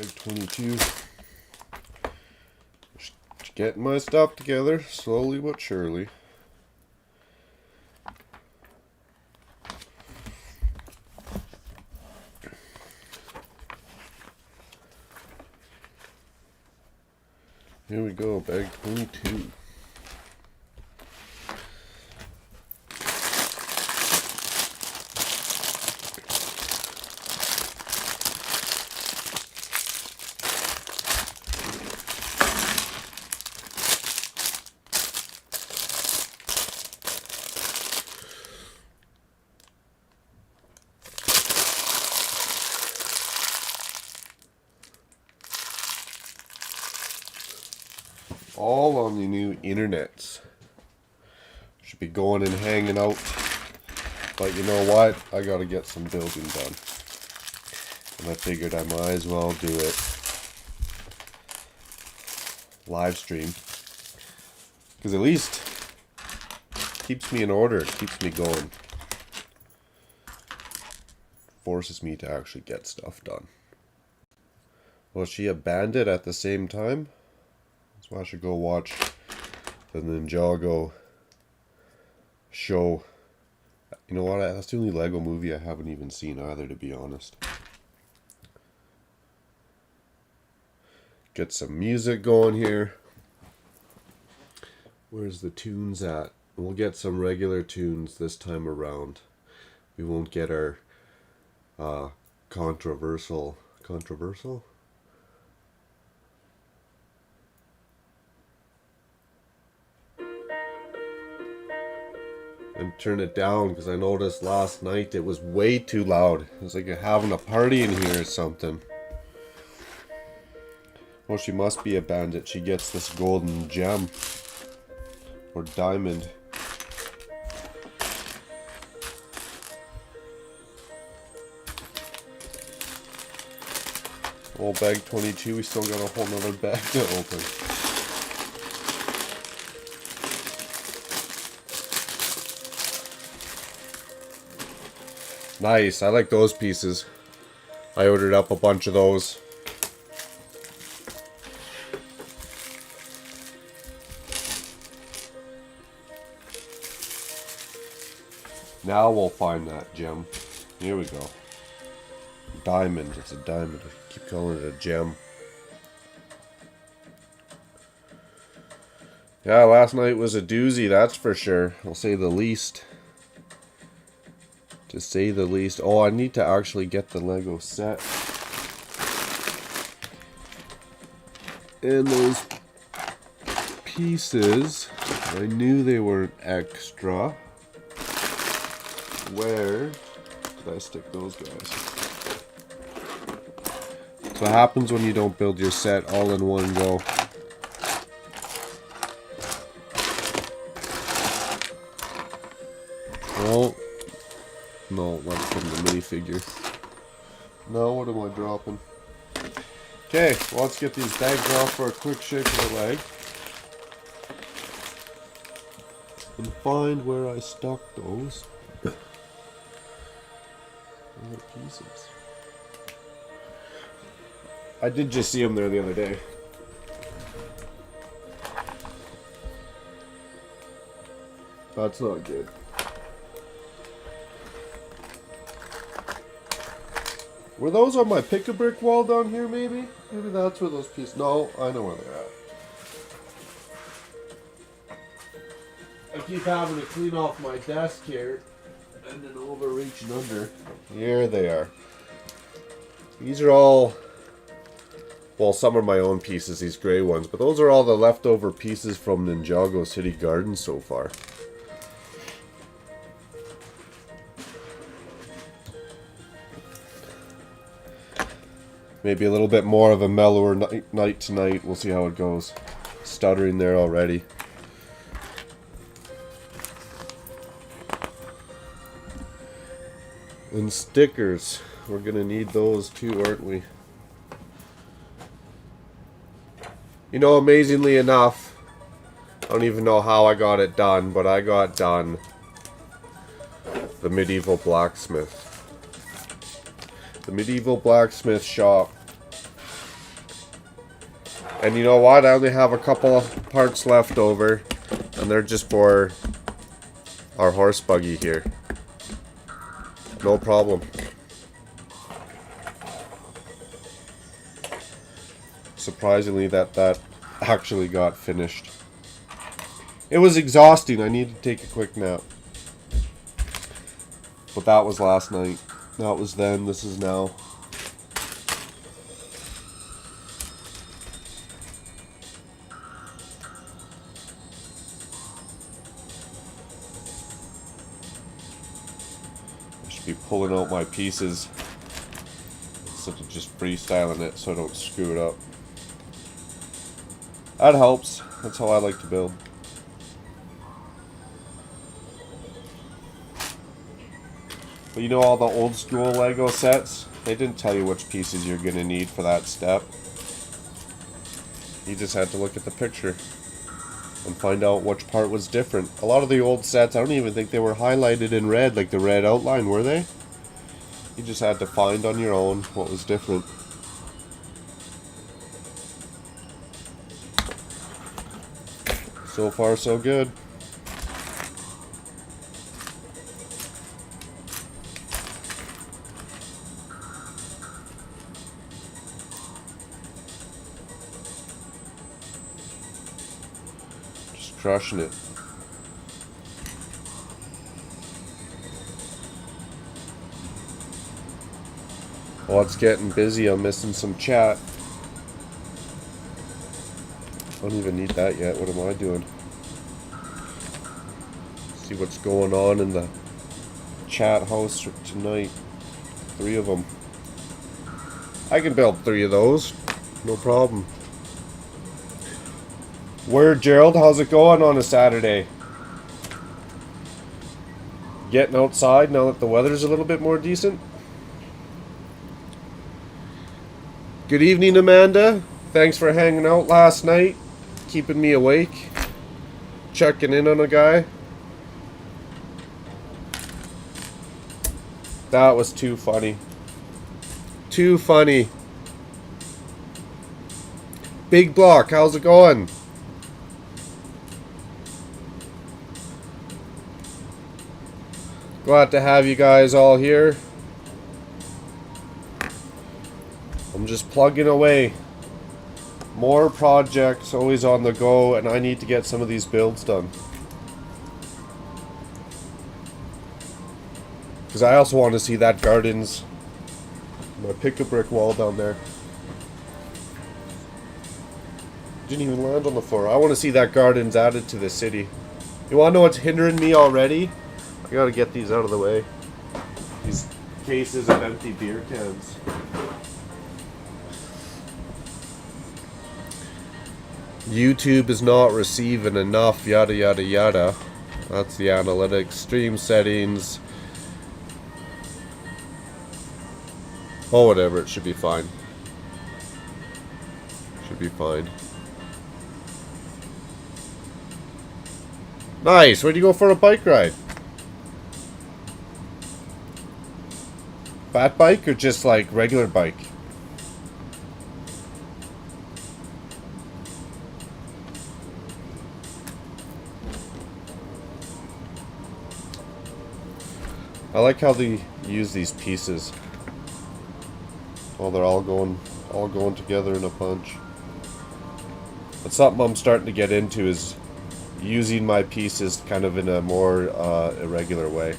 bag 22. Just getting my stuff together, slowly but surely. Here we go, bag 22. All on the new internets. Should be going and hanging out. But you know what? I gotta get some building done. And I figured I might as well do it live stream. Because at least keeps me in order, keeps me going. Forces me to actually get stuff done. Was she a bandit at the same time? So I should go watch the Ninjago show. You know what? That's the only Lego movie I haven't even seen either, to be honest. Get some music going here. Where's the tunes at? We'll get some regular tunes this time around. We won't get our controversial? And turn it down because I noticed last night it was way too loud. It was like you're having a party in here or something. Well, she must be a bandit. She gets this golden gem or diamond. Well, bag 22, we still got a whole nother bag to open. Nice, I like those pieces. I ordered up a bunch of those. Now we'll find that gem. Here we go. Diamond, it's a diamond. I keep calling it a gem. Yeah, last night was a doozy, that's for sure. I'll say the least. To say the least. Oh, I need to actually get the Lego set. And those pieces, I knew they weren't extra. Where did I stick those guys? So what happens when you don't build your set all in one go? Well, no, that's from the minifigure. No, what am I dropping? Okay, well, let's get these bags off for a quick shake of the leg. And find where I stuck those other pieces. I did just see them there the other day. That's not good. Were those on my pick-a-brick wall down here, maybe? Maybe that's where those pieces... No, I know where they're at. I keep having to clean off my desk here, and then overreaching under. Here they are. These are all... Well, some are my own pieces, these gray ones, but those are all the leftover pieces from Ninjago City Gardens so far. Maybe a little bit more of a mellower night tonight. We'll see how it goes. Stuttering there already. And stickers. We're gonna need those too, aren't we? You know, amazingly enough, I don't even know how I got it done, but I got done the medieval blacksmith. The medieval blacksmith shop And you know what? I only have a couple of parts left over, and they're just for our horse buggy here. No problem. Surprisingly, that actually got finished. It was exhausting. I needed to take a quick nap. But that was last night. That was then. This is now. I should be pulling out my pieces instead of just freestyling it so I don't screw it up. That helps. That's how I like to build. But you know all the old school Lego sets? They didn't tell you which pieces you're going to need for that step. You just had to look at the picture and find out which part was different. A lot of the old sets, I don't even think they were highlighted in red, like the red outline, were they? You just had to find on your own what was different. So far, so good. Just crushing it. Well, it's getting busy. I'm missing some chat. I don't even need that yet. What am I doing? See what's going on in the chat house tonight. 3 of them. I can build 3 of those. No problem. Where, Gerald? How's it going on a Saturday? Getting outside now that the weather's a little bit more decent? Good evening, Amanda. Thanks for hanging out last night. Keeping me awake. Checking in on a guy. That was too funny. Too funny. Big Block, how's it going? Glad to have you guys all here. I'm just plugging away. More projects always on the go, and I need to get some of these builds done. Because I also want to see that gardens. My pick-a-brick wall down there. Didn't even land on the floor. I want to see that gardens added to the city. You want to know what's hindering me already? I gotta get these out of the way. These cases of empty beer cans. YouTube is not receiving enough, yada yada yada. That's the analytics, stream settings. Oh, whatever, it should be fine. Should be fine. Nice, where'd you go for a bike ride? Fat bike or just like regular bike? I like how they use these pieces. Oh, they're all going together in a bunch. But something I'm starting to get into is using my pieces kind of in a more irregular way.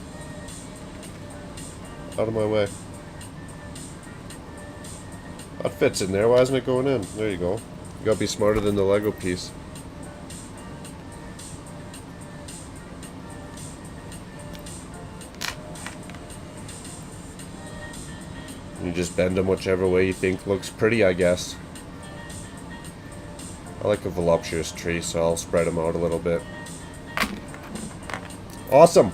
Out of my way. That fits in there. Why isn't it going in? There you go. You gotta be smarter than the Lego piece. You just bend them whichever way you think looks pretty, I guess. I like a voluptuous tree, so I'll spread them out a little bit. Awesome!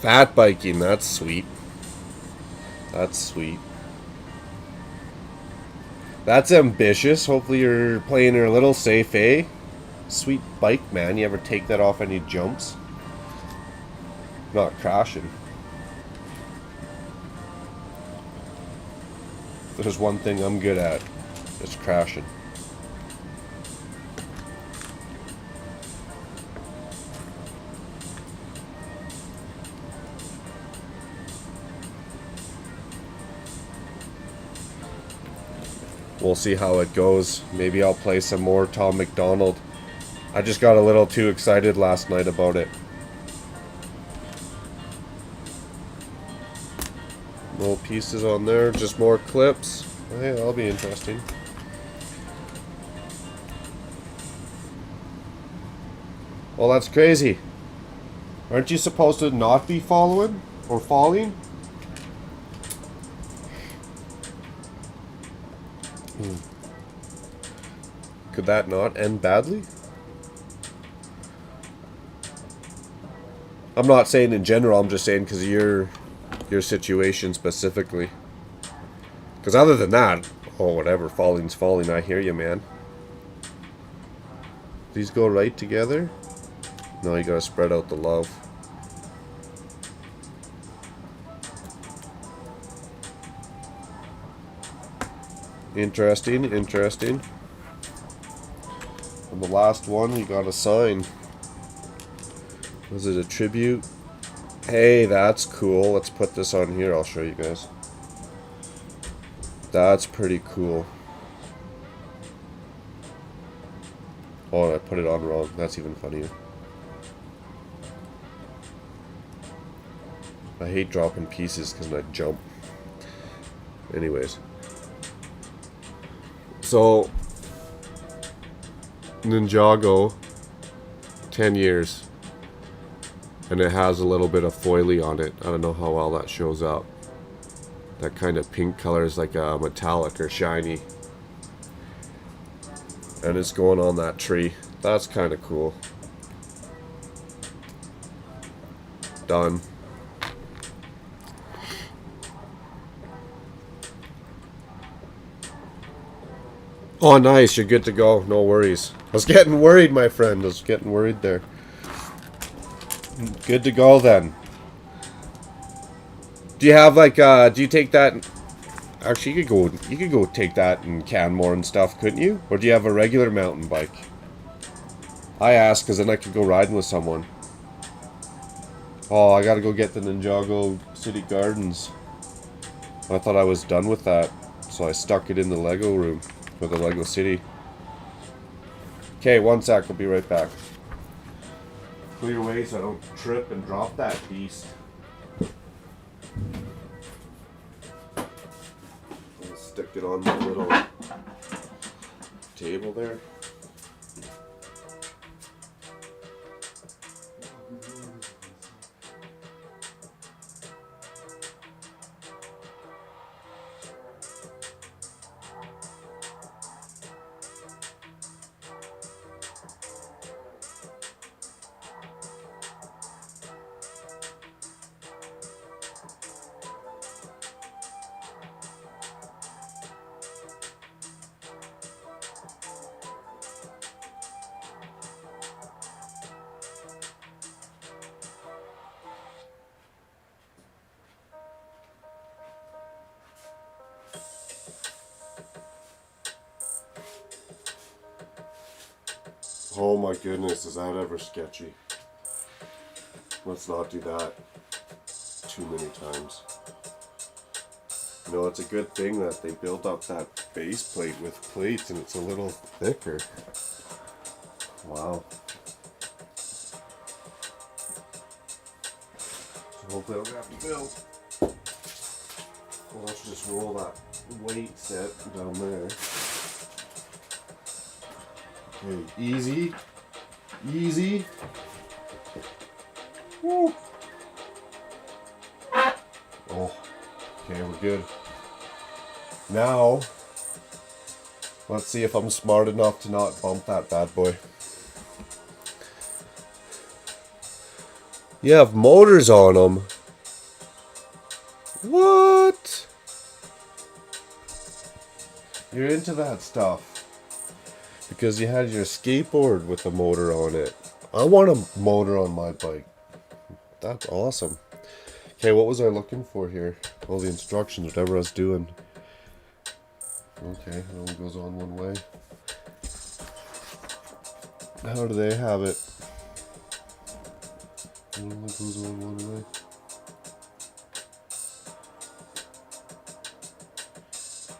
Fat biking, that's sweet. That's sweet. That's ambitious. Hopefully you're playing her a little safe, eh? Sweet bike, man. You ever take that off any jumps? Not crashing. there's one thing I'm good at, it's crashing. We'll see how it goes. Maybe I'll play some more Tom McDonald. I just got a little too excited last night about it. No pieces on there, just more clips. Hey, that'll be interesting. Well, that's crazy. Aren't you supposed to not be following or falling? Could that not end badly? I'm not saying in general, I'm just saying because of your situation specifically. Because other than that, oh, whatever, falling's falling, I hear you, man. These go right together? No, you gotta spread out the love. Interesting, interesting. And the last one, you got a sign. Was it a tribute? Hey, that's cool. Let's put this on here. I'll show you guys. That's pretty cool. Oh, I put it on wrong. That's even funnier. I hate dropping pieces because I jump. Anyways. So, Ninjago, 10 years. And it has a little bit of foily on it. I don't know how well that shows up. That kind of pink color is like a metallic or shiny. And it's going on that tree. That's kind of cool. Done. Oh, nice. You're good to go. No worries. I was getting worried, my friend. I was getting worried there. Good to go, then. Do you have, like, do you take that... Actually, you could go take that in Canmore and stuff, couldn't you? Or do you have a regular mountain bike? I asked, because then I could go riding with someone. Oh, I gotta go get the Ninjago City Gardens. I thought I was done with that, so I stuck it in the Lego room. For the Lego City. Okay, one sec, I'll be right back. Clear away so I don't trip and drop that beast. I'll stick it on my little table there. Oh my goodness, is that ever sketchy? Let's not do that too many times. You know, it's a good thing that they built up that base plate with plates and it's a little thicker. Wow. So hopefully I don't have to build. Well, let's just roll that weight set down there. Okay, easy, easy. Woo. Oh, okay, we're good. Now, let's see if I'm smart enough to not bump that bad boy. You have motors on them. What? You're into that stuff. Because you had your skateboard with a motor on it. I want a motor on my bike. That's awesome. Okay, what was I looking for here? All the instructions, whatever I was doing. Okay, it only goes on one way. How do they have it? It only goes on one way.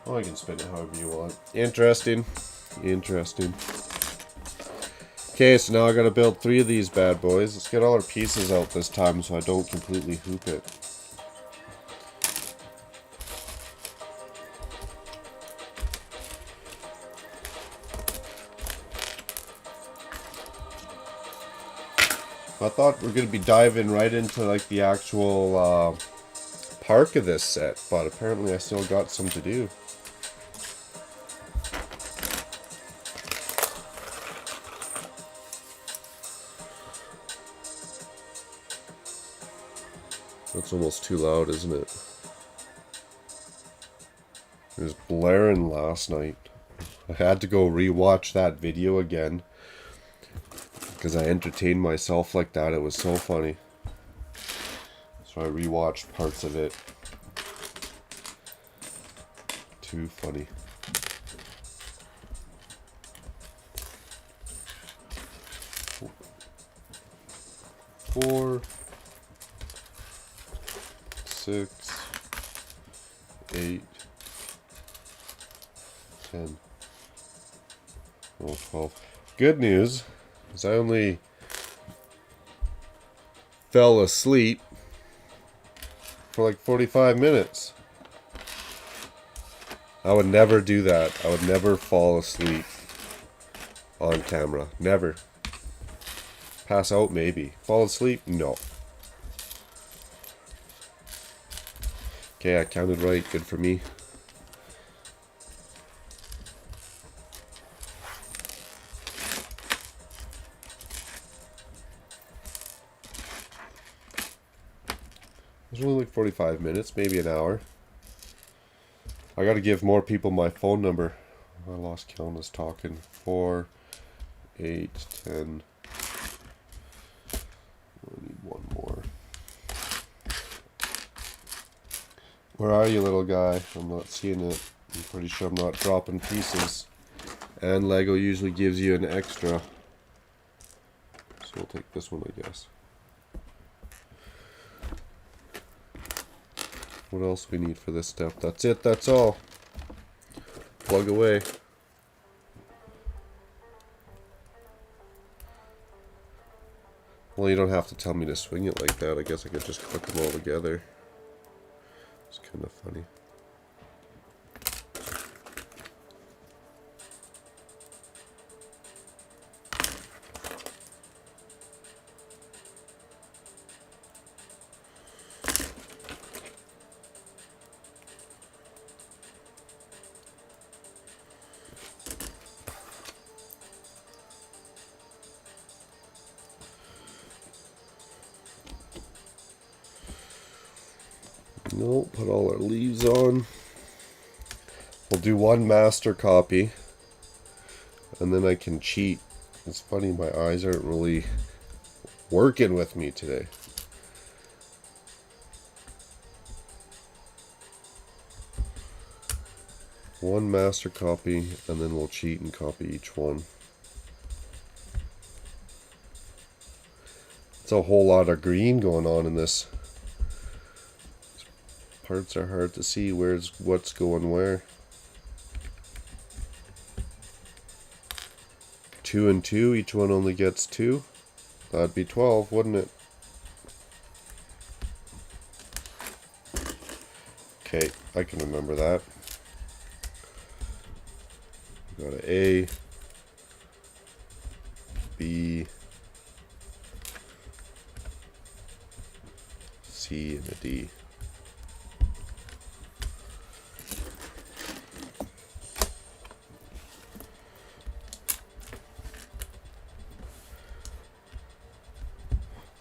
Oh, I can spin it however you want. Interesting. Interesting. Okay, so now I gotta build 3 of these bad boys. Let's get all our pieces out this time so I don't completely hoop it. I thought we are gonna be diving right into like the actual park of this set, but apparently I still got some to do. That's almost too loud, isn't it? It was blaring last night. I had to go rewatch that video again because I entertained myself like that. It was so funny. So I rewatched parts of it. Too funny. Four, 6, 8, 10, 12. Good news is I only fell asleep for like 45 minutes. I would never do that. I would never fall asleep on camera. Never. Pass out, maybe. Fall asleep? No. Okay, I counted right. Good for me. It was only like 45 minutes, maybe an hour. I gotta give more people my phone number. I lost count as talking. 4, 8, 10. I need one more. Where are you, little guy? I'm not seeing it. I'm pretty sure I'm not dropping pieces. And Lego usually gives you an extra. So we'll take this one, I guess. What else we need for this step? That's it, that's all. Plug away. Well, you don't have to tell me to swing it like that. I guess I could just click them all together. It's kind of funny. No, put all our leaves on. We'll do one master copy, and then I can cheat. It's funny, my eyes aren't really working with me today. One master copy, and then we'll cheat and copy each one. It's a whole lot of green going on in this. Parts are hard to see what's going where. 2 and 2, each one only gets 2. That'd be 12, wouldn't it? Okay, I can remember that. Got an A, B, C, and a D.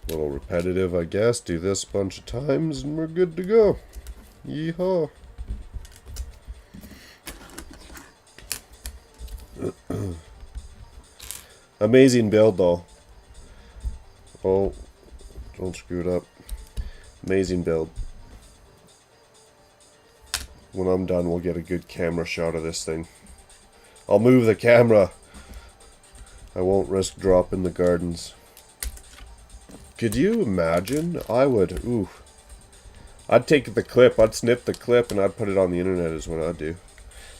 A little repetitive, I guess. Do this a bunch of times and we're good to go. Yeehaw. Amazing build though. Oh, don't screw it up. Amazing build. when I'm done, we'll get a good camera shot of this thing. I'll move the camera. I won't risk dropping the gardens. Could you imagine? I would. Ooh. I'd take the clip. I'd snip the clip and I'd put it on the internet is what I'd do.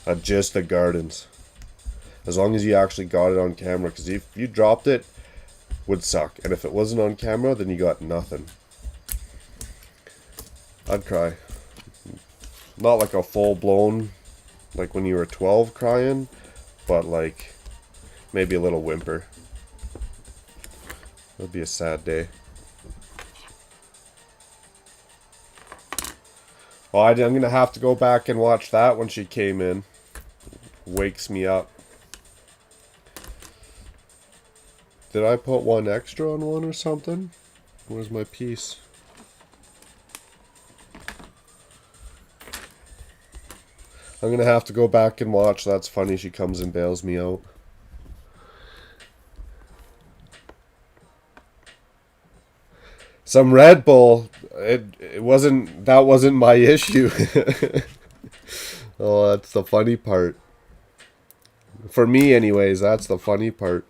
I'd just the gardens. As long as you actually got it on camera. Because if you dropped it, would suck. And if it wasn't on camera, then you got nothing. I'd cry. Not like a full-blown, like when you were 12 crying, but like maybe a little whimper. That'd be a sad day. Well, I'm going to have to go back and watch that when she came in. Wakes me up. Did I put one extra on one or something? Where's my piece? I'm going to have to go back and watch. That's funny. She comes and bails me out. Some Red Bull. It wasn't. That wasn't my issue. Oh, that's the funny part. For me, anyways, that's the funny part.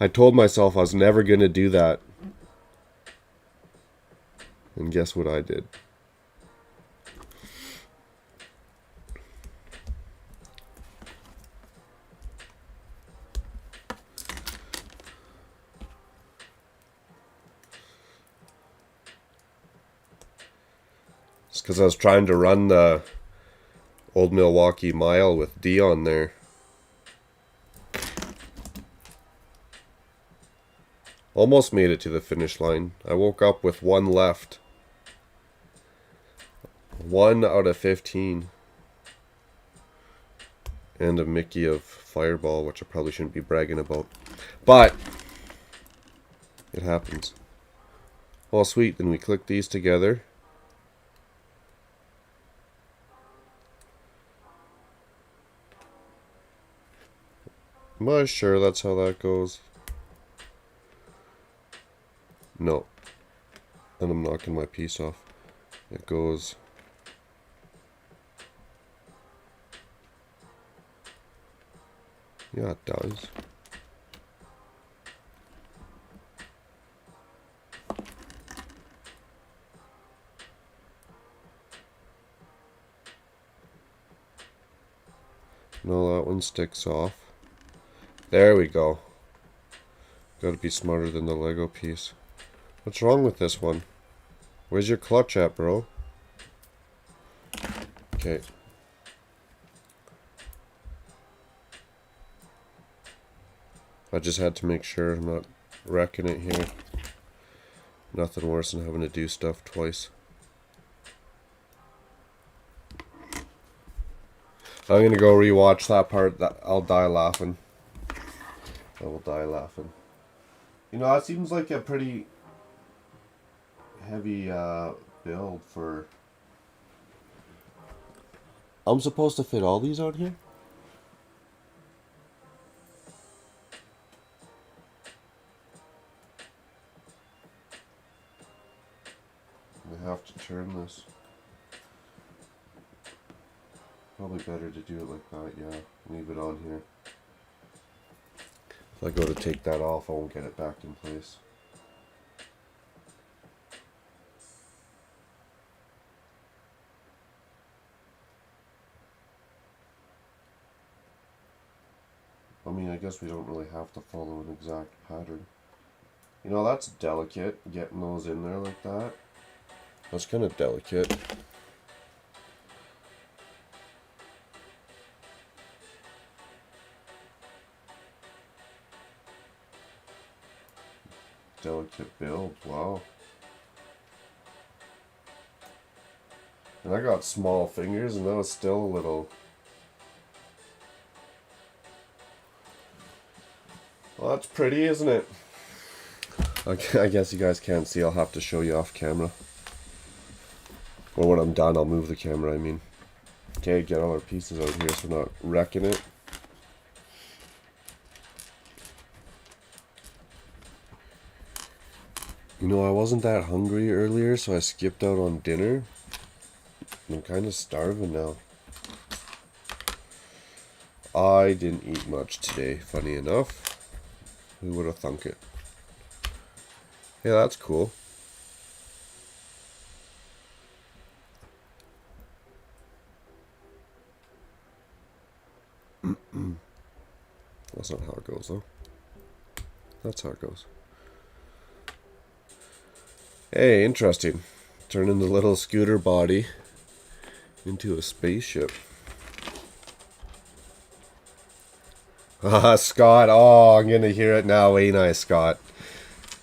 I told myself I was never gonna do that, and guess what I did? It's because I was trying to run the Old Milwaukee Mile with Dion there. Almost made it to the finish line. I woke up with one left. 1 out of 15. And a Mickey of Fireball, which I probably shouldn't be bragging about. But it happens. Well, sweet. Then we click these together. Am I sure that's how that goes? No. And I'm knocking my piece off. It goes... Yeah, it does. No, that one sticks off. There we go. Gotta be smarter than the Lego piece. What's wrong with this one? Where's your clutch at, bro? Okay. I just had to make sure I'm not wrecking it here. Nothing worse than having to do stuff twice. I'm gonna go rewatch that part. I'll die laughing. I will die laughing. You know, that seems like a pretty heavy build for... I'm supposed to fit all these out here? I have to turn this. Probably better to do it like that, yeah. Leave it on here. If I go to take that off, I won't get it back in place. I mean, I guess we don't really have to follow an exact pattern. You know, that's delicate, getting those in there like that. That's kind of delicate. Delicate build, wow. And I got small fingers and that was still a little... Well, that's pretty, isn't it? I guess you guys can't see, I'll have to show you off camera. Or when I'm done, I'll move the camera, I mean. Okay, get all our pieces out here so we're not wrecking it. You know, I wasn't that hungry earlier, so I skipped out on dinner. I'm kind of starving now. I didn't eat much today, funny enough. Who would have thunk it? Yeah, that's cool. That's not how it goes, though. That's how it goes. Hey, interesting. Turning the little scooter body into a spaceship. Scott. Oh, I'm going to hear it now, ain't I, Scott?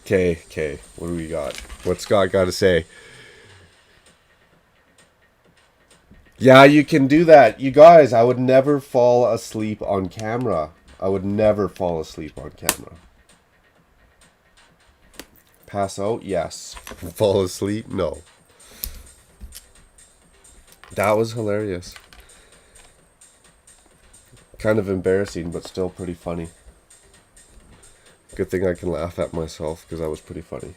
Okay. What do we got? What's Scott got to say? Yeah, you can do that. You guys, I would never fall asleep on camera. I would never fall asleep on camera. Pass out? Yes. Fall asleep? No. That was hilarious. Kind of embarrassing, but still pretty funny. Good thing I can laugh at myself, because that was pretty funny.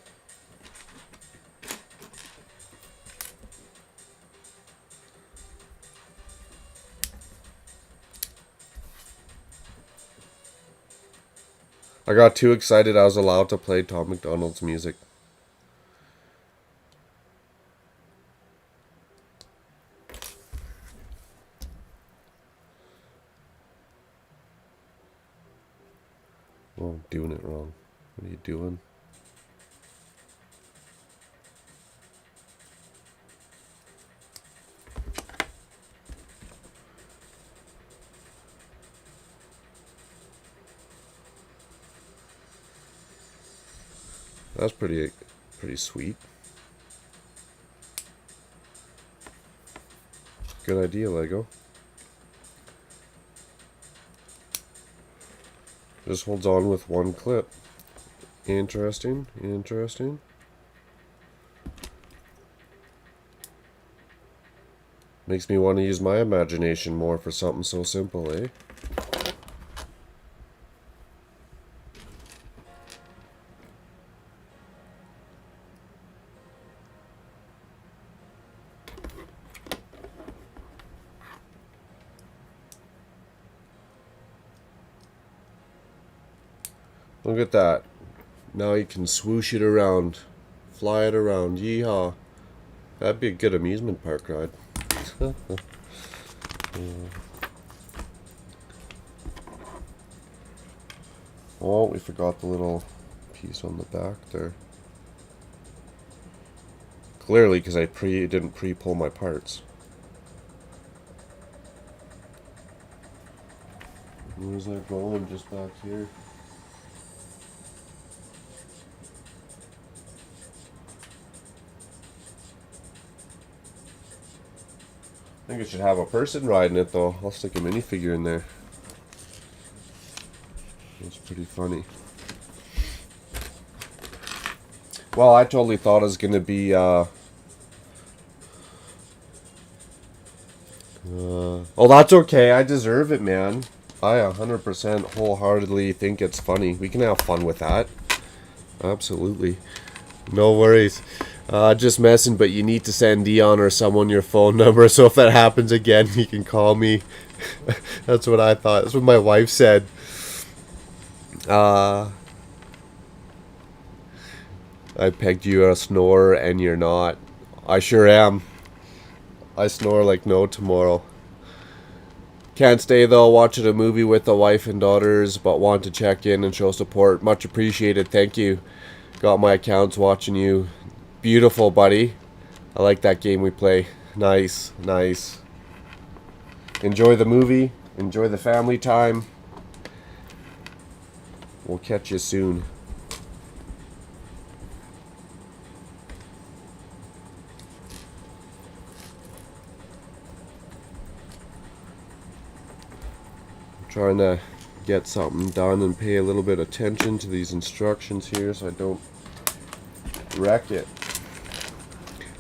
I got too excited I was allowed to play Tom McDonald's music. Oh, I'm doing it wrong. What are you doing? That's pretty sweet. Good idea, Lego. Just holds on with one clip. Interesting. Makes me want to use my imagination more for something so simple, eh? Look at that. Now you can swoosh it around. Fly it around. Yeehaw. That'd be a good amusement park ride. Oh, we forgot the little piece on the back there. Clearly, because I didn't pre-pull my parts. Where's that going? Just back here. I think it should have a person riding it, though. I'll stick a minifigure in there. That's pretty funny. Well, I totally thought it was going to be, oh, that's okay. I deserve it, man. I 100% wholeheartedly think it's funny. We can have fun with that. Absolutely. No worries. Just messing, but you need to send Dion or someone your phone number, so if that happens again, you can call me. That's what I thought. That's what my wife said. I pegged you a snorer, and you're not. I sure am. I snore like no tomorrow. Can't stay though, watching a movie with the wife and daughters, but want to check in and show support. Much appreciated, thank you. Got my accounts watching you. Beautiful, buddy. I like that game we play. Nice. Enjoy the movie. Enjoy the family time. We'll catch you soon. I'm trying to get something done and pay a little bit of attention to these instructions here so I don't wreck it.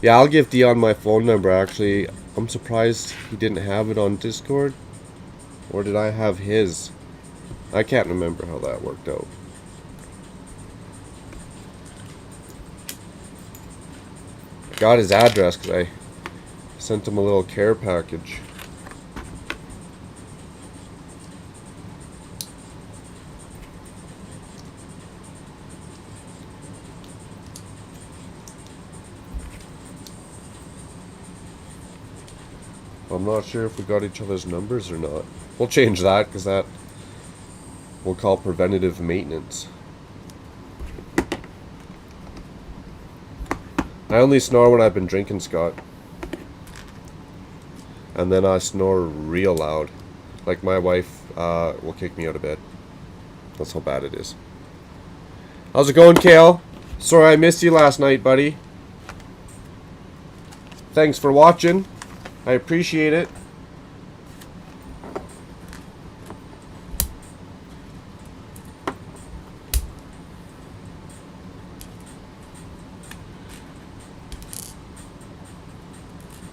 Yeah, I'll give Dion my phone number, actually. I'm surprised he didn't have it on Discord. Or did I have his? I can't remember how that worked out. I got his address because I sent him a little care package. I'm not sure if we got each other's numbers or not. We'll change that, because that we'll call preventative maintenance. I only snore when I've been drinking, Scott. And then I snore real loud. Like my wife will kick me out of bed. That's how bad it is. How's it going, Kale? Sorry I missed you last night, buddy. Thanks for watching. I appreciate it.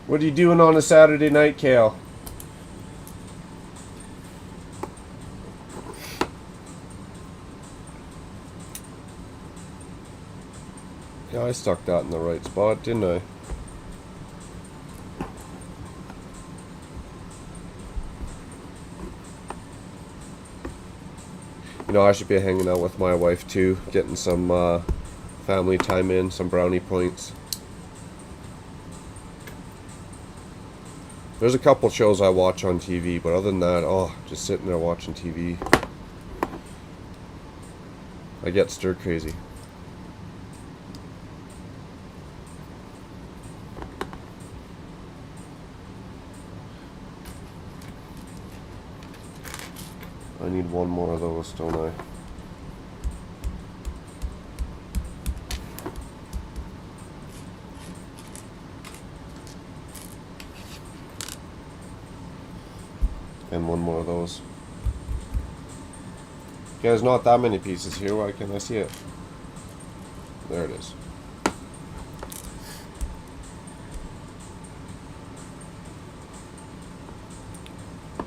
What are you doing on a Saturday night, Kale? Yeah, I stuck that in the right spot, didn't I? You know, I should be hanging out with my wife too, getting some family time in, some brownie points. There's a couple shows I watch on TV, but other than that, oh, just sitting there watching TV. I get stir crazy. I need one more of those, don't I? And one more of those. Okay, there's not that many pieces here. Why can't I see it? There it is.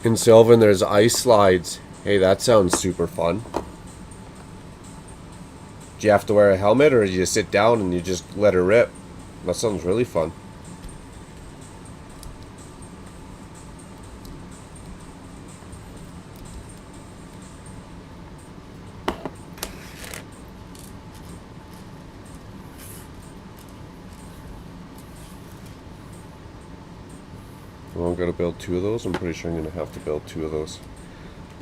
In Sylvan, there's ice slides. Hey, that sounds super fun. Do you have to wear a helmet, or do you just sit down and you just let her rip? That sounds really fun. Well, I'm going to build 2 of those. I'm pretty sure I'm going to have to build 2 of those.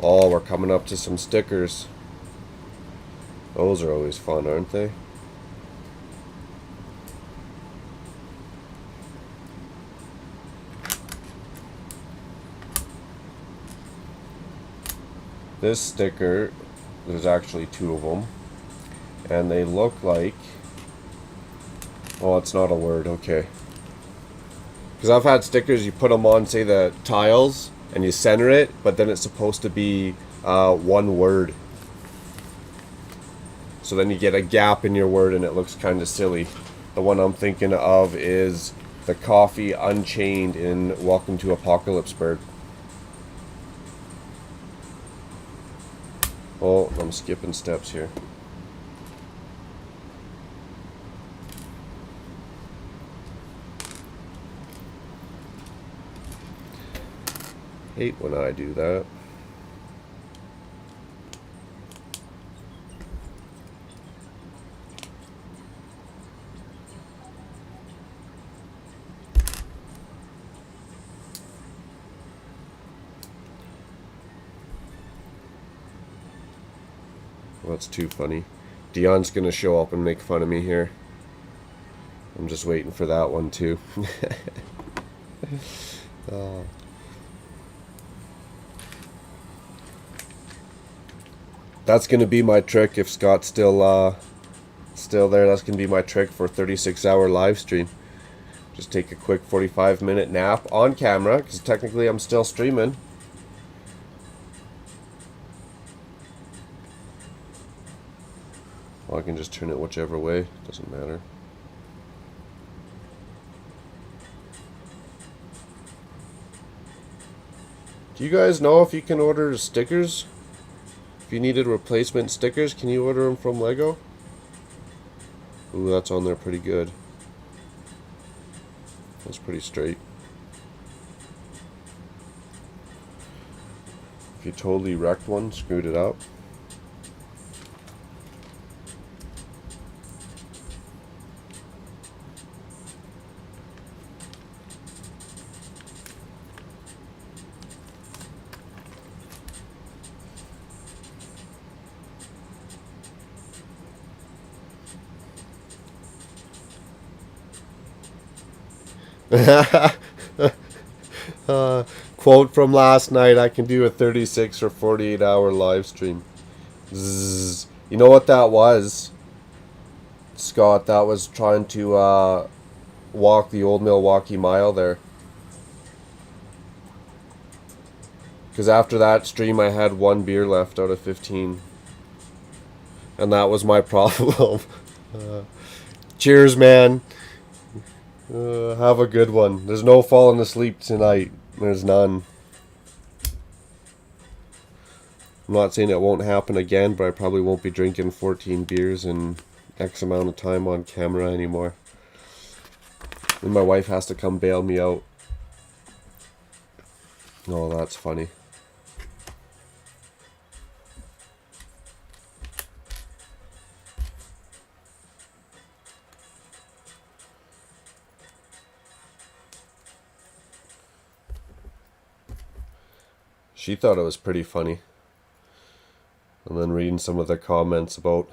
Oh, we're coming up to some stickers. Those are always fun, aren't they? This sticker, there's actually 2 of them. And they look like... Oh, it's not a word, okay. Because I've had stickers, you put them on, say, the tiles, and you center it, but then it's supposed to be one word. So then you get a gap in your word and it looks kind of silly. The one I'm thinking of is the coffee unchained in Welcome to Apocalypseburg. Oh, I'm skipping steps here. Hate when I do that. Well, that's too funny. Dion's gonna show up and make fun of me here. I'm just waiting for that one too. Oh. That's gonna be my trick if Scott's still there. That's gonna be my trick for 36-hour live stream. Just take a quick 45-minute nap on camera, because technically I'm still streaming. Well, I can just turn it whichever way. Doesn't matter. Do you guys know if you can order stickers? If you needed replacement stickers, can you order them from Lego? Ooh, that's on there pretty good. That's pretty straight. If you totally wrecked one, screwed it up. Quote from last night, I can do a 36 or 48 hour live stream. Zzz. You know what that was, Scott? That was trying to walk the old Milwaukee Mile there. Because after that stream, I had one beer left out of 15. And that was my problem. Cheers, man. Have a good one. There's no falling asleep tonight. There's none. I'm not saying it won't happen again, but I probably won't be drinking 14 beers in X amount of time on camera anymore. And my wife has to come bail me out. Oh, that's funny. She thought it was pretty funny. And then reading some of the comments about,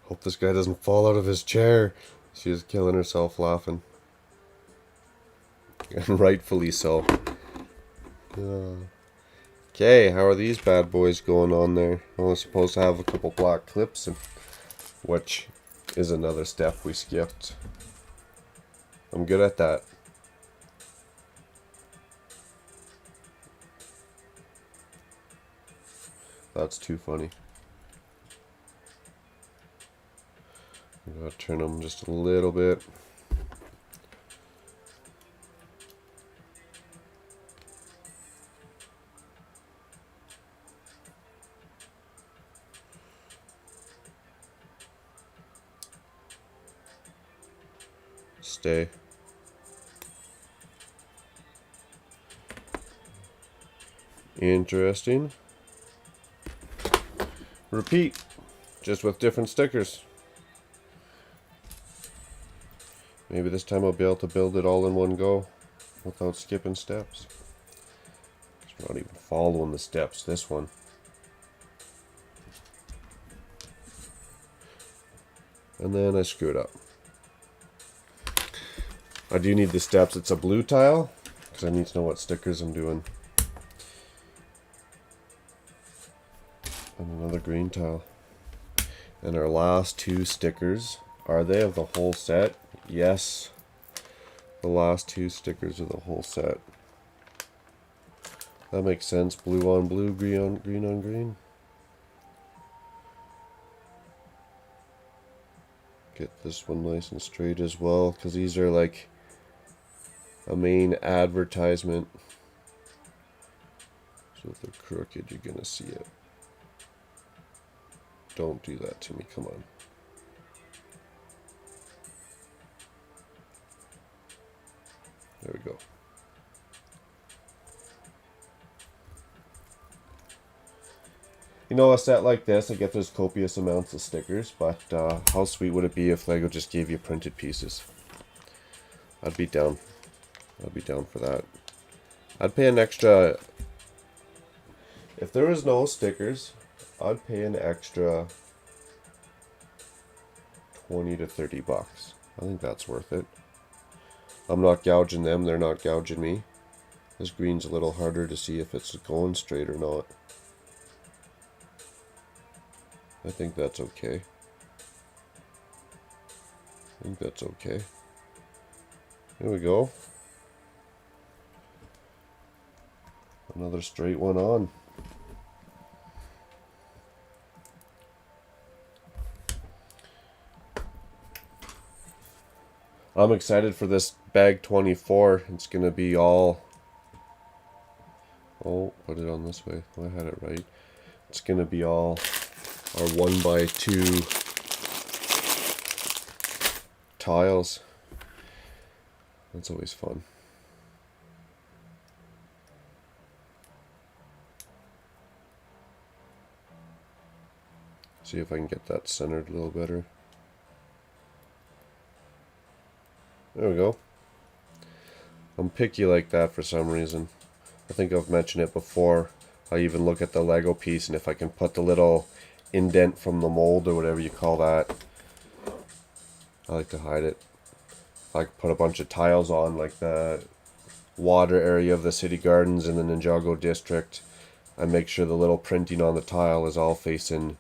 hope this guy doesn't fall out of his chair. She was killing herself laughing. And rightfully so. Okay, how are these bad boys going on there? I was supposed to have a couple black clips, which is another step we skipped. I'm good at that. That's too funny. I'm gonna turn them just a little bit. Stay. Interesting. Repeat, just with different stickers. Maybe this time I'll be able to build it all in one go without skipping steps. It's not even following the steps, this one. And then I screwed up. I do need the steps. It's a blue tile, because I need to know what stickers I'm doing. And another green tile. And our last two stickers, are they of the whole set? Yes. The last two stickers of the whole set. That makes sense. Blue on blue, green on green. Get this one nice and straight as well, because these are like a main advertisement. So if they're crooked, you're gonna see it. Don't do that to me, come on. There we go. You know, a set like this, I get there's copious amounts of stickers, but how sweet would it be if LEGO just gave you printed pieces? I'd be down. I'd be down for that. I'd pay an extra... If there was no stickers, I'd pay an extra 20 to 30 bucks. I think that's worth it. I'm not gouging them, they're not gouging me. This green's a little harder to see if it's going straight or not. I think that's okay. I think that's okay. There we go. Another straight one on. I'm excited for this bag 24. It's gonna be all... Oh, put it on this way. I had it right. It's gonna be all our 1x2 tiles. That's always fun. See if I can get that centered a little better. There we go. I'm picky like that for some reason. I think I've mentioned it before. I even look at the Lego piece, and if I can put the little indent from the mold or whatever you call that, I like to hide it. I could put a bunch of tiles on, like the water area of the city gardens in the Ninjago district. I make sure the little printing on the tile is all facing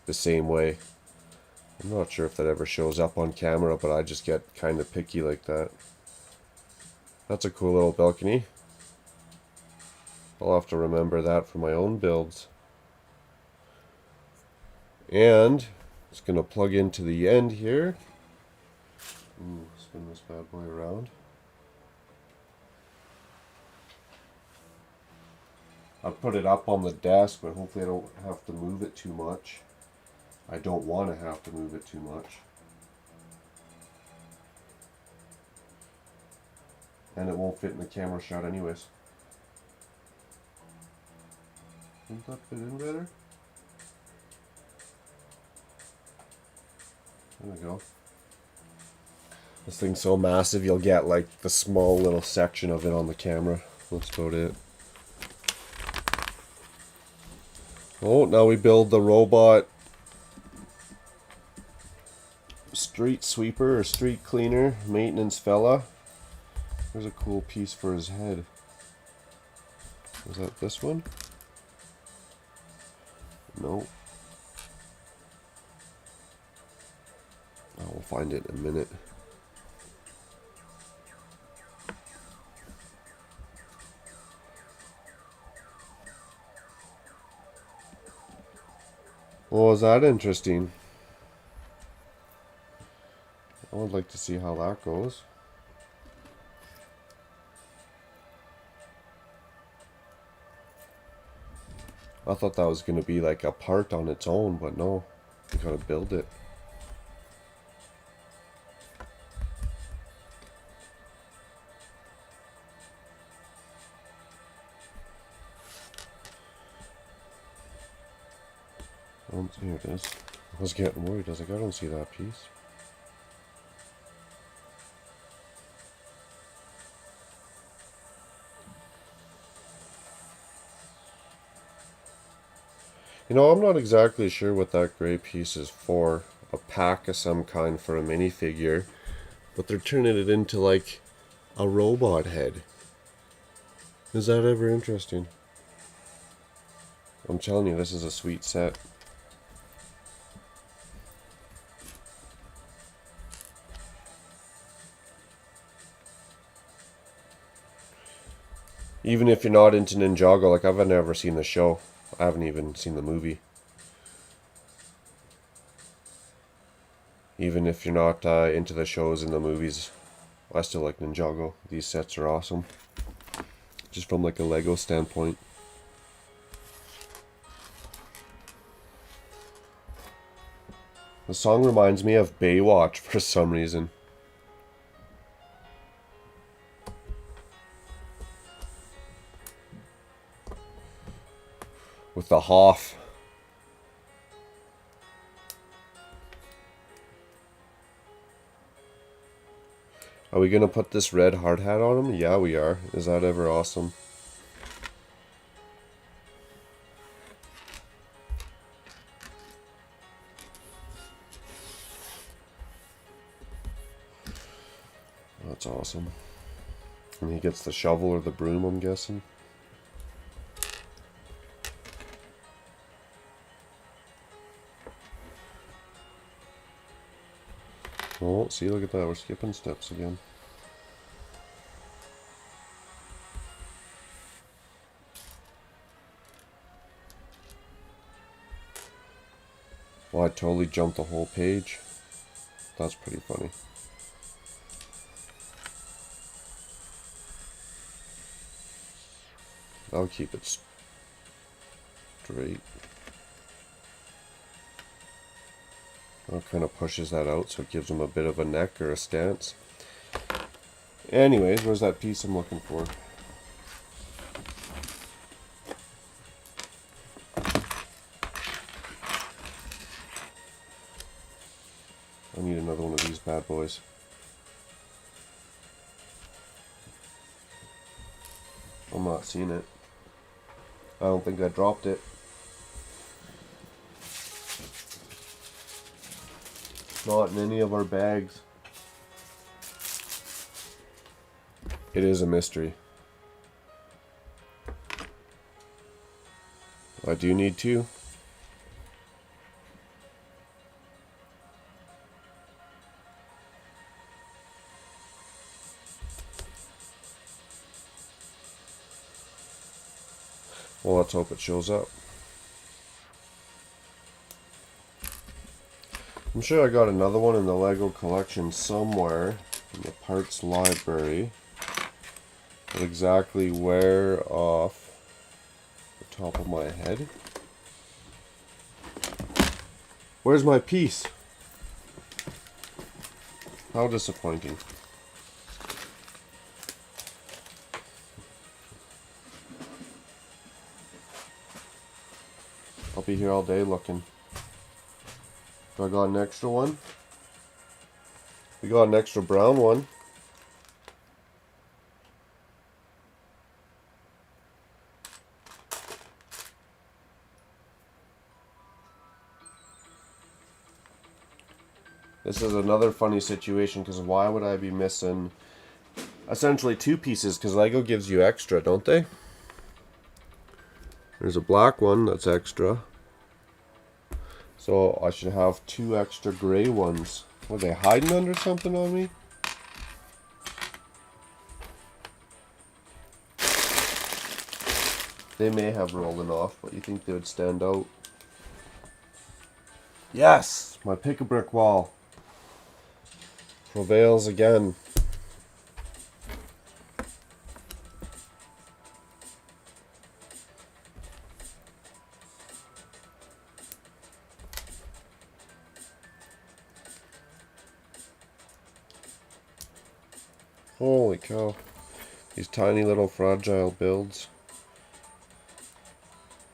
the same way. I'm not sure if that ever shows up on camera, but I just get kind of picky like that. That's a cool little balcony. I'll have to remember that for my own builds. And it's going to plug into the end here. Ooh, spin this bad boy around. I'll put it up on the desk, but hopefully I don't have to move it too much. I don't want to have to move it too much. And it won't fit in the camera shot anyways. Wouldn't that fit in better? There we go. This thing's so massive you'll get like the small little section of it on the camera. That's about it. Oh, now we build the robot street sweeper or street cleaner, maintenance fella. There's a cool piece for his head. Is that this one? No. I will find it in a minute. Oh, is that interesting? I would like to see how that goes. I thought that was going to be like a part on its own, but no. You gotta build it. Here it is. I was getting worried. I was like, I don't see that piece. You know, I'm not exactly sure what that gray piece is for. A pack of some kind for a minifigure. But they're turning it into like a robot head. Is that ever interesting? I'm telling you, this is a sweet set. Even if you're not into Ninjago, like I've never seen the show. I haven't even seen the movie. Even if you're not into the shows and the movies, I still like Ninjago. These sets are awesome. Just from like a Lego standpoint. The song reminds me of Baywatch for some reason. With the Hoff. Are we gonna put this red hard hat on him? Yeah, we are. Is that ever awesome? That's awesome. And he gets the shovel or the broom, I'm guessing. Oh, see, look at that. We're skipping steps again. Well, I totally jumped the whole page. That's pretty funny. I'll keep it straight. That kind of pushes that out, so it gives him a bit of a neck or a stance. Anyways, where's that piece I'm looking for? I need another one of these bad boys. I'm not seeing it. I don't think I dropped it. Not in any of our bags. It is a mystery. I do need to. Well, let's hope it shows up. I'm sure I got another one in the Lego collection somewhere in the parts library. But exactly where off the top of my head. Where's my piece? How disappointing. I'll be here all day looking. Do I got an extra one? We got an extra brown one. This is another funny situation because why would I be missing essentially two pieces? Because Lego gives you extra, don't they? There's a black one that's extra. So I should have two extra gray ones. Were they hiding under something on me? They may have rolling off, but you think they would stand out? Yes! My pick-a-brick wall prevails again. Holy cow. These tiny little fragile builds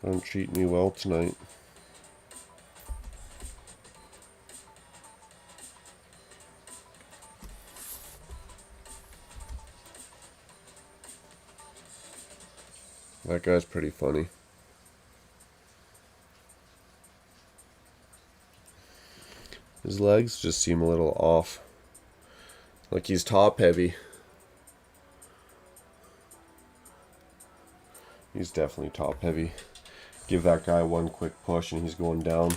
aren't treating me well tonight. That guy's pretty funny. His legs just seem a little off. Like he's top heavy. He's definitely top heavy. Give that guy one quick push and he's going down.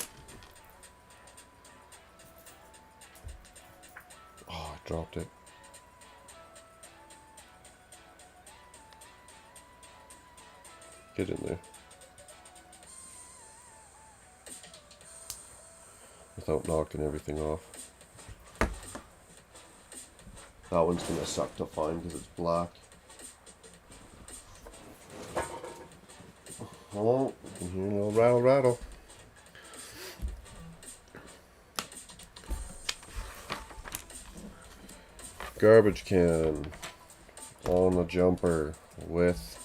Oh, I dropped it. Get in there. Without knocking everything off. That one's gonna suck to find because it's black. Oh, you can hear a little rattle rattle. Garbage can on a jumper with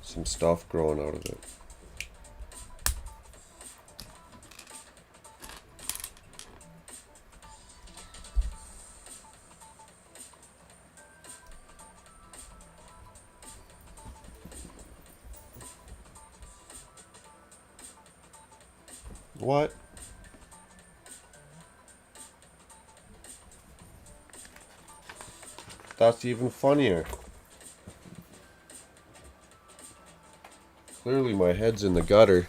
some stuff growing out of it. What? That's even funnier. Clearly my head's in the gutter.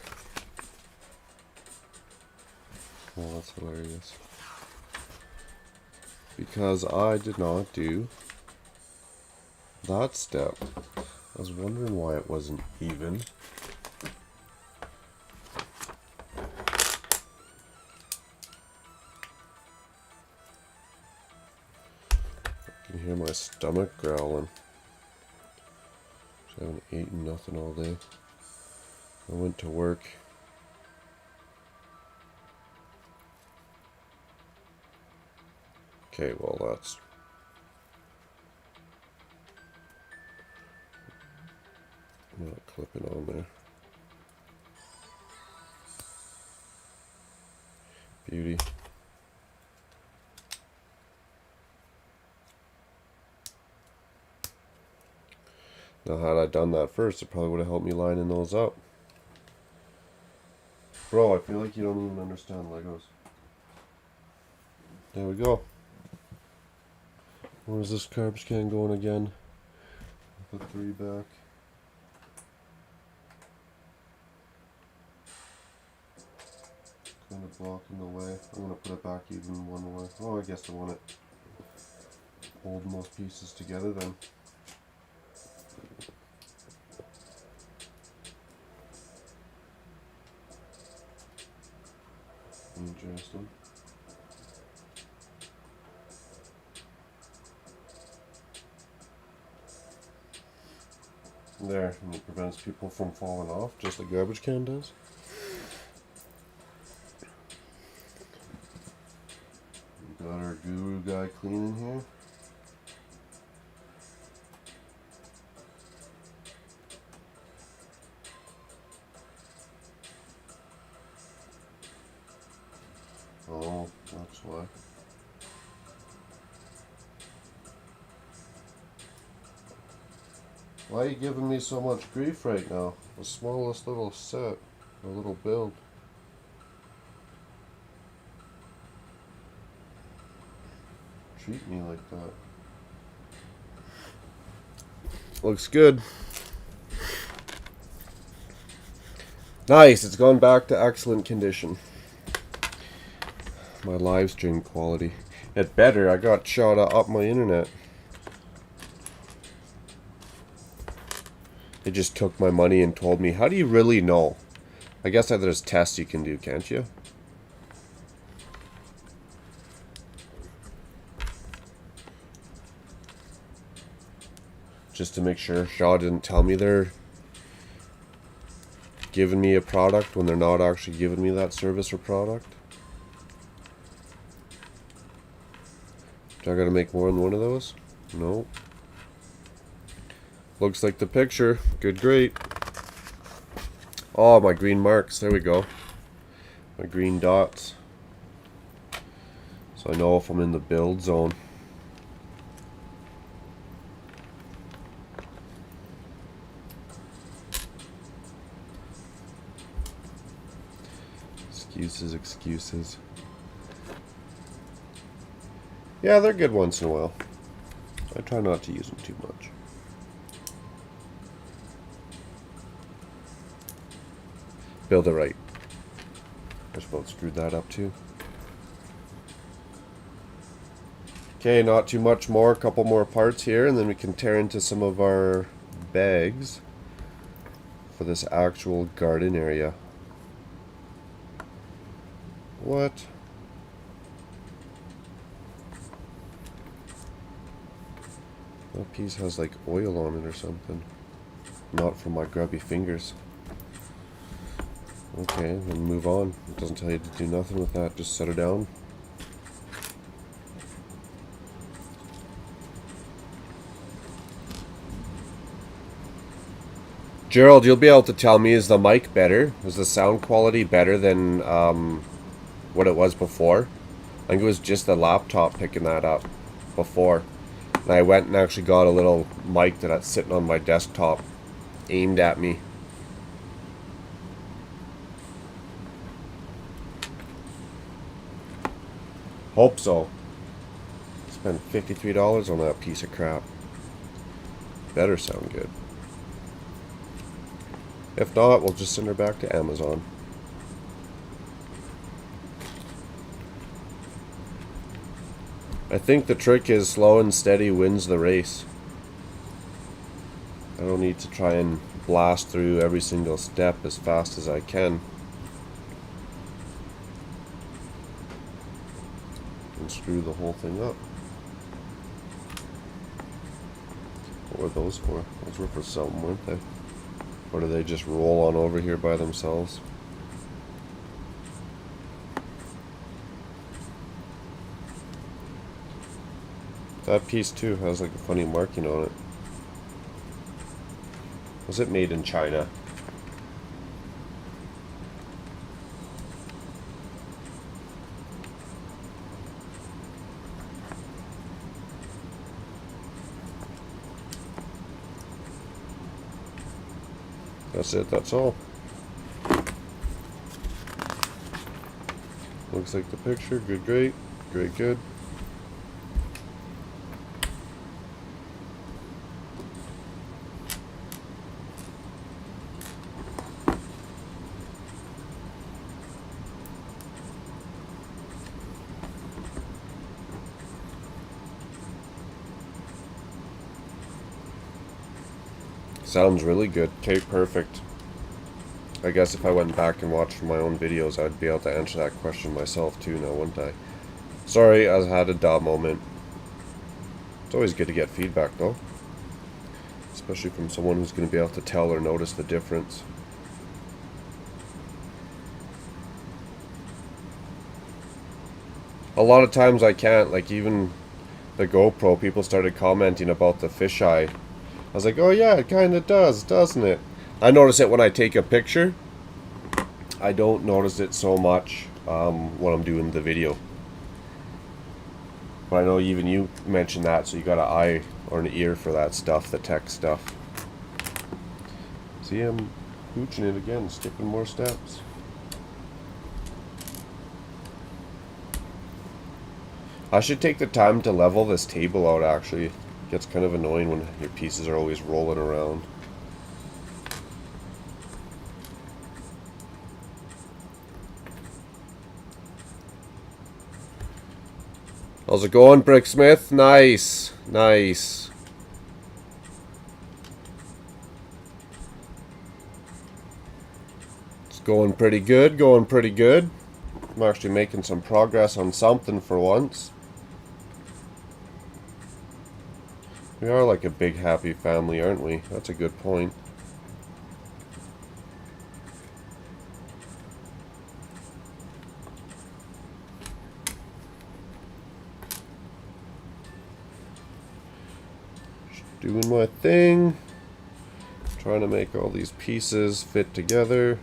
Oh, that's hilarious. Because I did not do that step. I was wondering why it wasn't even. I can hear my stomach growling. I haven't eaten nothing all day. I went to work. Okay, well that's not clipping on there. Beauty. Now had I done that first, it probably would have helped me lining those up. Bro, I feel like you don't even understand Legos. There we go. Where's this garbage can going again? Put 3 back. Kind of blocking the way. I'm gonna put it back even one more. Oh, I guess I want it holding those pieces together then. Interesting. There, and it prevents people from falling off, just like garbage can does. We got our guru guy cleaning here. Oh, that's why. Why are you giving me so much grief right now? The smallest little set, a little build. Treat me like that. Looks good. Nice, it's gone back to excellent condition. My live stream quality. It better, I got shot up my internet. They just took my money and told me, how do you really know? I guess that there's tests you can do, can't you? Just to make sure Shaw didn't tell me they're giving me a product when they're not actually giving me that service or product. Do I gotta make more than one of those? No. Looks like the picture. Good, great. Oh, my green marks. There we go. My green dots. So I know if I'm in the build zone. Excuses, excuses. Yeah, they're good once in a while. I try not to use them too much. Build it right. I just about screwed that up too. Okay, not too much more. A couple more parts here, and then we can tear into some of our bags for this actual garden area. What? That piece has like oil on it or something. Not from my grubby fingers. Okay, then move on. It doesn't tell you to do nothing with that. Just set her down. Gerald, you'll be able to tell me, is the mic better? Is the sound quality better than what it was before? I think it was just the laptop picking that up before. And I went and actually got a little mic that's sitting on my desktop aimed at me. Hope so. Spent $53 on that piece of crap. Better sound good. If not, we'll just send her back to Amazon. I think the trick is slow and steady wins the race. I don't need to try and blast through every single step as fast as I can. And screw the whole thing up. What were those for? Those were for something, weren't they? Or do they just roll on over here by themselves? That piece too has like a funny marking on it. Was it made in China? That's it, that's all. Looks like the picture. Good, great. Great, good. Sounds really good. Okay, perfect. I guess if I went back and watched my own videos, I'd be able to answer that question myself too now, wouldn't I? Sorry, I had a duh moment. It's always good to get feedback though. Especially from someone who's going to be able to tell or notice the difference. A lot of times I can't, like even the GoPro, people started commenting about the fisheye. I was like, oh yeah, it kind of does, doesn't it? I notice it when I take a picture. I don't notice it so much when I'm doing the video. But I know even you mentioned that, so you got an eye or an ear for that stuff, the tech stuff. See, I'm hooching it again, skipping more steps. I should take the time to level this table out, actually. It gets kind of annoying when your pieces are always rolling around. How's it going, Bricksmith? Nice. Nice. It's going pretty good, going pretty good. I'm actually making some progress on something for once. We are like a big happy family, aren't we? That's a good point. Just doing my thing. Trying to make all these pieces fit together.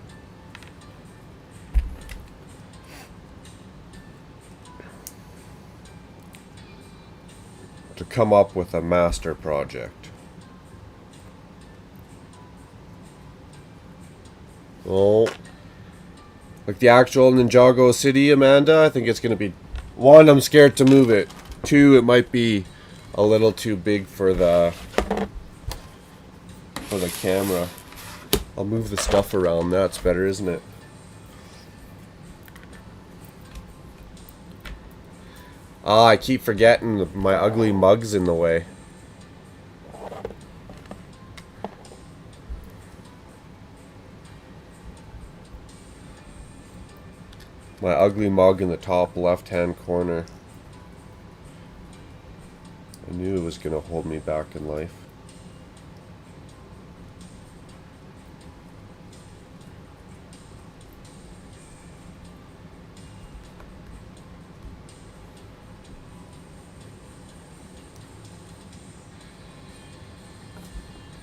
To come up with a master project. Oh, like the actual Ninjago city, Amanda, I think it's going to be... One, I'm scared to move it. Two, it might be a little too big for the camera. I'll move the stuff around. That's better, isn't it? Ah, I keep forgetting my ugly mug's in the way. My ugly mug in the top left-hand corner. I knew it was going to hold me back in life.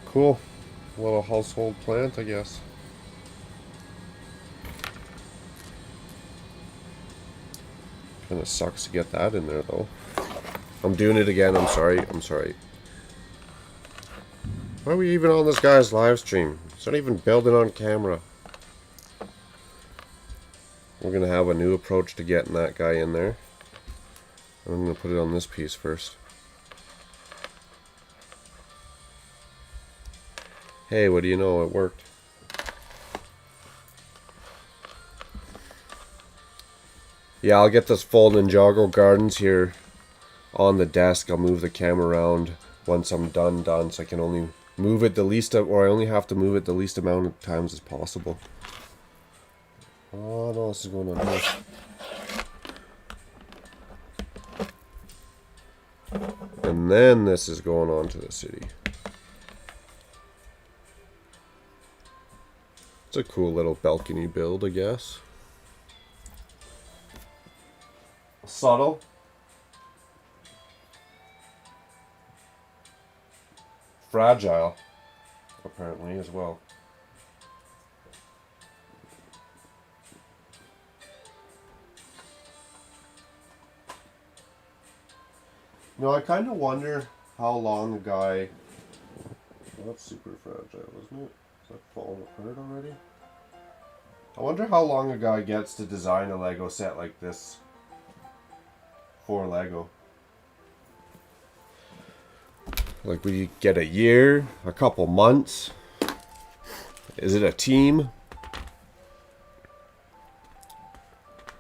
Cool. A little household plant, I guess. Kind of sucks to get that in there, though. I'm doing it again. I'm sorry. I'm sorry. Why are we even on this guy's live stream? It's not even building on camera. We're going to have a new approach to getting that guy in there. I'm going to put it on this piece first. Hey, what do you know? It worked. Yeah, I'll get this full Ninjago Gardens here on the desk. I'll move the camera around once I'm done, so I can only move it the least, or I only have to move it the least amount of times as possible. Oh no, this is going on here. And then this is going on to the city. It's a cool little balcony build, I guess. Subtle. Fragile, apparently, as well. No, I kind of wonder how long a guy... Well, that's super fragile, isn't it? Is that falling apart already? I wonder how long a guy gets to design a Lego set like this for Lego. Like, would you get a year? A couple months? Is it a team?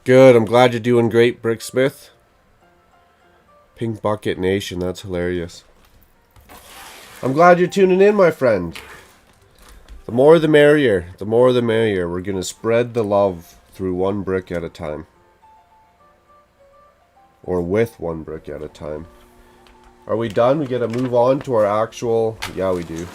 Good, I'm glad you're doing great, Bricksmith. Pink Bucket Nation, that's hilarious. I'm glad you're tuning in, my friend. The more the merrier. The more the merrier. We're going to spread the love through one brick at a time. Or with one brick at a time. Are we done? We got to move on to our actual... Yeah, we do.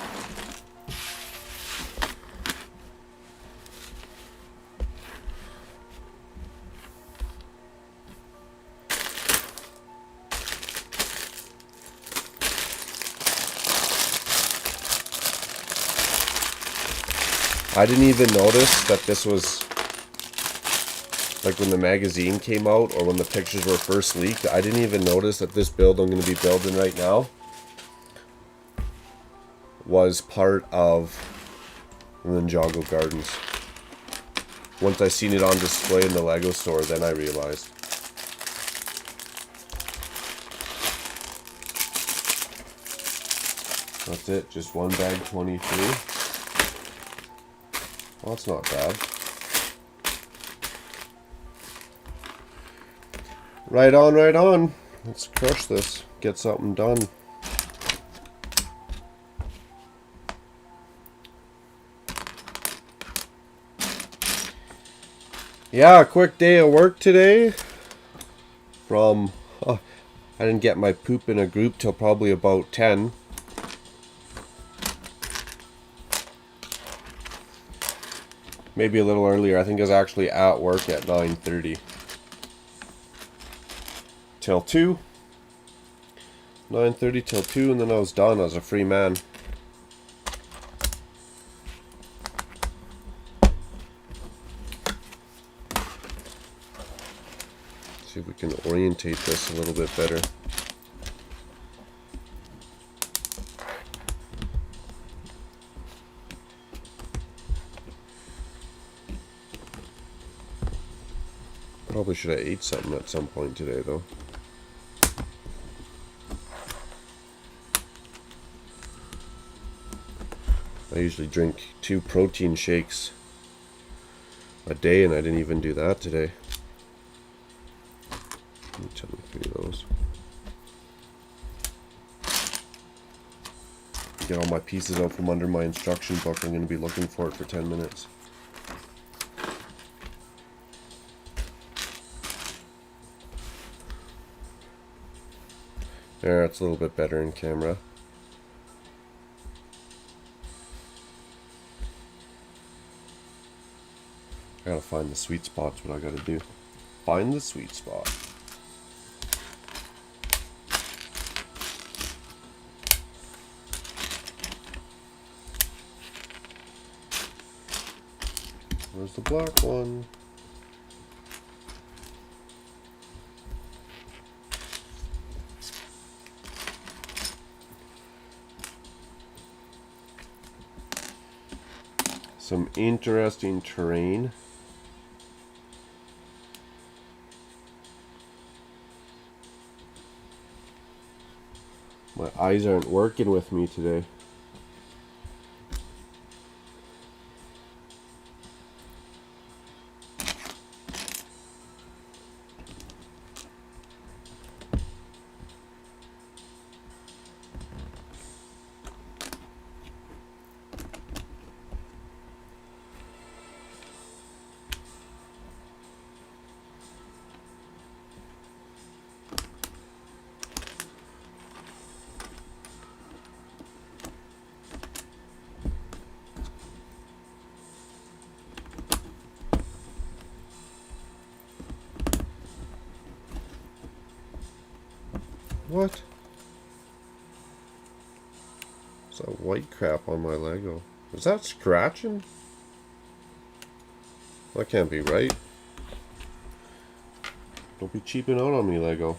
I didn't even notice that this was, like when the magazine came out or when the pictures were first leaked, I didn't even notice that this build I'm going to be building right now was part of the Ninjago Gardens. Once I seen it on display in the Lego store, then I realized. That's it, just one bag 23. Well, that's not bad. Right on, right on. Let's crush this. Get something done. Yeah, quick day of work today. I didn't get my poop in a group till probably about 10. Maybe a little earlier. I think I was actually at work at 9:30. Till 2. 9:30 till 2, and then I was done. I was a free man. See if we can orientate this a little bit better. Probably should have ate something at some point today, though. I usually drink 2 protein shakes a day, and I didn't even do that today. Let me tell me 3 of those. Get all my pieces out from under my instruction book. I'm going to be looking for it for 10 minutes. There, it's a little bit better in camera. I gotta find the sweet spot's what I gotta do. Find the sweet spot. Where's the black one? Some interesting terrain. My eyes aren't working with me today. What? There's that white crap on my Lego. Is that scratching? That can't be right. Don't be cheaping out on me, Lego.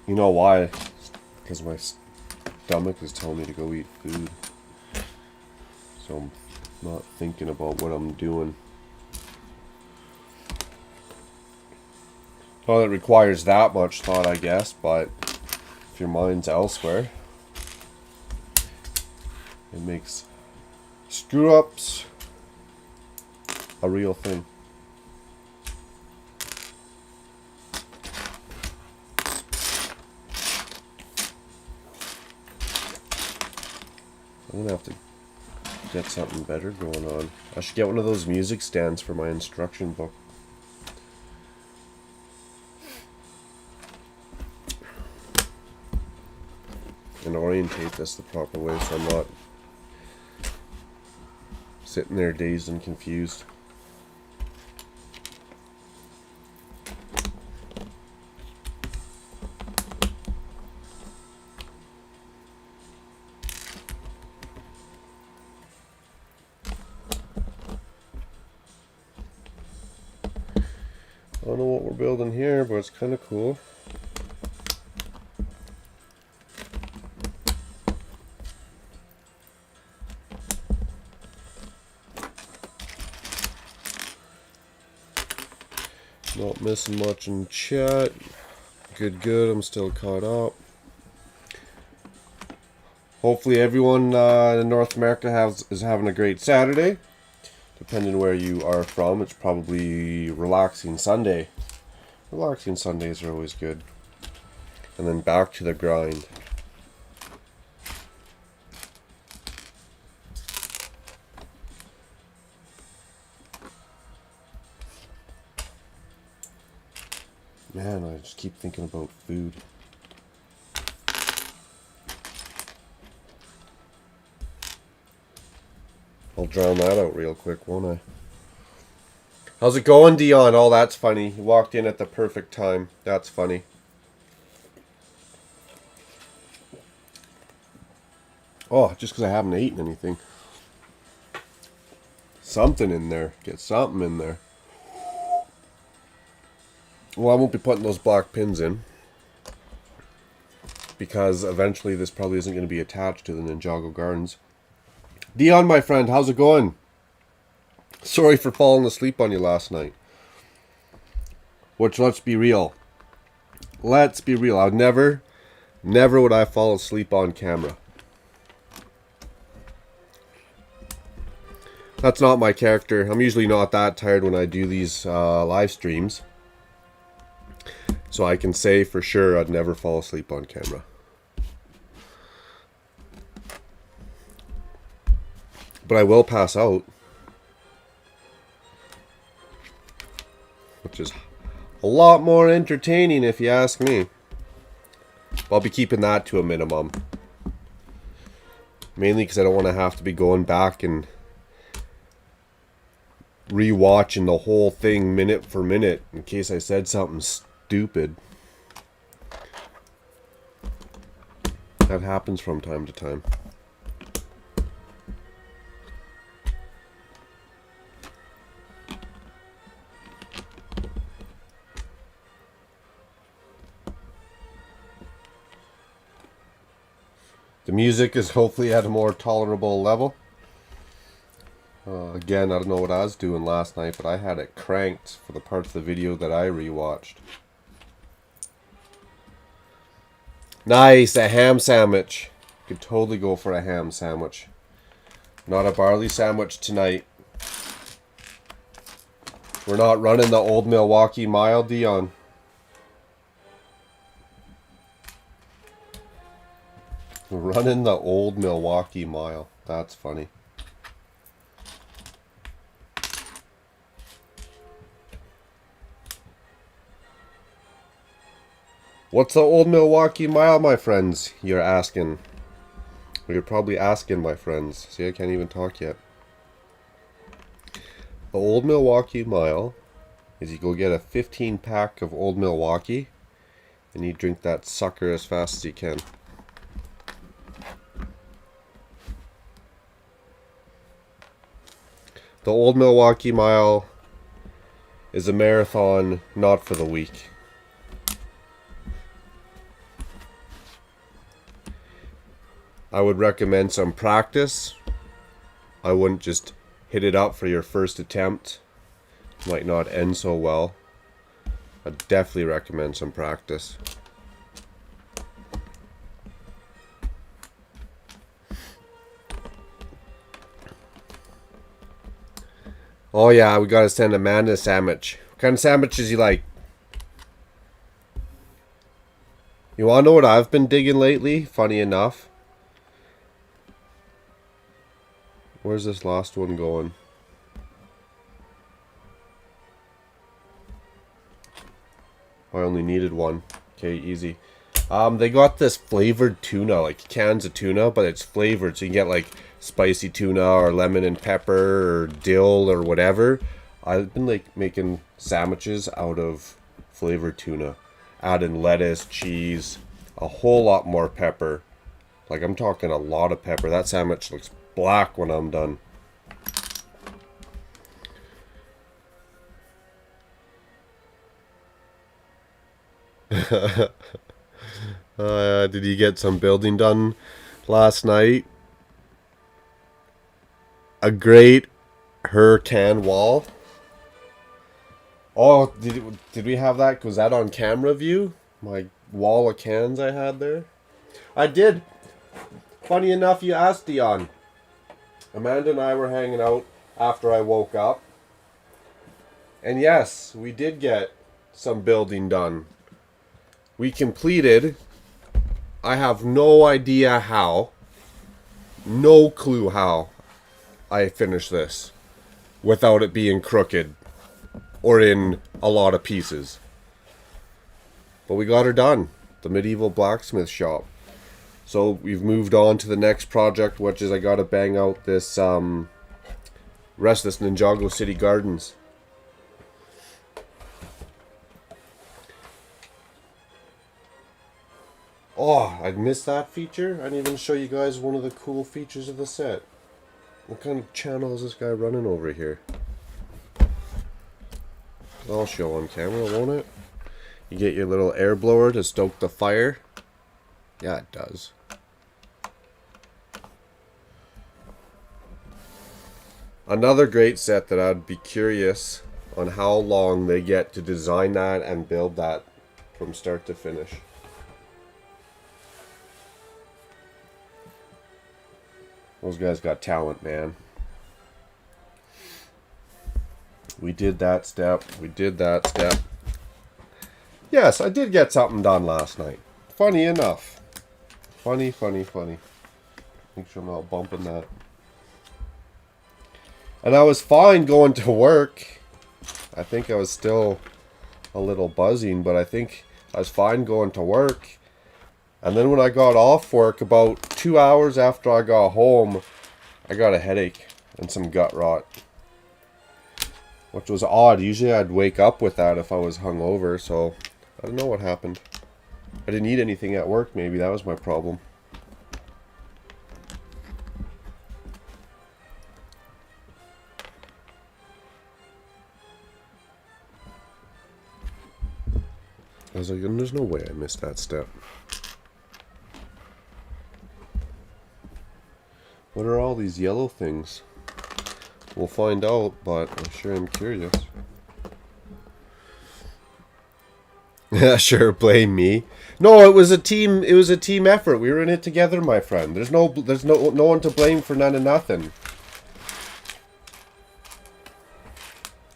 You know why? Because my stomach is telling me to go eat food. So I'm not thinking about what I'm doing. Well, it requires that much thought, I guess, but if your mind's elsewhere, it makes screw-ups a real thing? I'm gonna have to get something better going on. I should get one of those music stands for my instruction book. And orientate this the proper way so I'm not sitting there dazed and confused. I don't know what we're building here, but it's kind of cool. Not missing much in chat. Good, I'm still caught up. Hopefully everyone in North America is having a great Saturday. Depending where you are from, it's probably relaxing Sunday. Relaxing Sundays are always good. And then back to the grind. Man, I just keep thinking about food. I'll drown that out real quick, won't I? How's it going, Dion? Oh, that's funny. You walked in at the perfect time. That's funny. Oh, just because I haven't eaten anything. Something in there. Get something in there. Well, I won't be putting those black pins in, because eventually this probably isn't going to be attached to the Ninjago Gardens. Dion, my friend, how's it going? Sorry for falling asleep on you last night. Which, let's be real. Let's be real. I'd never would I fall asleep on camera. That's not my character. I'm usually not that tired when I do these live streams. So I can say for sure I'd never fall asleep on camera. But I will pass out. Which is a lot more entertaining if you ask me. I'll be keeping that to a minimum. Mainly because I don't want to have to be going back and rewatching the whole thing minute for minute in case I said something stupid. That happens from time to time. The music is hopefully at a more tolerable level. Again, I don't know what I was doing last night, but I had it cranked for the parts of the video that I rewatched. Nice, a ham sandwich. Could totally go for a ham sandwich. Not a barley sandwich tonight. We're not running the Old Milwaukee Mile, Dion. We're running the Old Milwaukee Mile. That's funny. What's the Old Milwaukee Mile, my friends? You're asking. Or you're probably asking, my friends. See, I can't even talk yet. The Old Milwaukee Mile is you go get a 15-pack of Old Milwaukee and you drink that sucker as fast as you can. The Old Milwaukee Mile is a marathon not for the weak. I would recommend some practice. I wouldn't just hit it up for your first attempt. Might not end so well. I'd definitely recommend some practice. Oh yeah, we gotta send Amanda a sandwich. What kind of sandwiches you like? You wanna know what I've been digging lately? Funny enough. Where's this last one going? I only needed one. Okay, easy. They got this flavored tuna, like cans of tuna, but it's flavored, so you can get like spicy tuna or lemon and pepper or dill or whatever. I've been like making sandwiches out of flavored tuna, adding lettuce, cheese, a whole lot more pepper. Like I'm talking a lot of pepper. That sandwich looks black when I'm done. Did you get some building done last night? A great Hurcan wall. Oh, did we have that? Was that on camera view? My wall of cans I had there? I did. Funny enough, you asked, Dion. Amanda and I were hanging out after I woke up. And yes, we did get some building done. We completed. I have no idea how. No clue how I finished this without it being crooked or in a lot of pieces. But we got her done. The medieval blacksmith shop. So we've moved on to the next project, which is I gotta bang out this rest of this Ninjago City Gardens. Oh, I missed that feature. I didn't even show you guys one of the cool features of the set. What kind of channel is this guy running over here? I'll show on camera, won't it? You get your little air blower to stoke the fire. Yeah, it does. Another great set that I'd be curious on how long they get to design that and build that from start to finish. Those guys got talent, man. We did that step. We did that step. Yes, I did get something done last night. Funny enough. Funny. Make sure I'm not bumping that. And I was fine going to work. I think I was still a little buzzing, but I think I was fine going to work. And then when I got off work, about 2 hours after I got home, I got a headache and some gut rot. Which was odd. Usually I'd wake up with that if I was hungover, so I don't know what happened. I didn't eat anything at work, maybe that was my problem. I was like, there's no way I missed that step. What are all these yellow things? We'll find out, but I sure am curious. Yeah, sure, blame me. No, it was a team effort. We were in it together, my friend. There's no one to blame for none of nothing.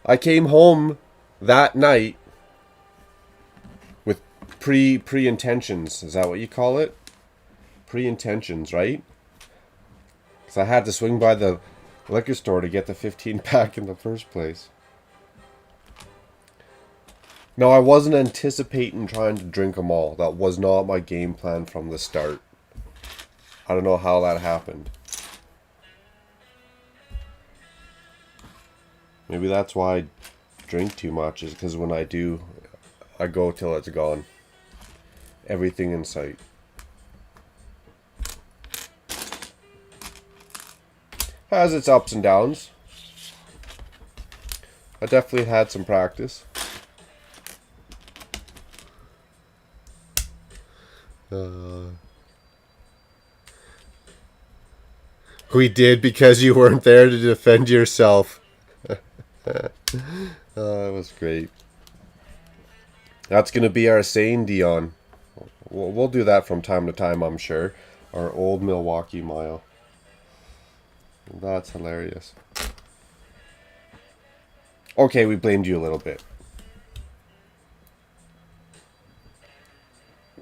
I came home that night with pre-intentions. Is that what you call it? Pre-intentions, right? Because I had to swing by the liquor store to get the 15-pack in the first place. No, I wasn't anticipating trying to drink them all. That was not my game plan from the start. I don't know how that happened. Maybe that's why I drink too much, is because when I do, I go till it's gone. Everything in sight. Has its ups and downs. I definitely had some practice. We did because you weren't there to defend yourself. That was great. That's going to be our saying, Dion. We'll do that from time to time, I'm sure. Our old Milwaukee mile. That's hilarious. Okay, we blamed you a little bit.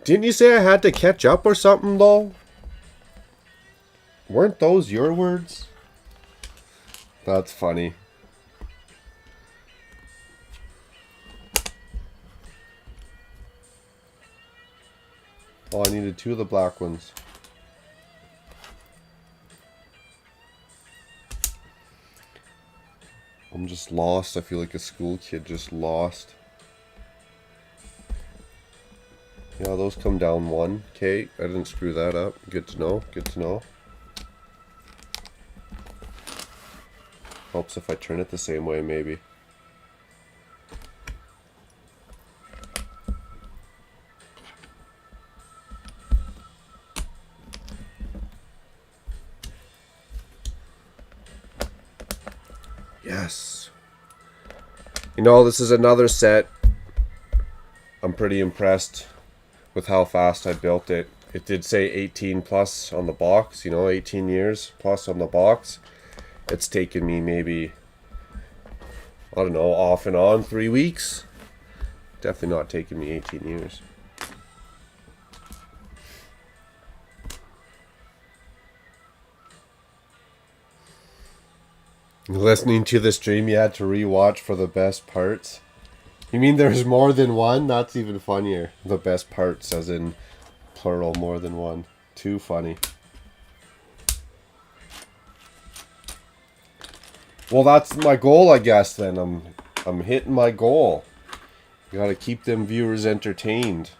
Didn't you say I had to catch up or something, though? Weren't those your words? That's funny. Oh, I needed 2 of the black ones. I'm just lost. I feel like a school kid just lost. Yeah, those come down 1. Okay, I didn't screw that up. Good to know. Good to know. Helps if I turn it the same way, maybe. Yes. You know, this is another set. I'm pretty impressed with how fast I built it. It did say 18 plus on the box, you know, 18 years plus on the box. It's taken me maybe, I don't know, off and on 3 weeks. Definitely not taking me 18 years. Listening to the stream, you had to rewatch for the best parts. You mean there's more than one? That's even funnier. The best parts, as in plural, more than one. Too funny. Well, that's my goal, I guess. Then I'm hitting my goal. You gotta keep them viewers entertained,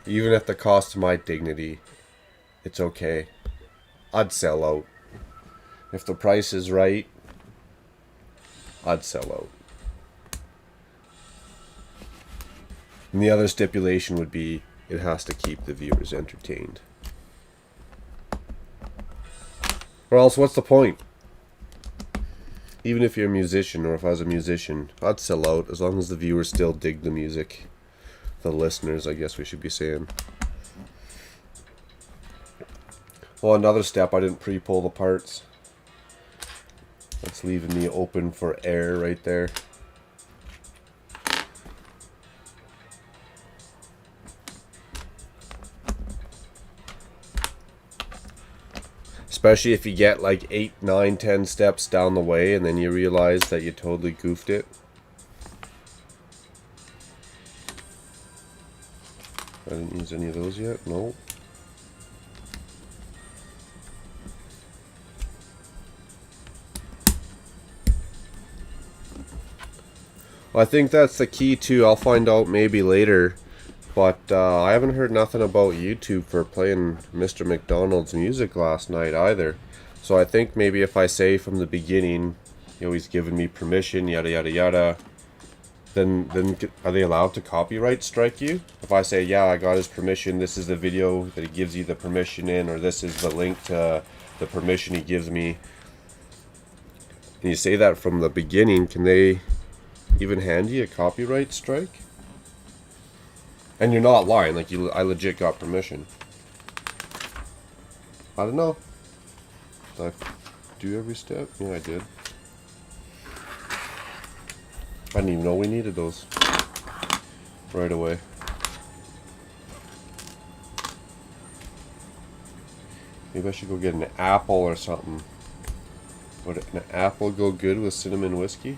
even at the cost of my dignity. It's okay. I'd sell out. If the price is right, I'd sell out. And the other stipulation would be it has to keep the viewers entertained. Or else what's the point? Even if you're a musician, or if I was a musician, I'd sell out as long as the viewers still dig the music. The listeners, I guess we should be saying. Well, another step, I didn't pre-pull the parts. That's leaving me open for air right there. Especially if you get like 8, 9, 10 steps down the way and then you realize that you totally goofed it. I didn't use any of those yet, no. Well, I think that's the key too. I'll find out maybe later. But I haven't heard nothing about YouTube for playing Mr. McDonald's music last night either. So I think maybe if I say from the beginning, you know, he's given me permission, yada yada yada, then are they allowed to copyright strike you? If I say, yeah, I got his permission, this is the video that he gives you the permission in, or this is the link to the permission he gives me, and you say that from the beginning, can they even hand you a copyright strike? And you're not lying, like I legit got permission. I don't know. Did I do every step? Yeah, I did. I didn't even know we needed those right away. Maybe I should go get an apple or something. Would an apple go good with cinnamon whiskey?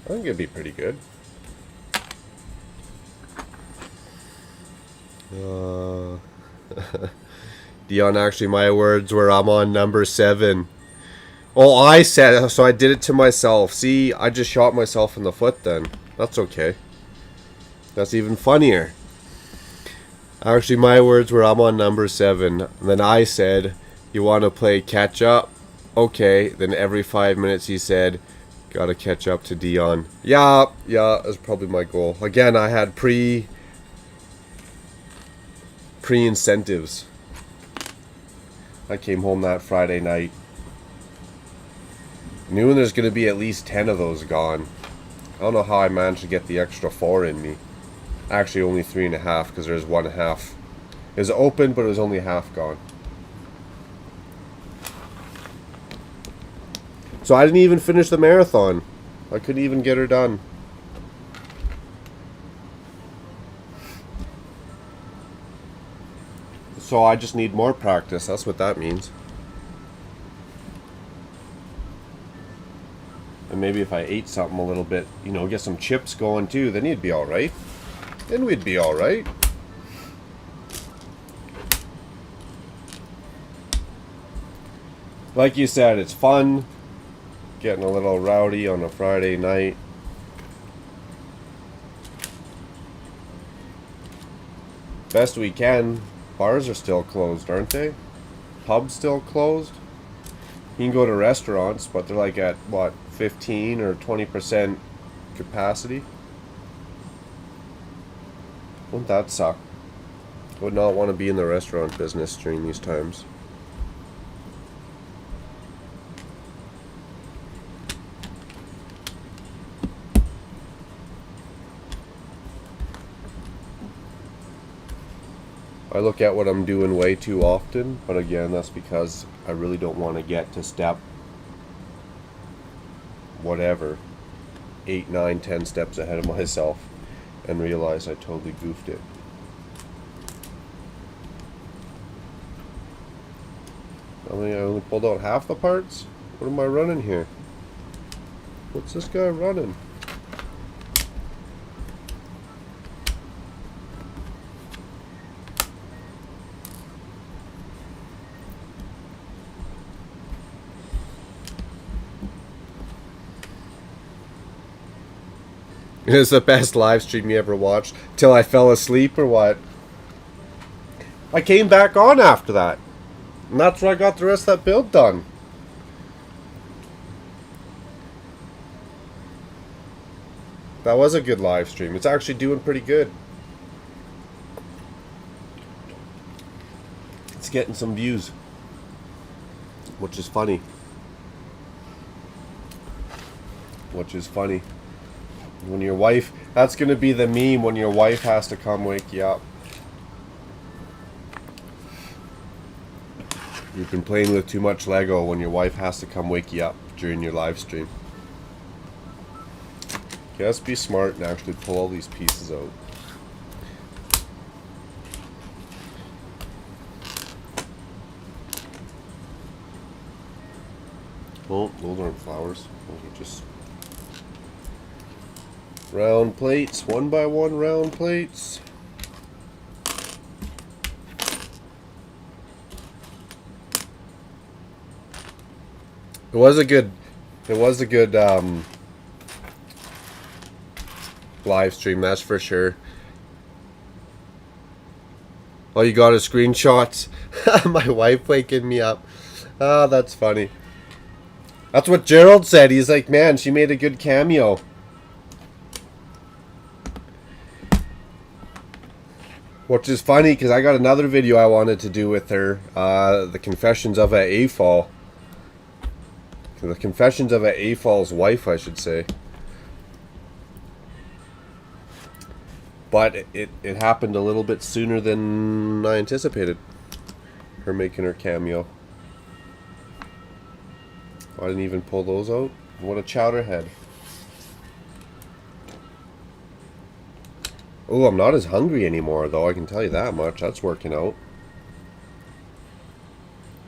I think it'd be pretty good. Dion, actually my words were I'm on number 7. Oh, I said, so I did it to myself. See, I just shot myself in the foot then. That's okay. That's even funnier. Actually, my words were I'm on number 7. And then I said, you want to play catch up? Okay. Then every 5 minutes he said, gotta catch up to Dion. Yeah, that's probably my goal. Again, I had pre-incentives. I came home that Friday night. Knew there's gonna be at least 10 of those gone. I don't know how I managed to get the extra 4 in me. Actually, only 3.5 because there's 1/2. It was open, but it was only half gone. So I didn't even finish the marathon. I couldn't even get her done. So I just need more practice. That's what that means. And maybe if I ate something a little bit, you know, get some chips going too, then you'd be alright. Then we'd be alright. Like you said, it's fun. Getting a little rowdy on a Friday night. Best we can. Bars are still closed, aren't they? Pubs still closed. You can go to restaurants, but they're like at, what, 15 or 20% capacity? Wouldn't that suck? Would not want to be in the restaurant business during these times. I look at what I'm doing way too often, but again, that's because I really don't want to get to step whatever 8, 9, 10 steps ahead of myself and realize I totally goofed it. I mean, I only pulled out half the parts? What am I running here? What's this guy running? It was the best live stream you ever watched till I fell asleep or what? I came back on after that. And that's where I got the rest of that build done. That was a good live stream. It's actually doing pretty good. It's getting some views. Which is funny. Which is funny. When your wife, that's going to be the meme when your wife has to come wake you up. You've been playing with too much Lego when your wife has to come wake you up during your live stream. Okay, let's be smart and actually pull all these pieces out. Oh, those aren't flowers. Those are just round plates, 1 by 1 round plates. It was a good live stream, that's for sure. Oh, you got a screenshots? My wife waking me up. Ah, that's funny. That's what Gerald said. He's like, man, she made a good cameo. Which is funny because I got another video I wanted to do with her. The Confessions of a AFOL. The Confessions of a AFOL's wife, I should say. But it happened a little bit sooner than I anticipated. Her making her cameo. I didn't even pull those out. What a chowderhead. Oh, I'm not as hungry anymore, though. I can tell you that much. That's working out.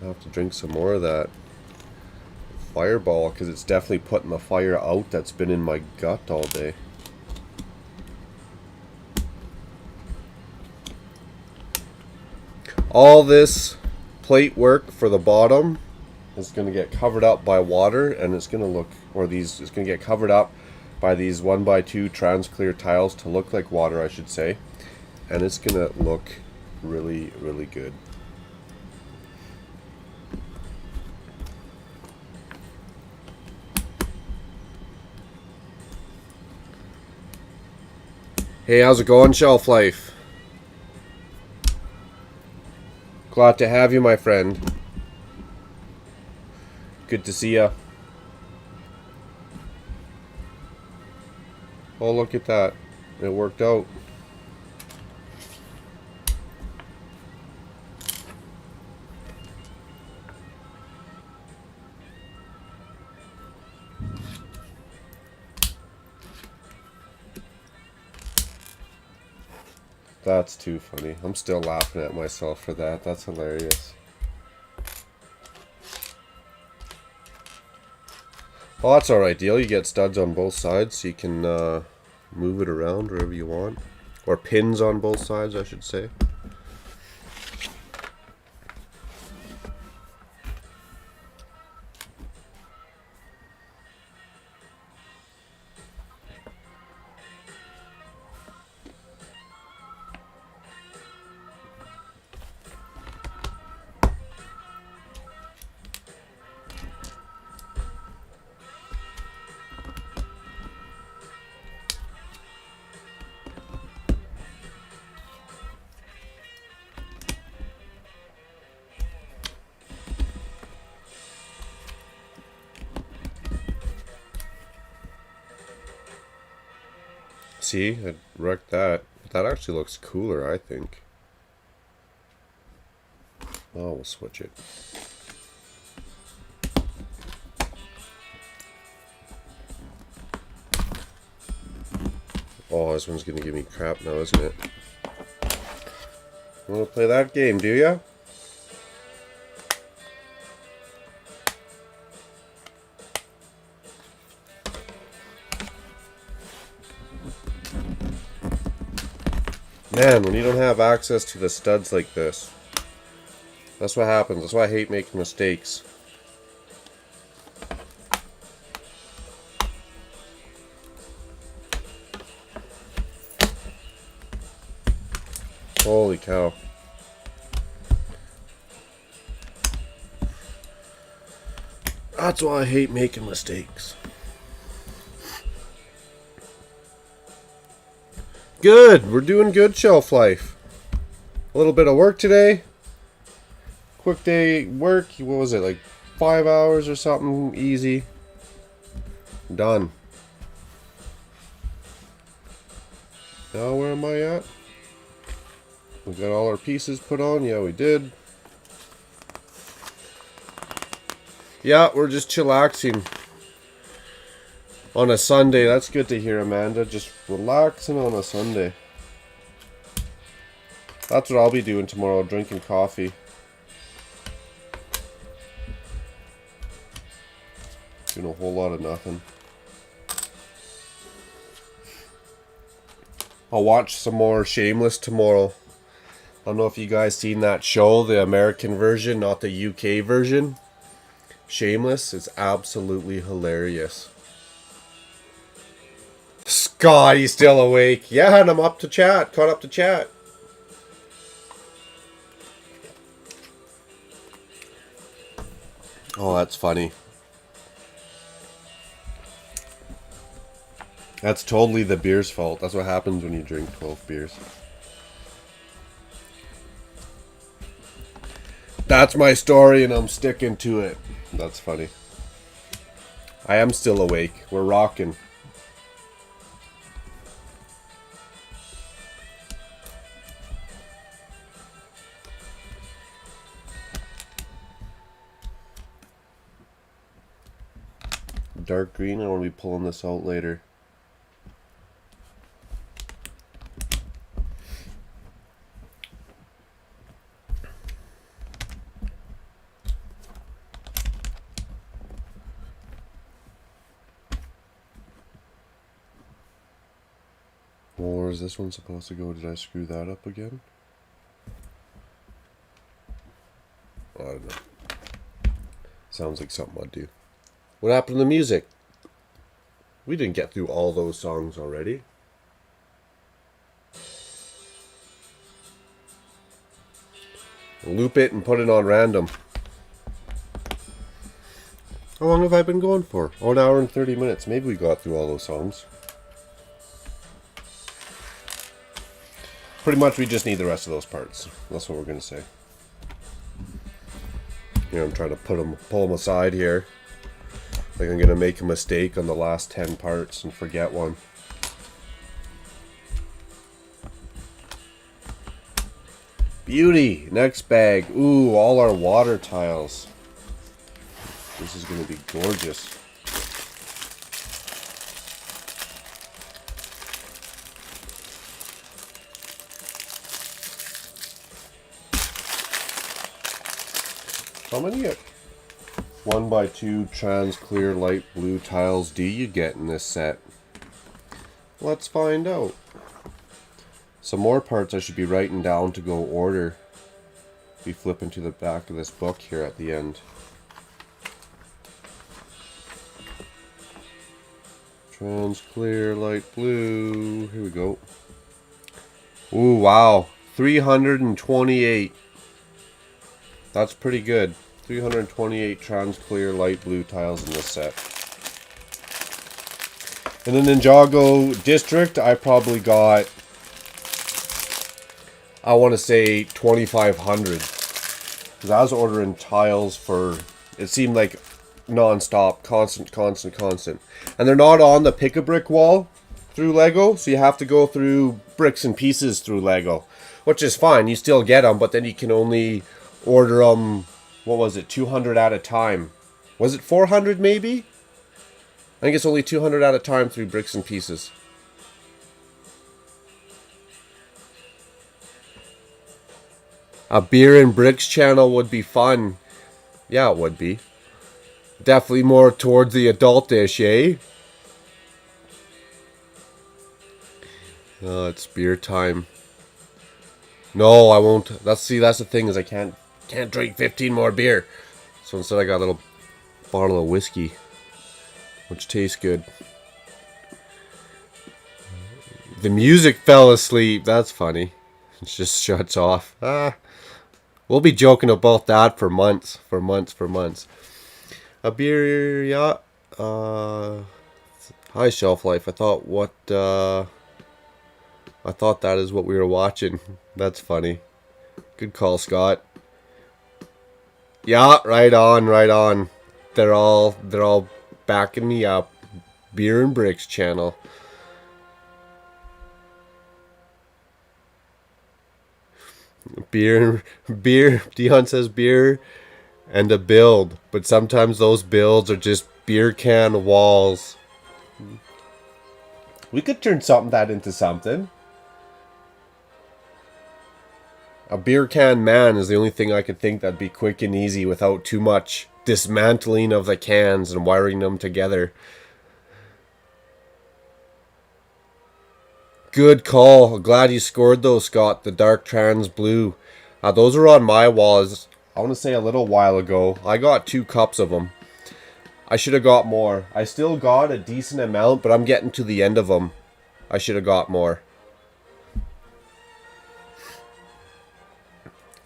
I'll have to drink some more of that Fireball, because it's definitely putting the fire out that's been in my gut all day. All this plate work for the bottom is going to get covered up by water, and it's going to look, it's going to get covered up by these 1 by 2 trans clear tiles to look like water, I should say, and it's going to look really, really good. Hey, how's it going, Shelf Life? Glad to have you, my friend. Good to see ya. Oh, look at that. It worked out. That's too funny. I'm still laughing at myself for that. That's hilarious. Well, that's alright, deal. You get studs on both sides so you can move it around wherever you want. Or pins on both sides, I should say. See, I wrecked that. That actually looks cooler, I think. Oh, we'll switch it. Oh, this one's gonna give me crap now, isn't it? Wanna play that game, do ya? Man, when you don't have access to the studs like this, that's what happens. That's why I hate making mistakes. Holy cow. That's why I hate making mistakes. Good. We're doing good shelf life. A little bit of work today. Quick day work. What was it? Like 5 hours or something. Easy. Done. Now where am I at? We got all our pieces put on. Yeah, we did. Yeah, we're just chillaxing on a Sunday. That's good to hear, Amanda. Just relaxing on a Sunday. That's what I'll be doing tomorrow, drinking coffee. Doing a whole lot of nothing. I'll watch some more Shameless tomorrow. I don't know if you guys seen that show, the American version, not the UK version. Shameless is absolutely hilarious. Scott, he's still awake. Yeah, and I'm up to chat. Caught up to chat. Oh, that's funny. That's totally the beer's fault. That's what happens when you drink 12 beers. That's my story and I'm sticking to it. That's funny. I am still awake. We're rocking. Dark green, I want to be pulling this out later. Or is this one supposed to go? Did I screw that up again? I don't know. Sounds like something I'd do. What happened to the music? We didn't get through all those songs already. Loop it and put it on random. How long have I been going for? Oh, an hour and 30 minutes. Maybe we got through all those songs. Pretty much we just need the rest of those parts. That's what we're going to say. Here, I'm trying to pull them aside here. Like I'm going to make a mistake on the last 10 parts and forget one. Beauty. Next bag. Ooh, all our water tiles. This is going to be gorgeous. How many 1x2 trans clear light blue tiles do you get in this set? Let's find out. Some more parts I should be writing down to go order. Be flipping to the back of this book here at the end. Trans clear light blue. Here we go. Ooh, wow. 328. That's pretty good. 328 trans clear light blue tiles in this set. In the Ninjago district, I probably got, I want to say 2,500. Because I was ordering tiles for, it seemed like non-stop, constant. And they're not on the pick-a-brick wall through Lego, so you have to go through bricks and pieces through Lego. Which is fine, you still get them, but then you can only order them, what was it, 200 at a time. Was it 400 maybe? I think it's only 200 at a time through bricks and pieces. A beer and bricks channel would be fun. Yeah, it would be. Definitely more towards the adult-ish, eh? Oh, it's beer time. No, I won't. That's the thing, is I can't drink 15 more beer. So instead I got a little bottle of whiskey, which tastes good. The music fell asleep. That's funny. It just shuts off. We'll be joking about that for months. A beer, yeah. High shelf life. I thought that is what we were watching. That's funny. Good call, Scott. Yeah, right on. They're all backing me up. Beer and Bricks channel. Beer. Dion says beer and a build, but sometimes those builds are just beer can walls. We could turn that into something. A beer can man is the only thing I could think that'd be quick and easy without too much dismantling of the cans and wiring them together. Good call. Glad you scored those, Scott. The dark trans blue. Those are on my walls. I want to say a little while ago. I got 2 cups of them. I should have got more. I still got a decent amount, but I'm getting to the end of them. I should have got more.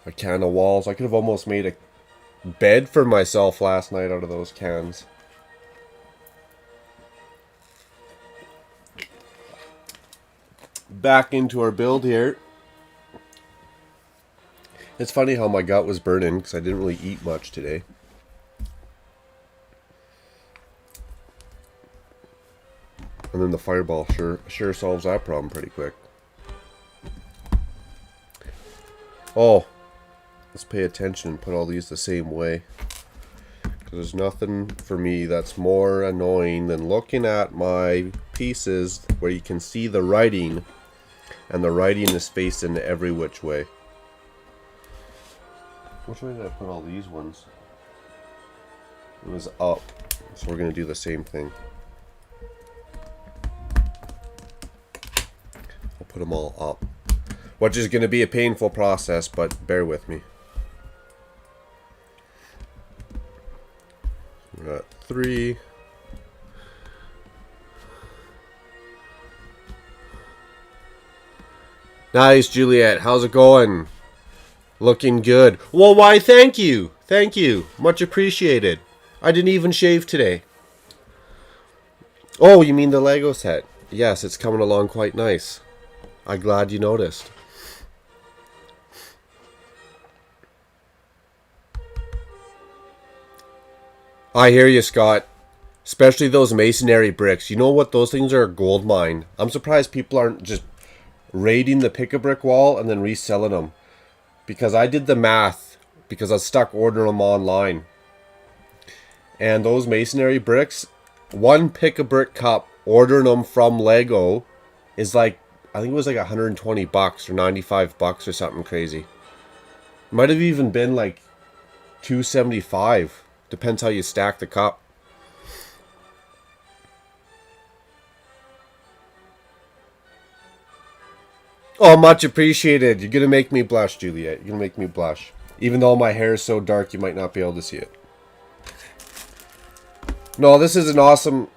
A can of walls. I could have almost made a bed for myself last night out of those cans. Back into our build here. It's funny how my gut was burning because I didn't really eat much today. And then the fireball sure solves that problem pretty quick. Oh, let's pay attention and put all these the same way. Because there's nothing for me that's more annoying than looking at my pieces where you can see the writing, and the writing is facing every which way. Which way did I put all these ones? It was up. So we're going to do the same thing. I'll put them all up. Which is going to be a painful process, but bear with me. We're at 3. Nice, Juliet. How's it going? Looking good. Well, why, thank you. Thank you. Much appreciated. I didn't even shave today. Oh, you mean the Lego set? Yes, it's coming along quite nice. I'm glad you noticed. I hear you, Scott. Especially those masonry bricks. You know what? Those things are a gold mine. I'm surprised people aren't just raiding the pick-a-brick wall and then reselling them. because I did the math because I was stuck ordering them online. And those masonry bricks, one pick-a-brick cup, ordering them from Lego is like, I think it was like 120 bucks or 95 bucks or something crazy. Might have even been like 275. Depends how you stack the cup. Oh, much appreciated. You're going to make me blush, Juliet. You're going to make me blush. Even though my hair is so dark, you might not be able to see it. No, this is an awesome...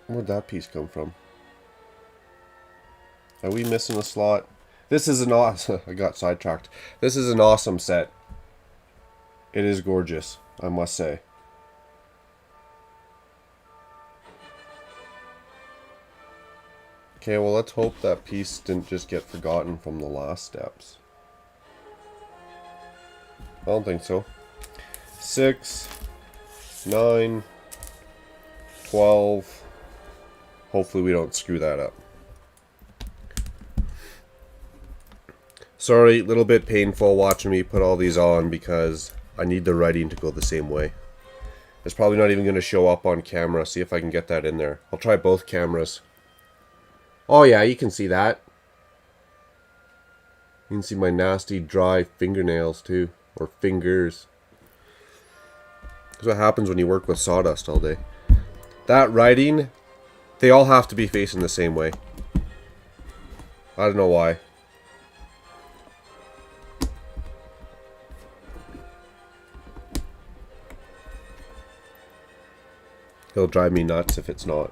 Where'd that piece come from? Are we missing a slot? This is an awesome... I got sidetracked. This is an awesome set. It is gorgeous, I must say. Okay, well, let's hope that piece didn't just get forgotten from the last steps. I don't think so. 6, 9, 12. Hopefully we don't screw that up. Sorry, a little bit painful watching me put all these on because I need the writing to go the same way. It's probably not even going to show up on camera. See if I can get that in there. I'll try both cameras. Oh yeah, you can see that. You can see my nasty dry fingernails too. Or fingers. That's what happens when you work with sawdust all day. That writing, they all have to be facing the same way. I don't know why. It'll drive me nuts if it's not.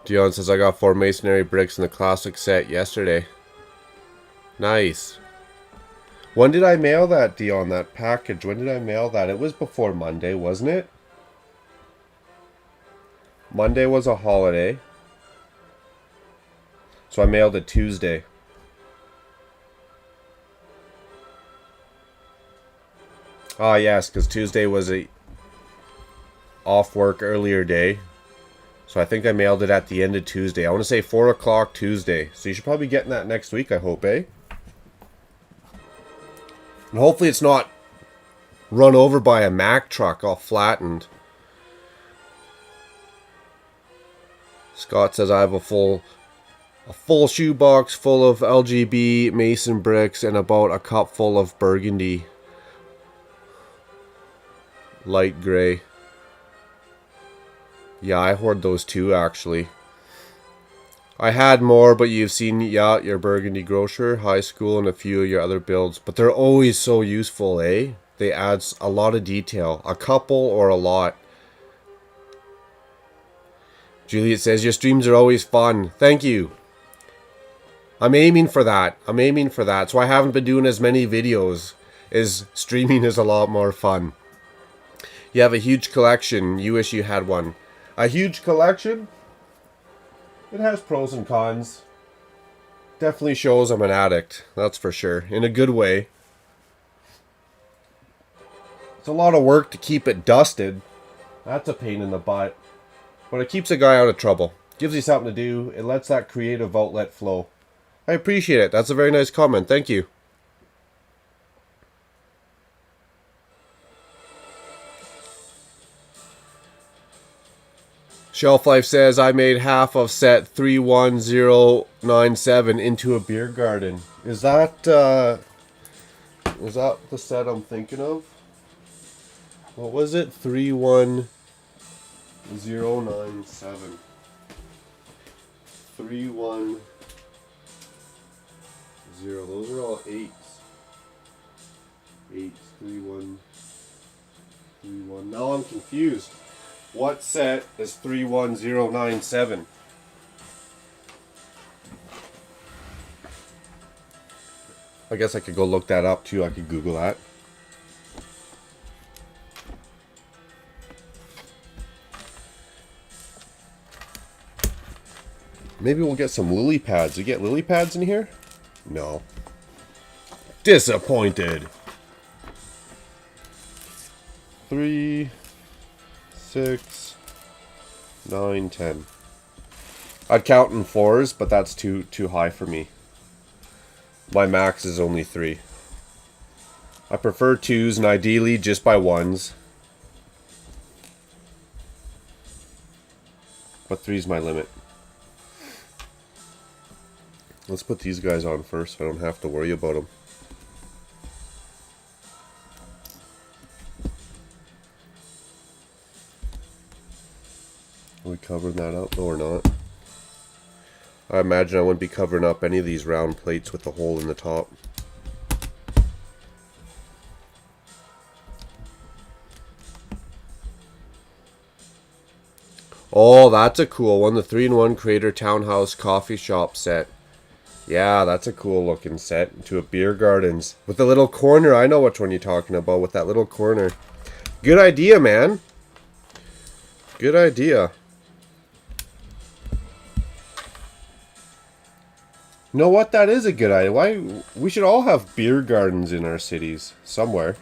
Dion says I got 4 masonry bricks in the classic set yesterday. Nice. When did I mail that, Dion, that package? When did I mail that? It was before Monday, wasn't it? Monday was a holiday. So I mailed it Tuesday. Ah, yes, because Tuesday was a off work earlier day. So I think I mailed it at the end of Tuesday. I want to say 4 o'clock Tuesday. So you should probably be getting that next week, I hope, eh? And hopefully it's not run over by a Mack truck all flattened. Scott says I have a full shoebox full of LGB mason bricks and about a cup full of burgundy. Light gray. Yeah, I hoard those too, actually. I had more, but you've seen, yeah, your Burgundy Grocer, High School, and a few of your other builds. But they're always so useful, eh? They add a lot of detail. A couple or a lot. Juliet says, your streams are always fun. Thank you. I'm aiming for that. I'm aiming for that. So I haven't been doing as many videos, as streaming is a lot more fun. You have a huge collection. You wish you had one. A huge collection? It has pros and cons. Definitely shows I'm an addict. That's for sure. In a good way. It's a lot of work to keep it dusted. That's a pain in the butt. But it keeps a guy out of trouble. Gives you something to do. It lets that creative outlet flow. I appreciate it. That's a very nice comment. Thank you. Shelf Life says, I made half of set 31097 into a beer garden. Is that the set I'm thinking of? What was it? 31097. 310. Those are all 8s. 8s. 31. Now I'm confused. What set is 31097? I guess I could go look that up too. I could Google that. Maybe we'll get some lily pads. You get lily pads in here? No. Disappointed. 3, 6, 9, 10. I'd count in 4s, but that's too high for me. My max is only 3. I prefer 2s and ideally just by 1s. But 3's my limit. Let's put these guys on first so I don't have to worry about them. Are we covering that up? No, we're not. I imagine I wouldn't be covering up any of these round plates with the hole in the top. Oh, that's a cool one. The 3-in-1 Crater Townhouse Coffee Shop set. Yeah, that's a cool looking set. To a beer gardens. With the little corner. I know which one you're talking about. With that little corner. Good idea, man. Good idea. You know what? That is a good idea. Why? We should all have beer gardens in our cities. Somewhere.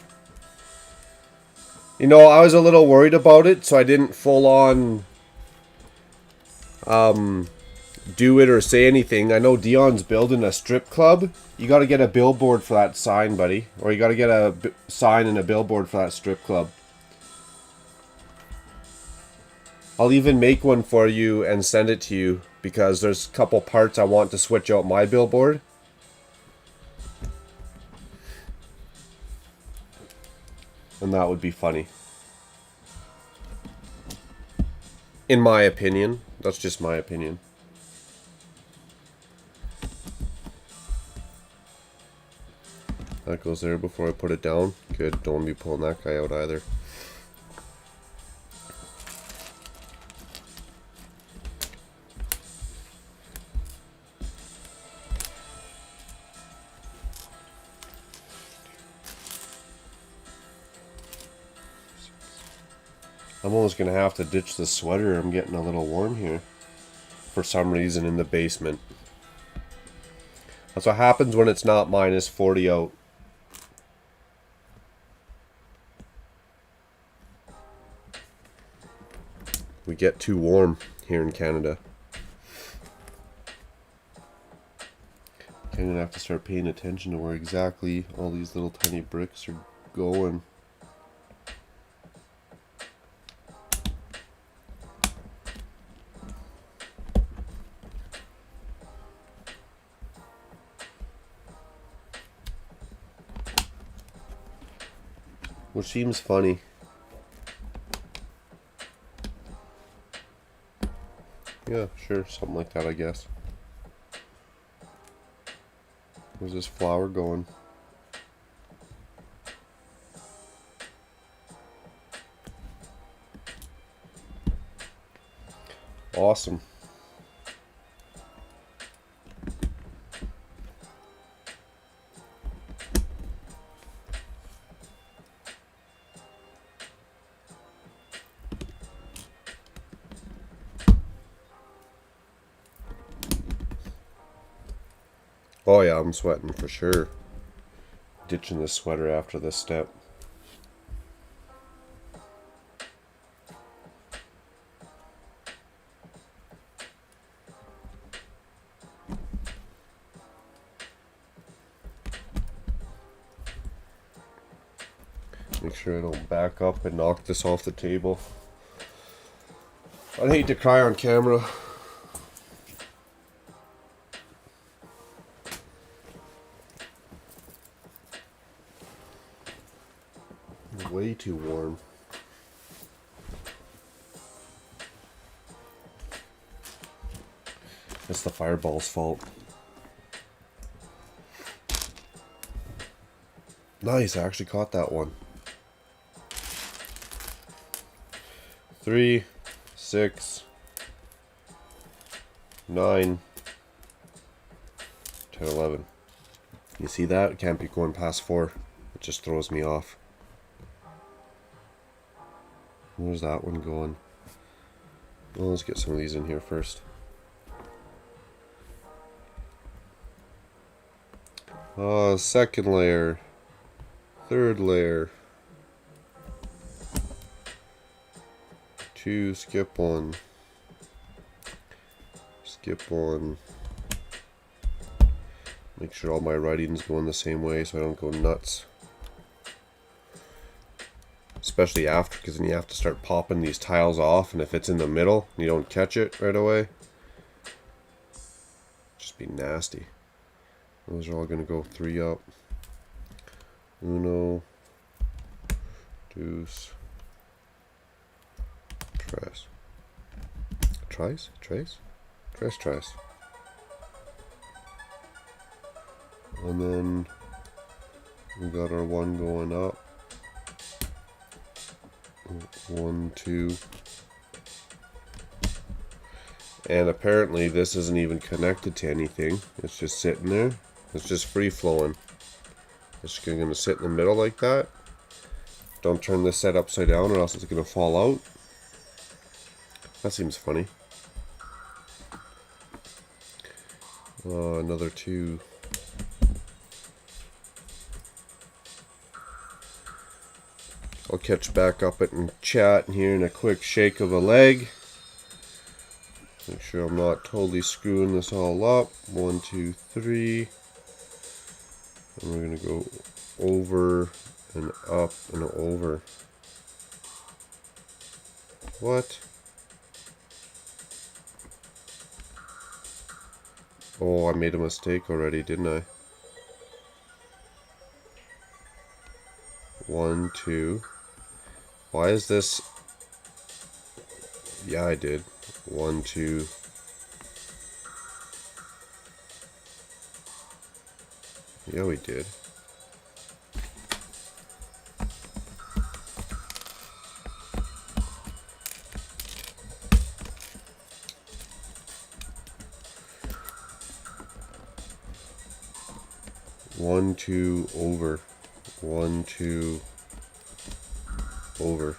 You know, I was a little worried about it. So I didn't full on... do it or say anything. I know Dion's building a strip club. You got to get a billboard for that sign, buddy. Or you got to get a sign and a billboard for that strip club. I'll even make one for you and send it to you because there's a couple parts I want to switch out my billboard. And that would be funny. In my opinion. That's just my opinion. That goes there before I put it down. Good, don't be pulling that guy out either. I'm almost going to have to ditch the sweater. I'm getting a little warm here. For some reason in the basement. That's what happens when it's not minus 40 out. We get too warm here in Canada. I'm going to have to start paying attention to where exactly all these little tiny bricks are going. Which seems funny. Yeah, sure, something like that, I guess. Where's this flower going? Awesome. Oh yeah, I'm sweating for sure. Ditching the sweater after this step. Make sure I don't back up and knock this off the table. I'd hate to cry on camera. Way too warm. It's the fireball's fault. Nice, I actually caught that one. 3, 6, 9, 10, 11. You see that? Can't be going past 4. It just throws me off. Where's that one going? Well, let's get some of these in here first. Second layer. Third layer. 2, skip 1. Skip 1. Make sure all my writing's going the same way so I don't go nuts. Especially after, because then you have to start popping these tiles off, and if it's in the middle and you don't catch it right away, just be nasty. Those are all going to go 3 up. Uno, deuce, tres. Tres? Tres? Tres, tres. And then we got our 1 going up. 1, 2. And apparently this isn't even connected to anything. It's just sitting there. It's just free flowing. It's just going to sit in the middle like that. Don't turn this set upside down or else it's going to fall out. That seems funny. Another 2. I'll catch back up it and chat here in a quick shake of a leg. Make sure I'm not totally screwing this all up. 1, 2, 3. And we're going to go over and up and over. What? Oh, I made a mistake already, didn't I? 1, 2. Why is this? Yeah, I did. 1, 2. Yeah, we did. One, 2, over. 1, 2, over.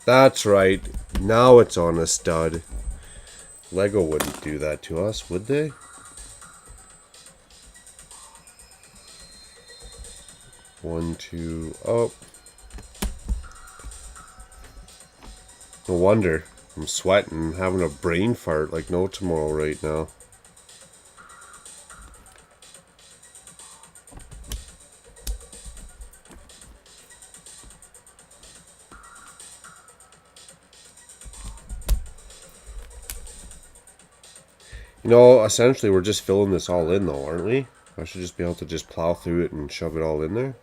That's right. Now it's on a stud. Lego wouldn't do that to us, would they? One, 2, up. No wonder. I'm sweating, having a brain fart like no tomorrow right now. You know, essentially we're just filling this all in though, aren't we? I should just be able to just plow through it and shove it all in there.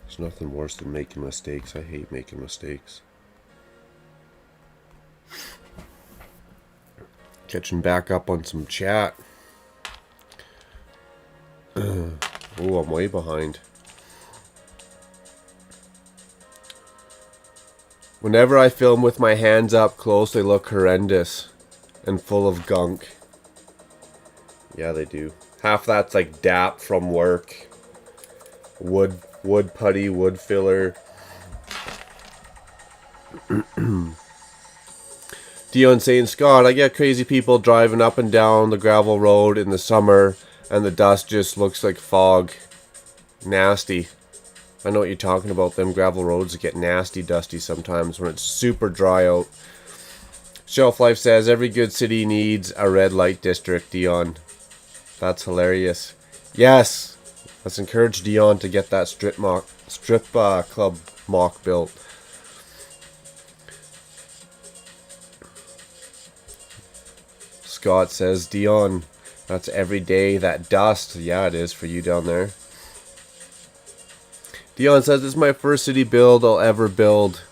There's nothing worse than making mistakes. I hate making mistakes. Catching back up on some chat. Oh, I'm way behind. Whenever I film with my hands up close, they look horrendous and full of gunk. Yeah, they do. Half that's like DAP from work. Wood putty, wood filler. Dion saying, Scott, I get crazy people driving up and down the gravel road in the summer and the dust just looks like fog. Nasty. I know what you're talking about. Them gravel roads get nasty dusty sometimes when it's super dry out. Shelf Life says, every good city needs a red light district, Dion. That's hilarious. Yes. Let's encourage Dion to get that strip club mock built. Scott says, Dion, that's every day that dust. Yeah, it is for you down there. Dion says, this is my first city build I'll ever build.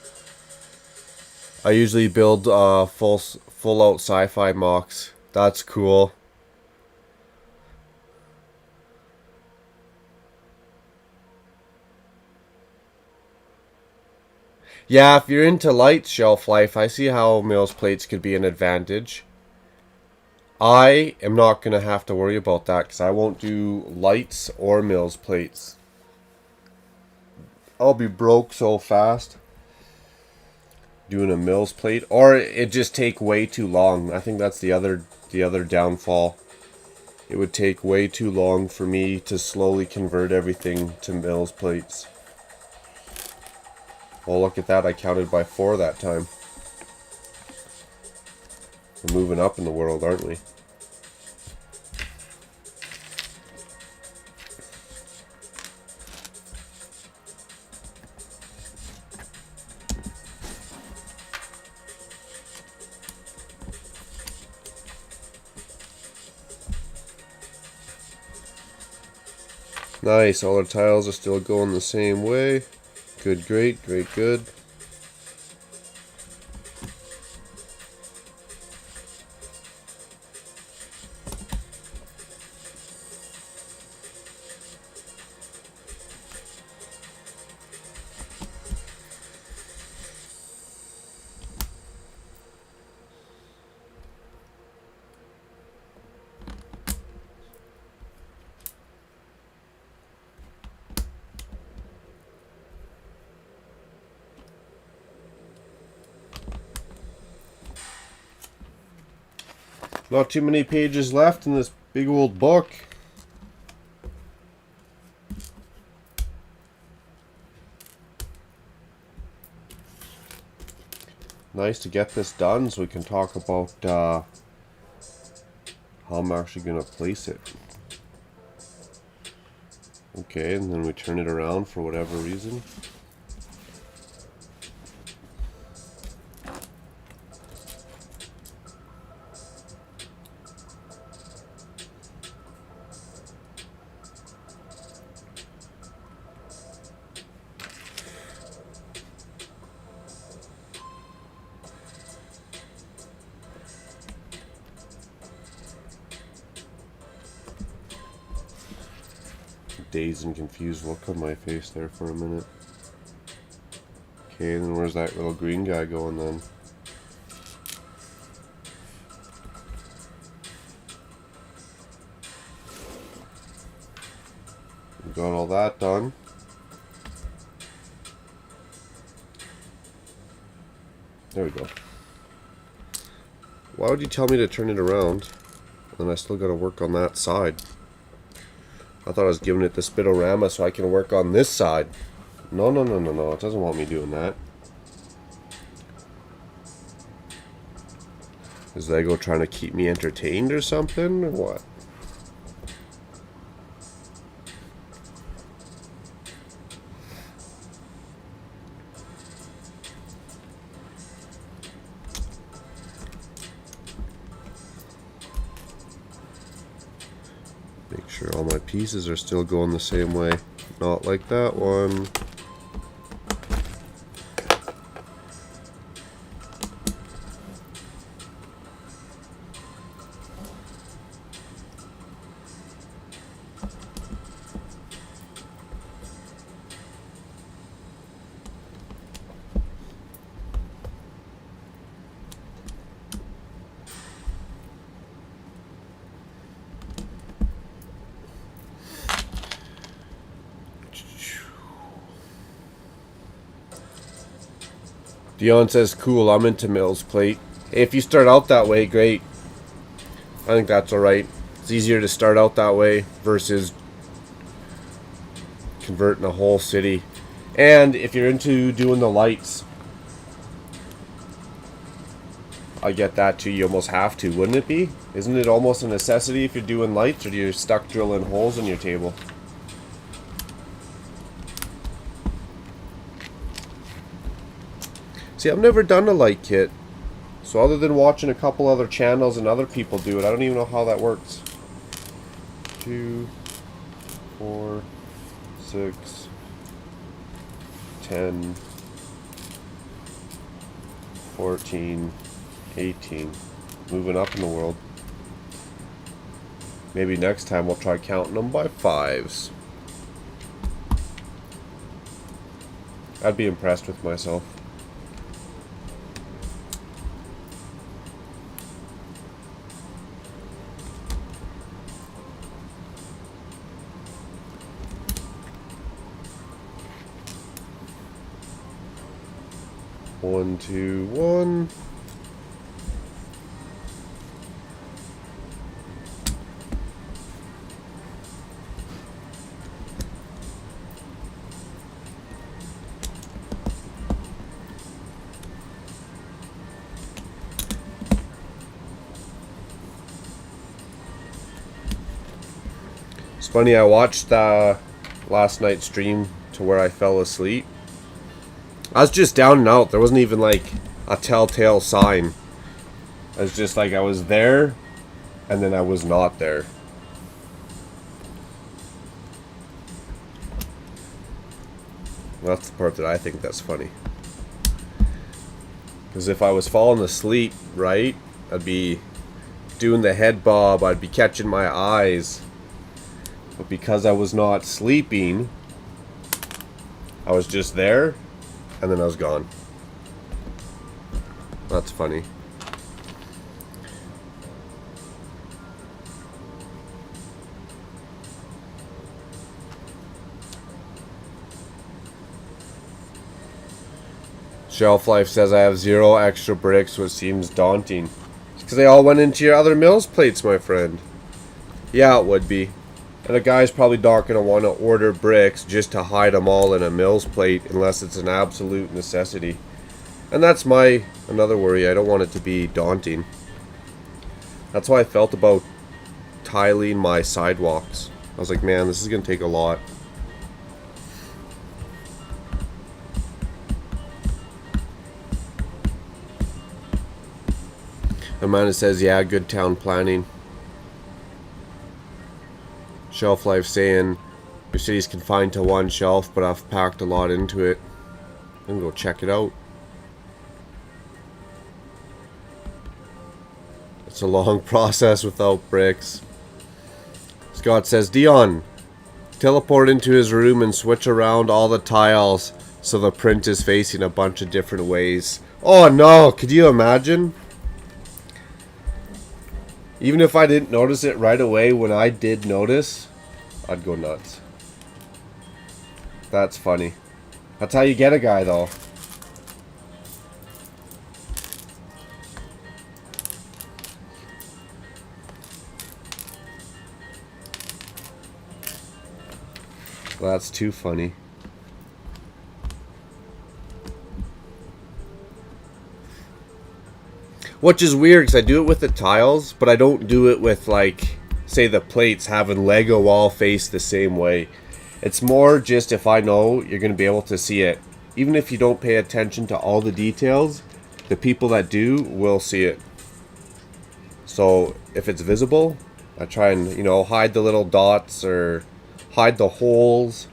I usually build full out sci-fi mocks. That's cool. Yeah, if you're into light shelf life, I see how Mills plates could be an advantage. I am not going to have to worry about that because I won't do lights or Mills plates. I'll be broke so fast doing a Mills plate, or it just take way too long. I think that's the other downfall. It would take way too long for me to slowly convert everything to Mills plates. Well, look at that. I counted by 4 that time. We're moving up in the world, aren't we? Nice, all our tiles are still going the same way. Good, great, great, good. Not too many pages left in this big old book. Nice to get this done so we can talk about how I'm actually going to place it. Okay, and then we turn it around for whatever reason. Dazed and confused look on my face there for a minute. Okay, then where's that little green guy going then? We got all that done. There we go. Why would you tell me to turn it around? And I still gotta work on that side. I thought I was giving it the spinorama so I can work on this side. No, no, no, no, no. It doesn't want me doing that. Is Lego trying to keep me entertained or something? Or what? Make sure all my pieces are still going the same way. Not like that one. Dion says, cool, I'm into Mills plate. If you start out that way, great. I think that's alright. It's easier to start out that way versus converting a whole city. And if you're into doing the lights, I get that too. You almost have to, wouldn't it be? Isn't it almost a necessity if you're doing lights, or you're stuck drilling holes in your table? See, I've never done a light kit. So other than watching a couple other channels and other people do it, I don't even know how that works. 2, 4, 6, 10, 14, 18. Moving up in the world. Maybe next time we'll try counting them by 5s. I'd be impressed with myself. 1, 2, 1. It's funny, I watched last night's stream to where I fell asleep. I was just down and out. There wasn't even like a telltale sign. It was just like I was there and then I was not there. That's the part that I think that's funny. Because if I was falling asleep, right, I'd be doing the head bob, I'd be catching my eyes. But because I was not sleeping, I was just there, and then I was gone. That's funny. Shelf Life says I have 0 extra bricks, which seems daunting. It's because they all went into your other mills plates, my friend. Yeah, it would be. And a guy's probably not going to want to order bricks just to hide them all in a mill's plate unless it's an absolute necessity. And that's my another worry. I don't want it to be daunting. That's how I felt about tiling my sidewalks. I was like, man, this is going to take a lot. Amanda says, yeah, good town planning. Shelf Life saying, your city's confined to one shelf, but I've packed a lot into it. I'm gonna go check it out. It's a long process without bricks. Scott says, Dion, teleport into his room and switch around all the tiles so the print is facing a bunch of different ways. Oh no, could you imagine? Even if I didn't notice it right away, when I did notice, I'd go nuts. That's funny. That's how you get a guy, though. That's too funny. Which is weird, because I do it with the tiles, but I don't do it with, like, say the plates having Lego all face the same way. It's more just if I know you're going to be able to see it. Even if you don't pay attention to all the details, the people that do will see it. So if it's visible, I try and, you know, hide the little dots or hide the holes.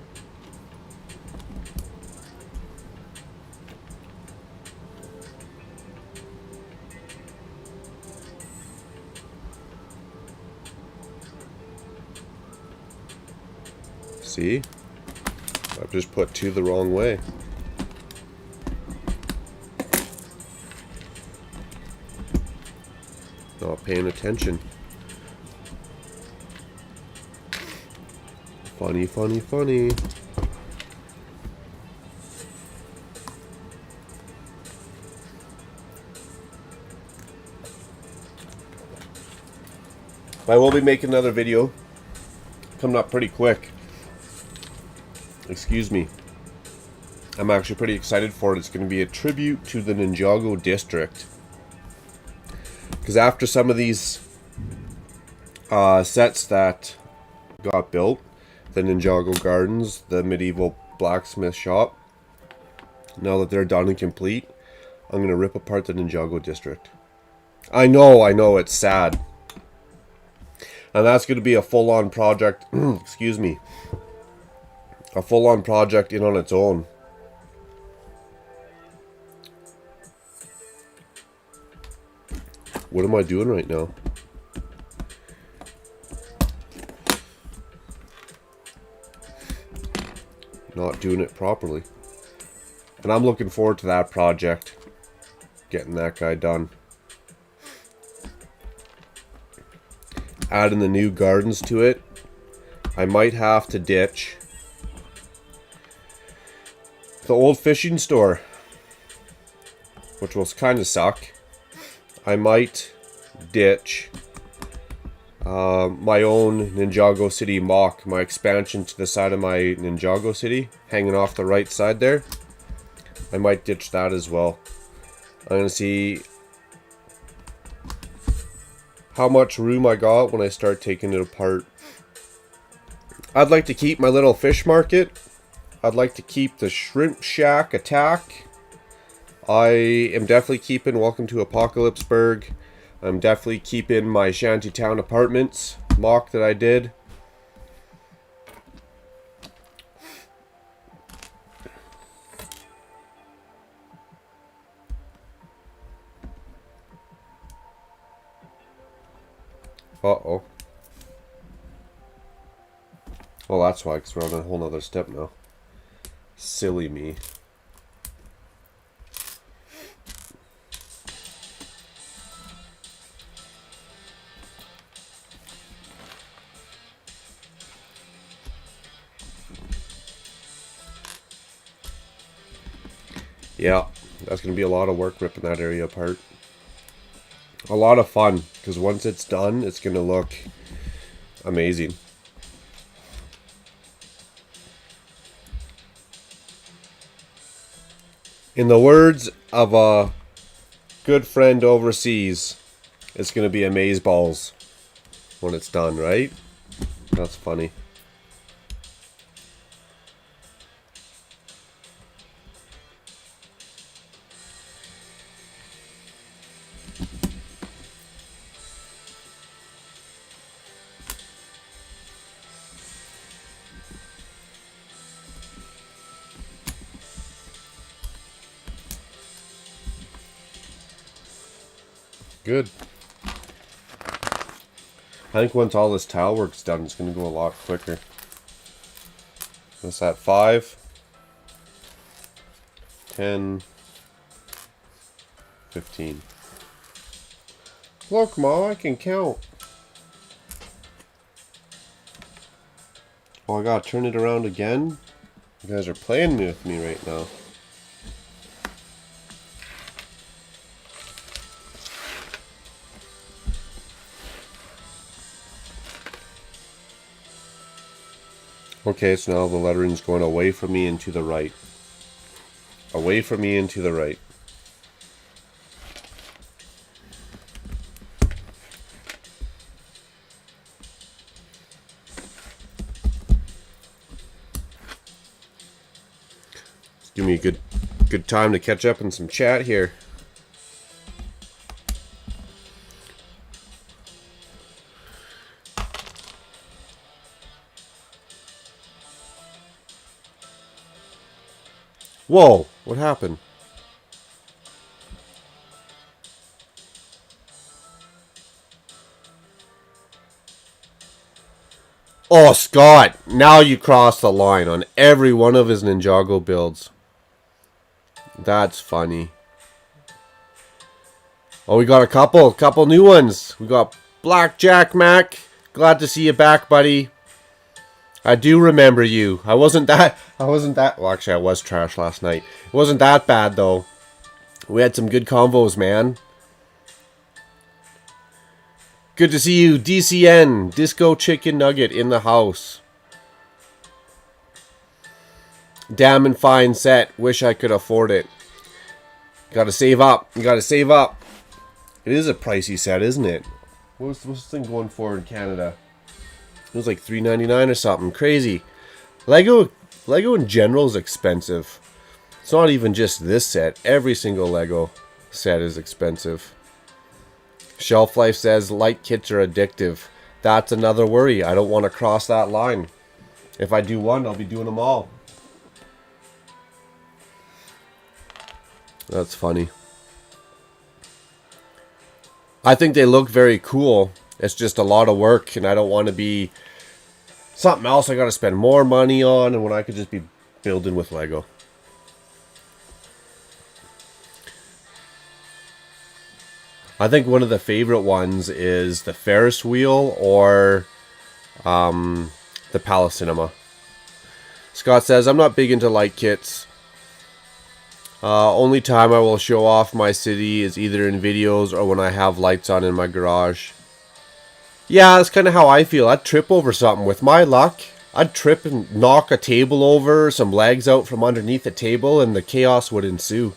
See? I've just put 2 the wrong way. Not paying attention. Funny, funny, funny. I will be making another video coming up pretty quick. Excuse me. I'm actually pretty excited for it. It's going to be a tribute to the Ninjago district. Because after some of these sets that got built, the Ninjago Gardens, the medieval blacksmith shop, now that they're done and complete, I'm going to rip apart the Ninjago district. I know, it's sad. And that's going to be a full-on project, excuse me, a full-on project in on its own. What am I doing right now? Not doing it properly. And I'm looking forward to that project. Getting that guy done. Adding the new gardens to it. I might have to ditch the old fishing store. which will kind of suck. I might ditch my own Ninjago City mock, my expansion to the side of my Ninjago City, hanging off the right side there. I might ditch that as well. I'm going to see how much room I got when I start taking it apart. I'd like to keep my little fish market. I'd like to keep the shrimp shack attack. I am definitely keeping Welcome to Apocalypseburg. I'm definitely keeping my Shantytown Apartments mock that I did. Uh-oh. Well, that's why, because we're on a whole nother step now. Silly me. Yeah, that's going to be a lot of work ripping that area apart. A lot of fun, because once it's done, it's going to look amazing. In the words of a good friend overseas, it's going to be amazeballs when it's done, right? That's funny. Good. I think once all this tile work's done, it's going to go a lot quicker. What's that? 5, 10, 15. Look, Ma, I can count. Oh, I gotta turn it around again? You guys are playing with me right now. Okay, so now the lettering's going away from me and to the right. Away from me and to the right. Just give me a good time to catch up in some chat here. Whoa, what happened? Oh, Scott, now you crossed the line on every one of his Ninjago builds. That's funny. Oh, we got a couple new ones. We got Blackjack Mac. Glad to see you back, buddy. I do remember you. I wasn't that, well, actually I was trash last night. It wasn't that bad though. We had some good combos, man. Good to see you, DCN, Disco Chicken Nugget in the house. Damn and fine set. Wish I could afford it. Gotta save up. You gotta save up. It is a pricey set, isn't it? What's this thing going for in Canada? It was like $3.99 or something. Crazy. Lego in general is expensive. It's not even just this set. Every single Lego set is expensive. Shelf Life says light kits are addictive. That's another worry. I don't want to cross that line. If I do one, I'll be doing them all. That's funny. I think they look very cool. It's just a lot of work, and I don't want to be something else I got to spend more money on, and when I could just be building with Lego. I think one of the favorite ones is the Ferris wheel or the Palace Cinema. Scott says, I'm not big into light kits. Only time I will show off my city is either in videos or when I have lights on in my garage. Yeah, that's kind of how I feel. I'd trip over something. With my luck, I'd trip and knock a table over, some legs out from underneath the table, and the chaos would ensue.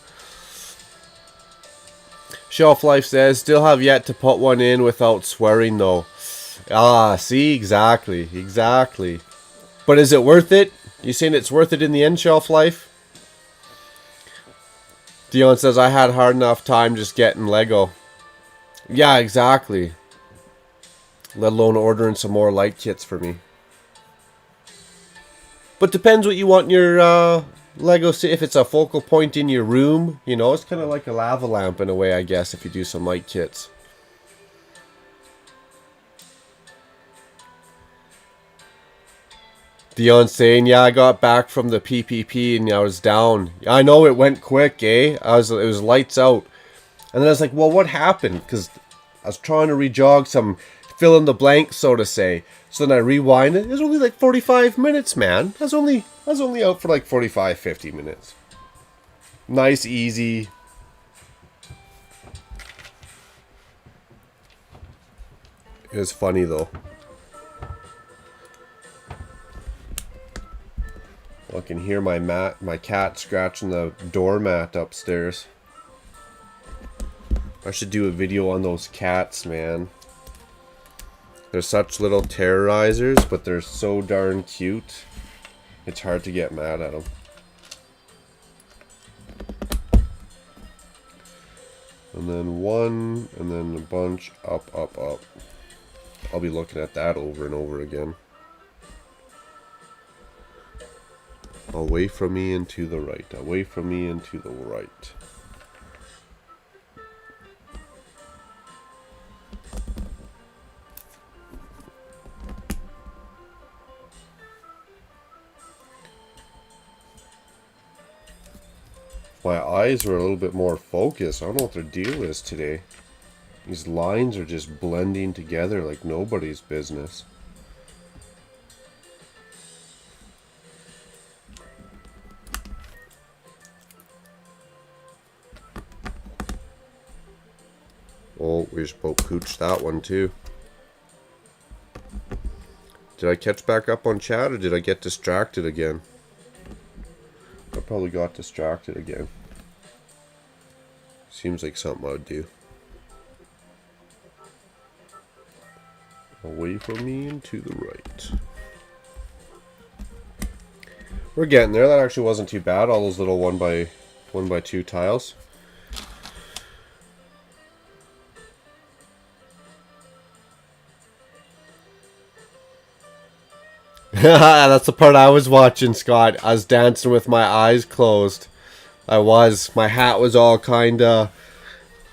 Shelf Life says, still have yet to put one in without swearing though. Ah, see, exactly. But is it worth it? You saying it's worth it in the end, Shelf Life? Dion says, I had hard enough time just getting Lego. Yeah, exactly. Let alone ordering some more light kits for me. But depends what you want in your Lego. If it's a focal point in your room, you know, it's kind of like a lava lamp in a way, I guess, if you do some light kits. Dion saying, yeah, I got back from the PPP and I was down. I know it went quick, eh? It was lights out. And then I was like, well, what happened? Because I was trying to rejog some fill in the blanks, so to say. So then I rewind it. It was only like 45 minutes, man. I was only out for like 45, 50 minutes. Nice, easy. It was funny though. I can hear my cat scratching the doormat upstairs. I should do a video on those cats, man. They're such little terrorizers, but they're so darn cute. It's hard to get mad at them. And then one, and then a bunch, up, up, up. I'll be looking at that over and over again. Away from me and to the right. Away from me and to the right. My eyes were a little bit more focused. I don't know what their deal is today. These lines are just blending together like nobody's business. Oh, we just both pooched that one too. Did I catch back up on chat or did I get distracted again? I probably got distracted again. Seems like something I would do. Away from me and to the right. We're getting there. That actually wasn't too bad. All those little 1x2 tiles. That's the part I was watching, Scott. I was dancing with my eyes closed. I was. My hat was all kinda...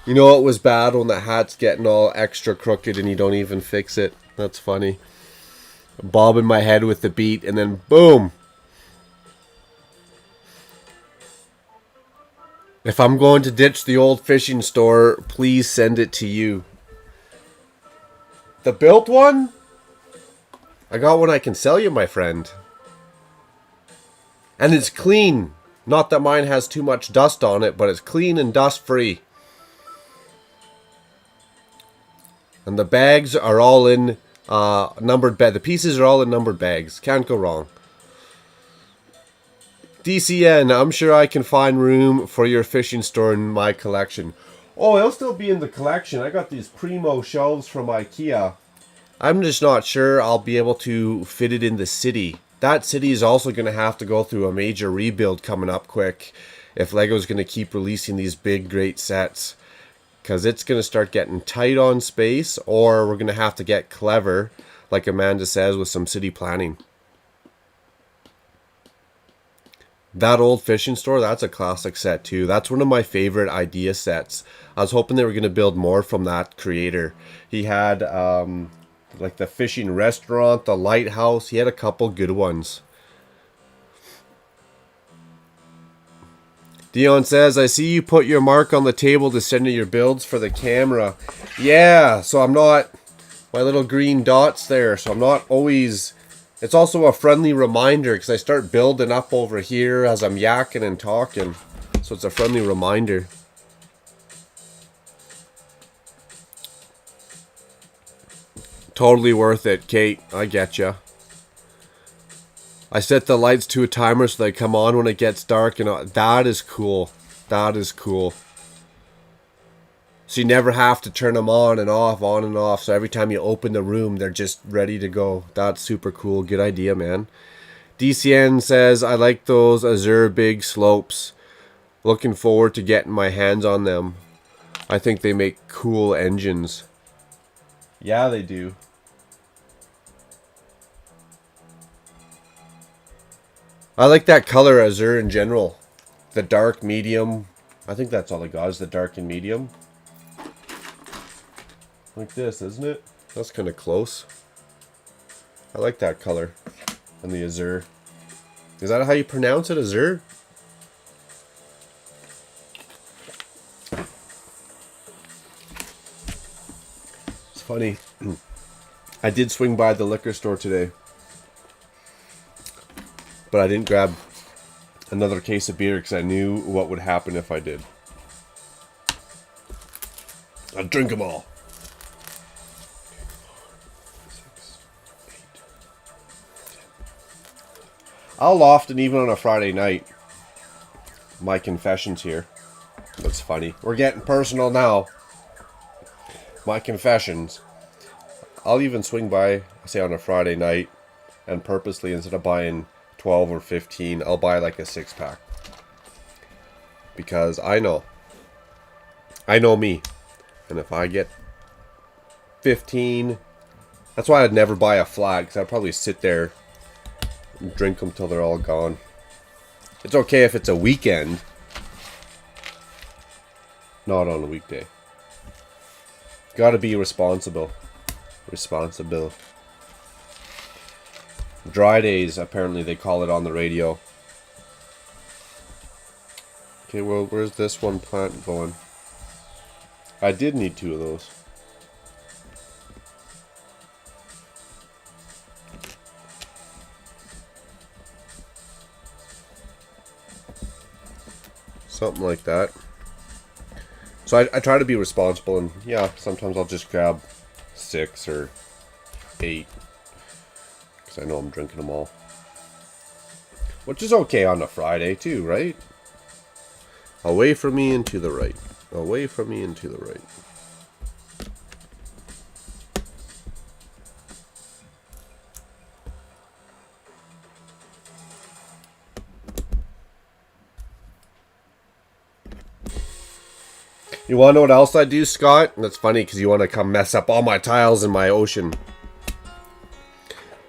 You know it was bad when the hat's getting all extra crooked and you don't even fix it. That's funny. Bobbing my head with the beat and then boom. If I'm going to ditch the old fishing store, please send it to you. The built one? I got one I can sell you, my friend. And it's clean. Not that mine has too much dust on it, but it's clean and dust free. And the bags are all in numbered bag. The pieces are all in numbered bags. Can't go wrong. DCN, I'm sure I can find room for your fishing store in my collection. Oh, it'll still be in the collection. I got these primo shelves from IKEA. I'm just not sure I'll be able to fit it in the city. That city is also going to have to go through a major rebuild coming up quick if LEGO's going to keep releasing these big, great sets. Because it's going to start getting tight on space, or we're going to have to get clever, like Amanda says, with some city planning. That old fishing store, that's a classic set too. That's one of my favorite idea sets. I was hoping they were going to build more from that creator. He had... like the fishing restaurant, the lighthouse. He had a couple good ones. Dion says, I see you put your mark on the table to send you your builds for the camera. Yeah, so I'm not... My little green dots there, so I'm not always... It's also a friendly reminder because I start building up over here as I'm yakking and talking. So it's a friendly reminder. Totally worth it, Kate. I get ya. I set the lights to a timer so they come on when it gets dark, and that is cool. That is cool. So you never have to turn them on and off, on and off. So every time you open the room, they're just ready to go. That's super cool. Good idea, man. DCN says, I like those Azure big slopes. Looking forward to getting my hands on them. I think they make cool engines. Yeah, they do. I like that color Azure in general. The dark, medium. I think that's all I got is the dark and medium. Like this, isn't it? That's kind of close. I like that color. And the Azure. Is that how you pronounce it? Azure? It's funny. I did swing by the liquor store today. But I didn't grab another case of beer because I knew what would happen if I did. I'd drink them all. 6, 8, 10. I'll often, even on a Friday night, my confessions here. That's funny. We're getting personal now. My confessions. I'll even swing by, say on a Friday night, and purposely, instead of buying 12 or 15, I'll buy like a 6-pack. Because I know me. And if I get 15, that's why I'd never buy a flat, because I'd probably sit there and drink them till they're all gone. It's okay if it's a weekend, not on a weekday. Gotta be responsible. Responsible. Dry days, apparently they call it on the radio. Okay, well, where's this one plant going? I did need 2 of those. Something like that. So I try to be responsible, and yeah, sometimes I'll just grab 6 or 8. I know I'm drinking them all. Which is okay on a Friday too, right? Away from me and to the right. Away from me and to the right. You want to know what else I do, Scott? And that's funny because you want to come mess up all my tiles in my ocean.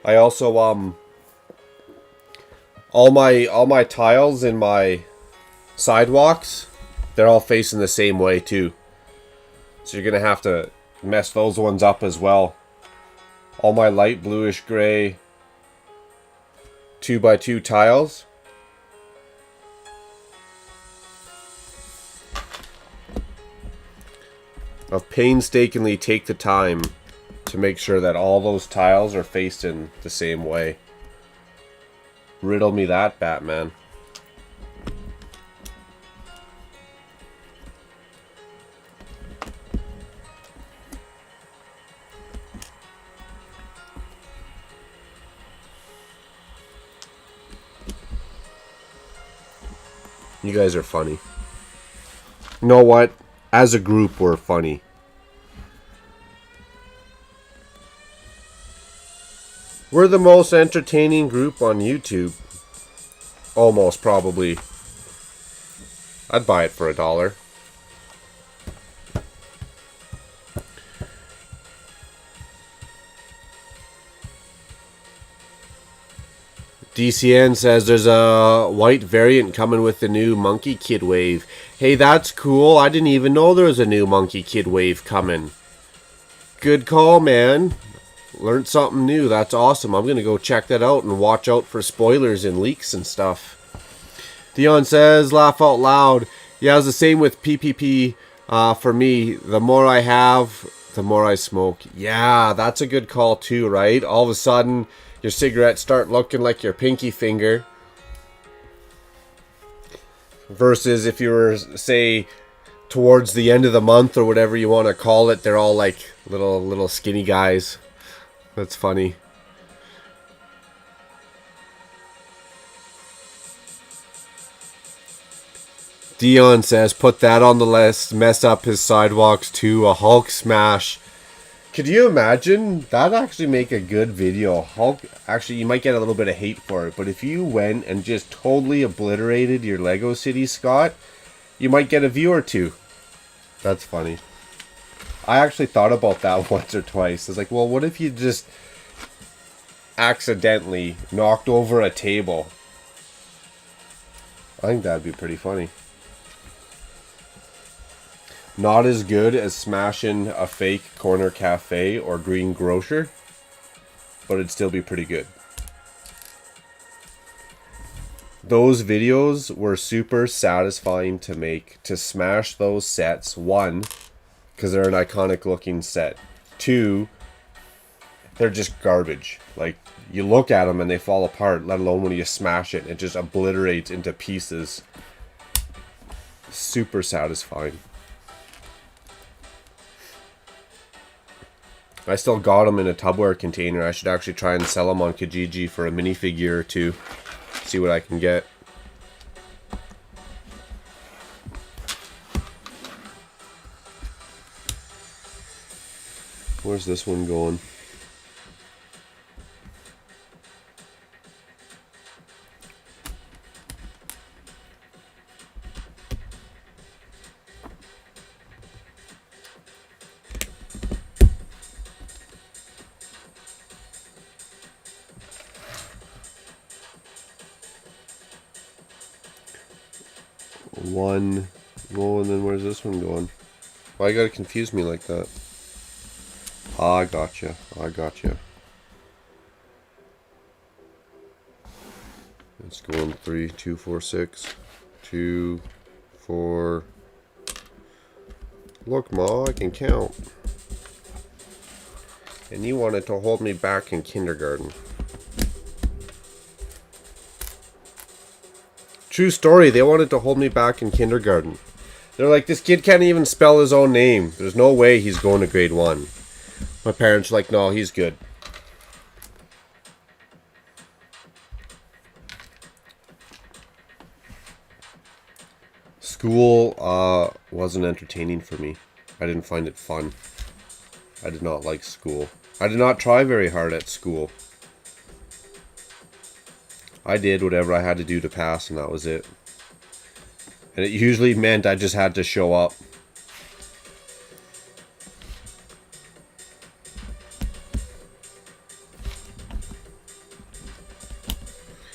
I also all my tiles in my sidewalks, they're all facing the same way too. So you're gonna have to mess those ones up as well. All my light bluish gray 2x2 tiles. I'll painstakingly take the time to make sure that all those tiles are faced in the same way. Riddle me that, Batman. You guys are funny. You know what? As a group, we're funny. We're the most entertaining group on YouTube. Almost, probably. I'd buy it for $1. DCN says there's a white variant coming with the new Monkey Kid wave. Hey, that's cool. I didn't even know there was a new Monkey Kid wave coming. Good call, man. Learned something new. That's awesome. I'm going to go check that out and watch out for spoilers and leaks and stuff. Dion says, laugh out loud. Yeah, it's the same with PPP for me. The more I have, the more I smoke. Yeah, that's a good call too, right? All of a sudden, your cigarettes start looking like your pinky finger. Versus if you were, say, towards the end of the month or whatever you want to call it, they're all like little skinny guys. That's funny. Dion says, put that on the list. Mess up his sidewalks too. A Hulk smash. Could you imagine? That'd actually make a good video. Hulk, actually, you might get a little bit of hate for it, but if you went and just totally obliterated your Lego City, Scott, you might get a view or two. That's funny. I actually thought about that once or twice. I was like, well, what if you just accidentally knocked over a table? I think that'd be pretty funny. Not as good as smashing a fake corner cafe or green grocer, but it'd still be pretty good. Those videos were super satisfying to make, to smash those sets. One, because they're an iconic looking set. Two, they're just garbage. Like, you look at them and they fall apart, let alone when you smash it. It just obliterates into pieces. Super satisfying. I still got them in a Tupperware container. I should actually try and sell them on Kijiji for a minifigure or two. See what I can get. Where's this one going? One roll, and then where's this one going? Why you gotta confuse me like that? Ah, I gotcha. I gotcha. Let's go on 3, 2, 4, 6, 2, 4. Look, Ma, I can count. And you wanted to hold me back in kindergarten. True story, they wanted to hold me back in kindergarten. They're like, this kid can't even spell his own name. There's no way he's going to grade 1. My parents are like, no, he's good. School wasn't entertaining for me. I didn't find it fun. I did not like school. I did not try very hard at school. I did whatever I had to do to pass, and that was it. And it usually meant I just had to show up.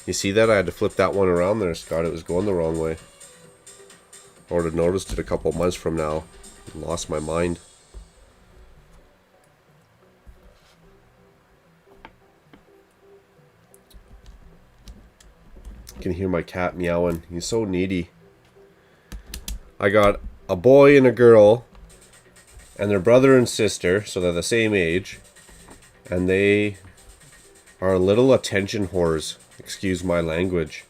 You see that? I had to flip that one around there, Scott. It was going the wrong way. I would have noticed it a couple months from now. Lost my mind. I can hear my cat meowing. He's so needy. I got a boy and a girl, and their brother and sister, so they're the same age, and they are little attention whores. Excuse my language.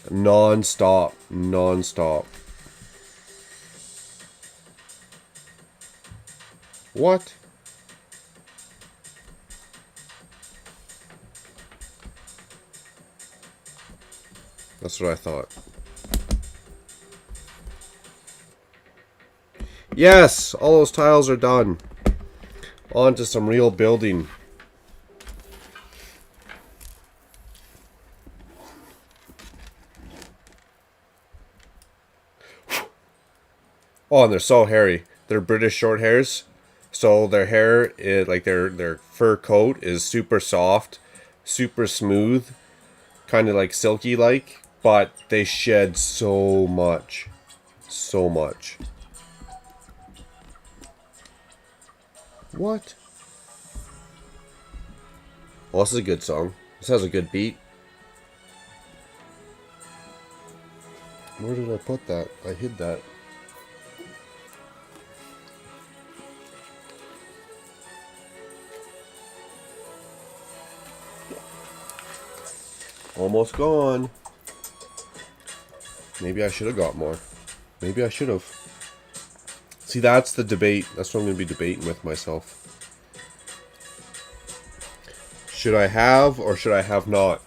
Non-stop. Non-stop. What? That's what I thought. Yes! All those tiles are done. On to some real building. Oh, and they're so hairy. They're British short hairs. So their hair is like their fur coat is super soft, super smooth, kind of like silky like, but they shed so much. So much. What? Well, this is a good song. This has a good beat. Where did I put that? I hid that. Almost gone. Maybe I should have got more. Maybe I should have. See, that's the debate. That's what I'm going to be debating with myself. Should I have or should I have not?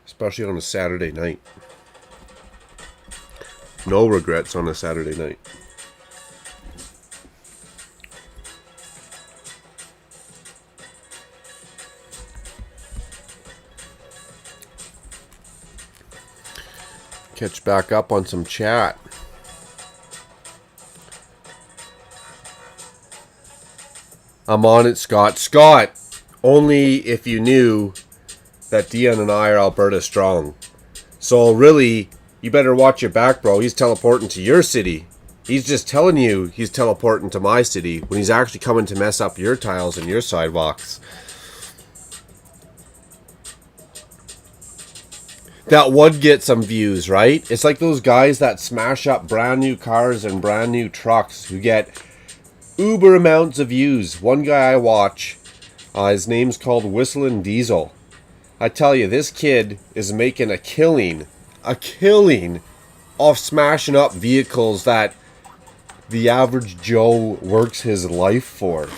Especially on a Saturday night. No regrets on a Saturday night. Catch back up on some chat. I'm on it, Scott. Scott, only if you knew that Dion and I are Alberta strong. So really, you better watch your back, bro. He's teleporting to your city. He's just telling you he's teleporting to my city when he's actually coming to mess up your tiles and your sidewalks. That would get some views, right? It's like those guys that smash up brand new cars and brand new trucks who get uber amounts of views. One guy I watch, his name's called Whistling Diesel. I tell you, this kid is making a killing off smashing up vehicles that the average Joe works his life for.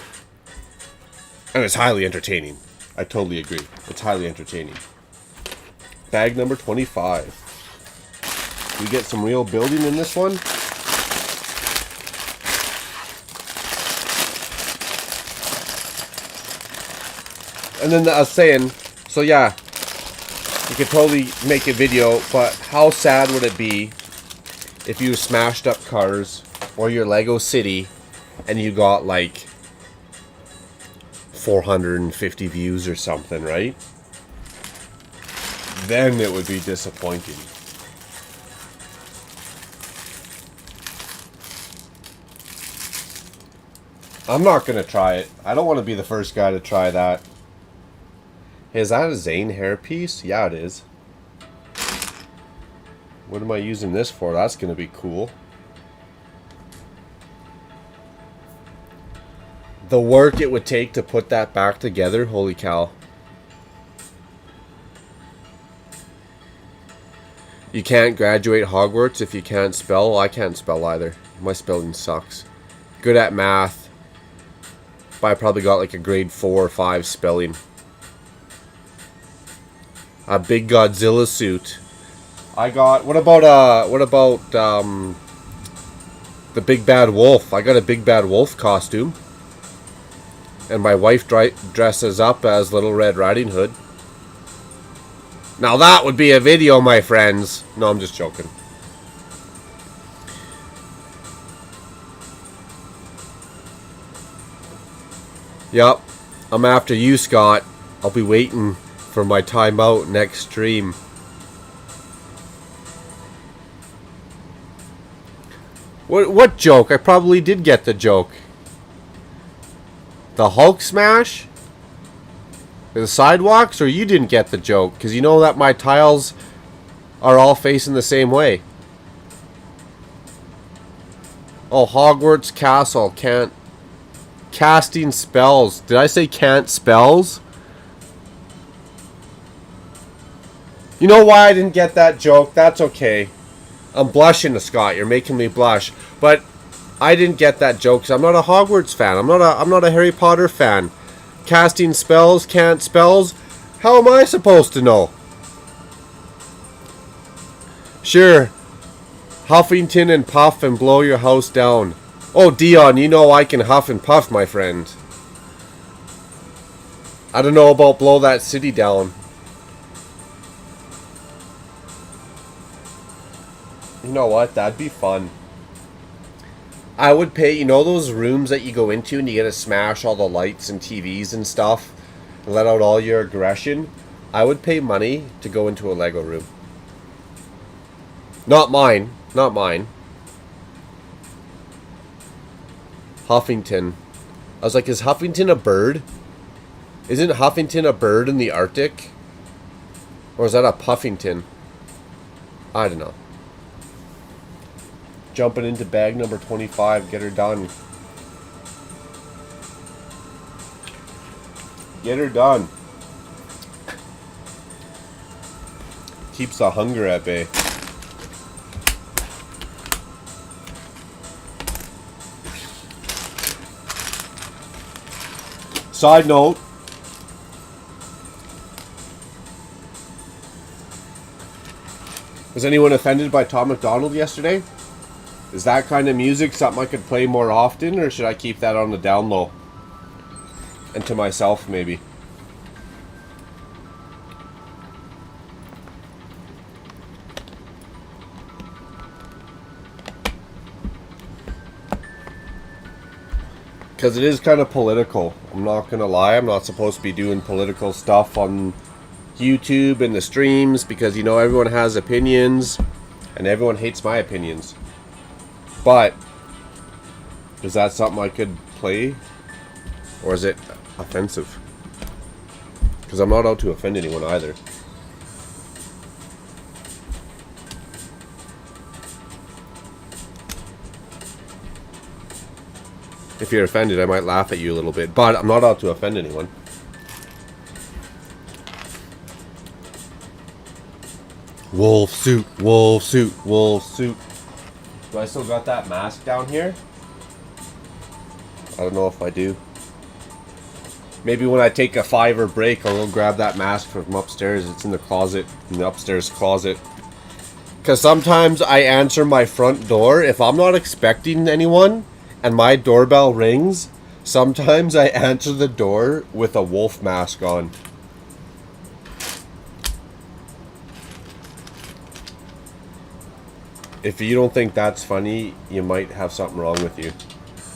And it's highly entertaining. I totally agree. It's highly entertaining. Bag number 25. We get some real building in this one. And then I was saying, so yeah, you could totally make a video, but how sad would it be if you smashed up cars or your Lego city and you got like 450 views or something, right? Then it would be disappointing. I'm not going to try it. I don't want to be the first guy to try that. Hey, is that a Zane hairpiece? Yeah, it is. What am I using this for? That's going to be cool. The work it would take to put that back together, holy cow. You can't graduate Hogwarts if you can't spell. Well, I can't spell either. My spelling sucks. Good at math. But I probably got like a grade 4 or 5 spelling. A big Godzilla suit. I got, what about the Big Bad Wolf? I got a Big Bad Wolf costume. And my wife dresses up as Little Red Riding Hood. Now that would be a video, my friends. No, I'm just joking. Yup. I'm after you, Scott. I'll be waiting for my timeout next stream. What joke? I probably did get the joke. The Hulk smash? The sidewalks, or you didn't get the joke? Because you know that my tiles are all facing the same way. Oh, Hogwarts Castle can't... Casting spells. Did I say can't spells? You know why I didn't get that joke? That's okay. I'm blushing, Scott. You're making me blush. But I didn't get that joke because I'm not a Hogwarts fan. I'm not a Harry Potter fan. Casting spells, can't spells. How am I supposed to know? Sure. Huffington and puff and blow your house down. Oh, Dion, you know I can huff and puff, my friend. I don't know about blow that city down. You know what? That'd be fun. I would pay, you know those rooms that you go into and you get to smash all the lights and TVs and stuff and let out all your aggression? I would pay money to go into a Lego room. Not mine. Not mine. Huffington. I was like, is Huffington a bird? Isn't Huffington a bird in the Arctic? Or is that a Puffington? I don't know. Jumping into bag number 25. Get her done. Get her done. Keeps the hunger at bay. Side note. Was anyone offended by Tom McDonald yesterday? Is that kind of music something I could play more often, or should I keep that on the down low? And to myself, maybe. Because it is kind of political. I'm not going to lie. I'm not supposed to be doing political stuff on YouTube and the streams, because, you know, everyone has opinions and everyone hates my opinions. But is that something I could play, or is it offensive? Because I'm not out to offend anyone either. If you're offended, I might laugh at you a little bit, but I'm not out to offend anyone. Wolf suit, wolf suit, wolf suit. Do I still got that mask down here? I don't know if I do. Maybe when I take a 5-hour break, I'll go grab that mask from upstairs. It's in the closet, in the upstairs closet. Because sometimes I answer my front door. If I'm not expecting anyone and my doorbell rings, sometimes I answer the door with a wolf mask on. If you don't think that's funny, you might have something wrong with you.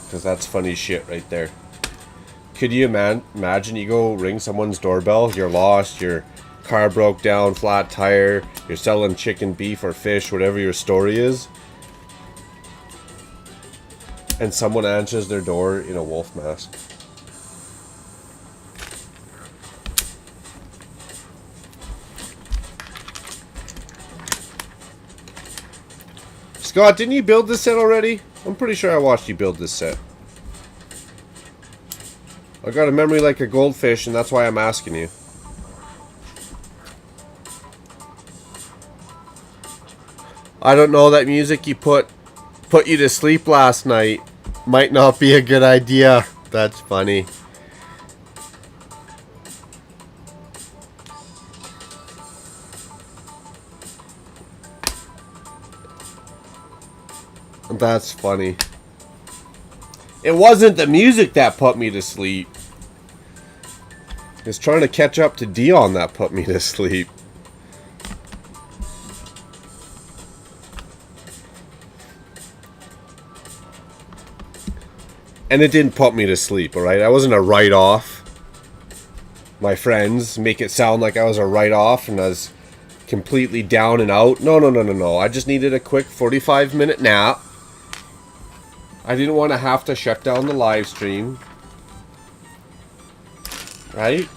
Because that's funny shit right there. Could you imagine you go ring someone's doorbell, you're lost, your car broke down, flat tire, you're selling chicken, beef, or fish, whatever your story is, and someone answers their door in a wolf mask. Scott, didn't you build this set already? I'm pretty sure I watched you build this set. I got a memory like a goldfish, and that's why I'm asking you. I don't know, that music you put you to sleep last night might not be a good idea. That's funny. That's funny. It wasn't the music that put me to sleep. It's trying to catch up to Dion that put me to sleep. And it didn't put me to sleep, alright? I wasn't a write-off. My friends make it sound like I was a write-off and I was completely down and out. No. I just needed a quick 45-minute nap. I didn't want to have to shut down the live stream. Right?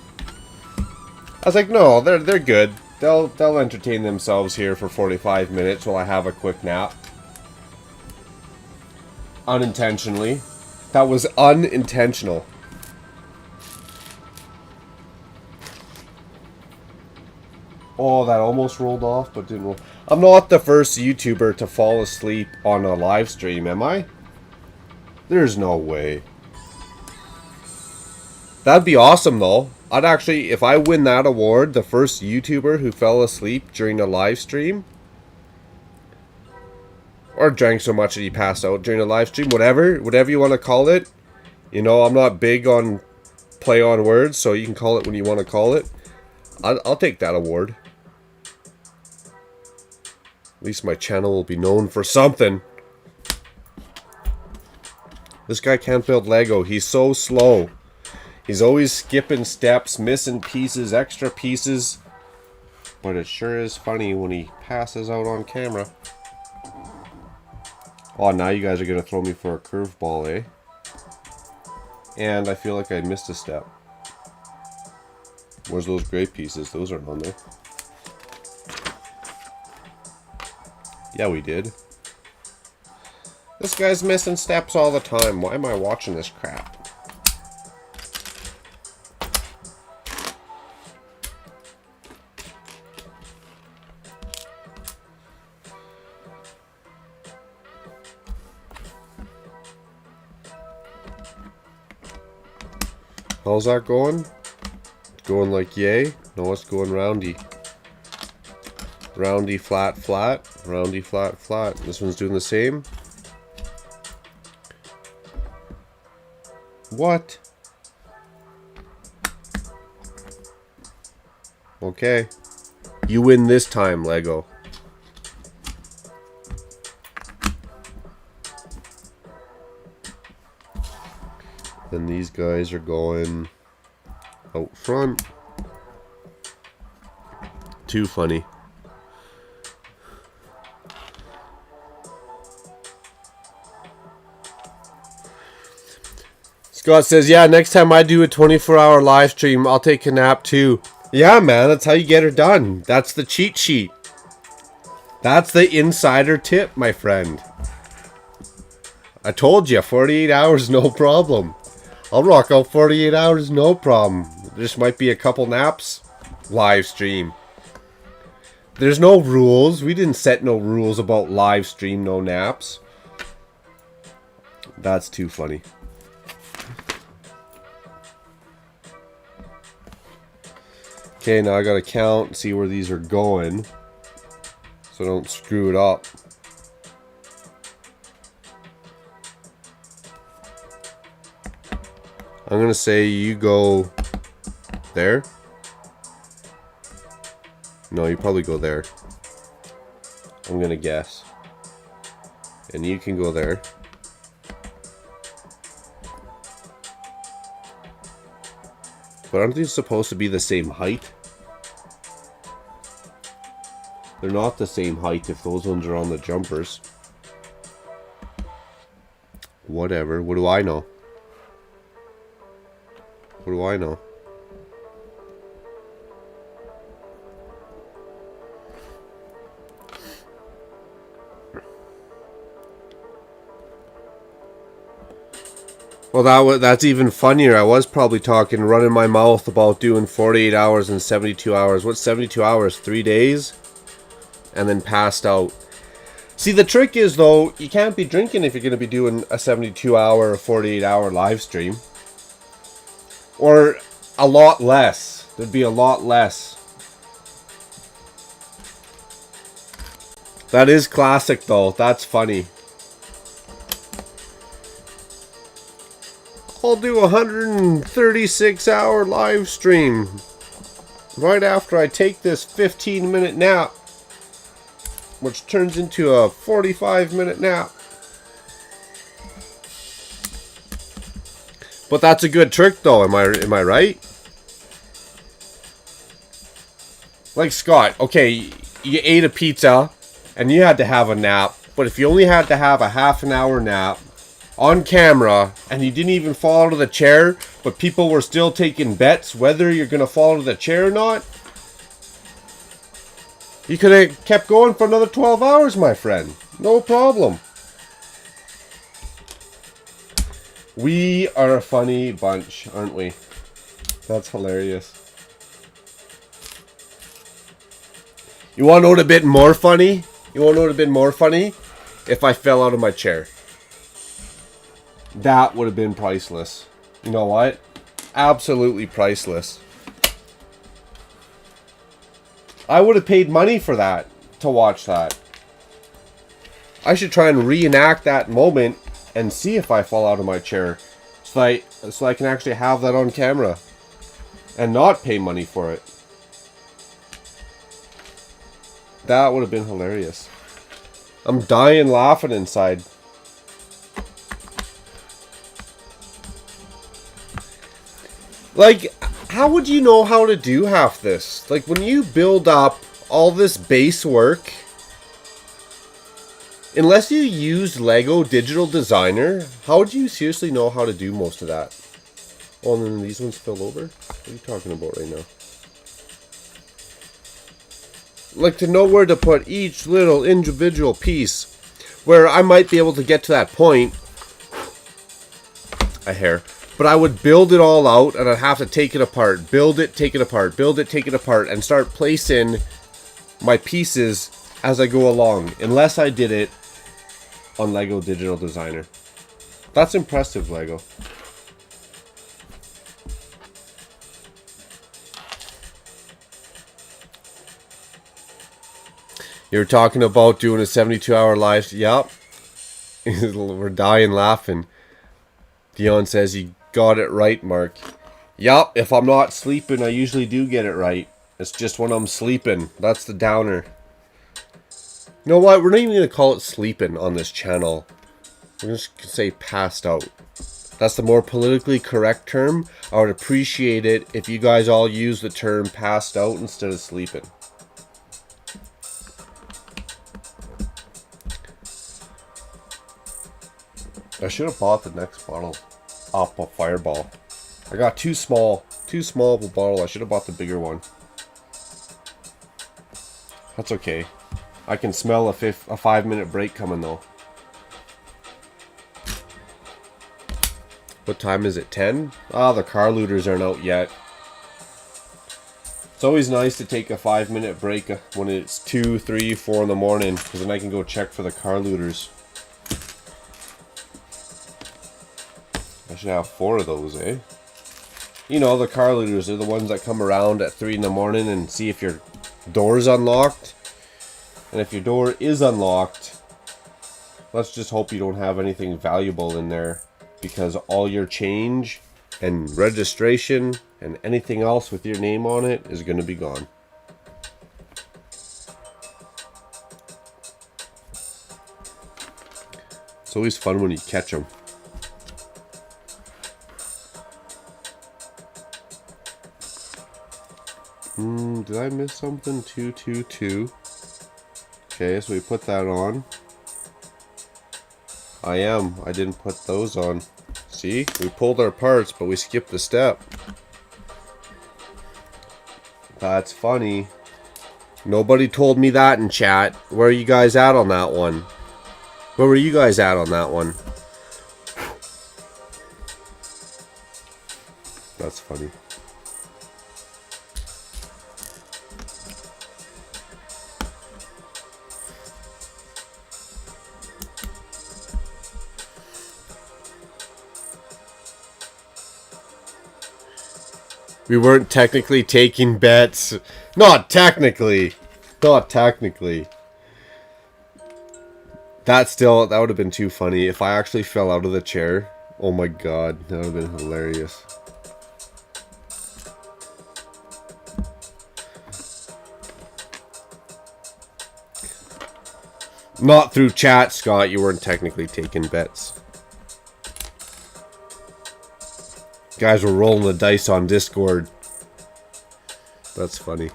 I was like, no, they're good. They'll entertain themselves here for 45 minutes while I have a quick nap. Unintentionally. That was unintentional. Oh, that almost rolled off, but didn't roll. I'm not the first YouTuber to fall asleep on a live stream, am I? There's no way. That'd be awesome, though. I'd actually, if I win that award, the first YouTuber who fell asleep during a live stream, or drank so much that he passed out during a live stream, whatever you want to call it. You know, I'm not big on play on words, so you can call it when you want to call it. I'll take that award. At least my channel will be known for something. This guy can't build Lego. He's so slow. He's always skipping steps, missing pieces, extra pieces. But it sure is funny when he passes out on camera. Oh, now you guys are going to throw me for a curveball, eh? And I feel like I missed a step. Where's those gray pieces? Those aren't on there. Yeah, we did. This guy's missing steps all the time. Why am I watching this crap? How's that going? Going like yay? No, it's going roundy. Roundy, flat, flat. Roundy, flat, flat. This one's doing the same. What? Okay. You win this time, Lego. Then these guys are going out front. Too funny. Scott says, yeah, next time I do a 24-hour live stream, I'll take a nap too. Yeah, man, that's how you get her done. That's the cheat sheet. That's the insider tip, my friend. I told you, 48 hours, no problem. I'll rock out 48 hours, no problem. This might be a couple naps. Live stream. There's no rules. We didn't set no rules about live stream, no naps. That's too funny. Okay, now I gotta count and see where these are going, so I don't screw it up. I'm gonna say you go there. No, you probably go there. I'm gonna guess. And you can go there. But aren't these supposed to be the same height? They're not the same height if those ones are on the jumpers. Whatever. What do I know? What do I know? Well, that's even funnier. I was probably running my mouth about doing 48 hours and 72 hours. What's 72 hours? 3 days? And then passed out. See, the trick is, though, you can't be drinking if you're going to be doing a 72-hour or 48-hour live stream. Or a lot less. There'd be a lot less. That is classic, though. That's funny. I'll do a 136-hour live stream right after I take this 15-minute nap, which turns into a 45-minute nap. But that's a good trick, though. Am I right? Like Scott, okay, you ate a pizza and you had to have a nap, but if you only had to have a half an hour nap on camera, and you didn't even fall out of the chair, but people were still taking bets whether you're going to fall out of the chair or not, you could have kept going for another 12 hours, my friend. No problem. We are a funny bunch, aren't we? That's hilarious. You want to know what a bit more funny? You want to know what a bit more funny? If I fell out of my chair. That would have been priceless. You know what? Absolutely priceless. I would have paid money for that, to watch that. I should try and reenact that moment and see if I fall out of my chair. So I can actually have that on camera. And not pay money for it. That would have been hilarious. I'm dying laughing inside. Like, how would you know how to do half this? Like, when you build up all this base work, unless you used Lego Digital Designer, how would you seriously know how to do most of that? Oh, and then these ones spill over? What are you talking about right now? Like, to know where to put each little individual piece, where I might be able to get to that point. A hair. But I would build it all out, and I'd have to take it apart, build it, take it apart, build it, take it apart, and start placing my pieces as I go along, unless I did it on Lego Digital Designer. That's impressive, Lego. You're talking about doing a 72-hour live. Yep. We're dying laughing. Dion says you got it right, Mark. Yup, if I'm not sleeping, I usually do get it right. It's just when I'm sleeping. That's the downer. You know what? We're not even going to call it sleeping on this channel. We're just going to say passed out. That's the more politically correct term. I would appreciate it if you guys all use the term passed out instead of sleeping. I should have bought the next bottle of a Fireball. I got too small of a bottle. I should have bought the bigger one. That's okay. I can smell a 5-minute break coming though. What time is it? 10? Ah, the car looters aren't out yet. It's always nice to take a 5-minute break when it's 2, 3, 4 in the morning, because then I can go check for the car looters. I should have 4 of those, eh? You know, the car looters are the ones that come around at 3 in the morning and see if your door's unlocked. And if your door is unlocked, let's just hope you don't have anything valuable in there, because all your change and registration and anything else with your name on it is going to be gone. It's always fun when you catch them. Did I miss something? 222. Okay, so we put that on. I didn't put those on. See? We pulled our parts, but we skipped the step. That's funny. Nobody told me that in chat. Where are you guys at on that one? Where were you guys at on that one? That's funny. We weren't technically taking bets. Not technically. Not technically. That would have been too funny. If I actually fell out of the chair. Oh my god. That would have been hilarious. Not through chat, Scott. You weren't technically taking bets. Guys were rolling the dice on Discord. That's funny.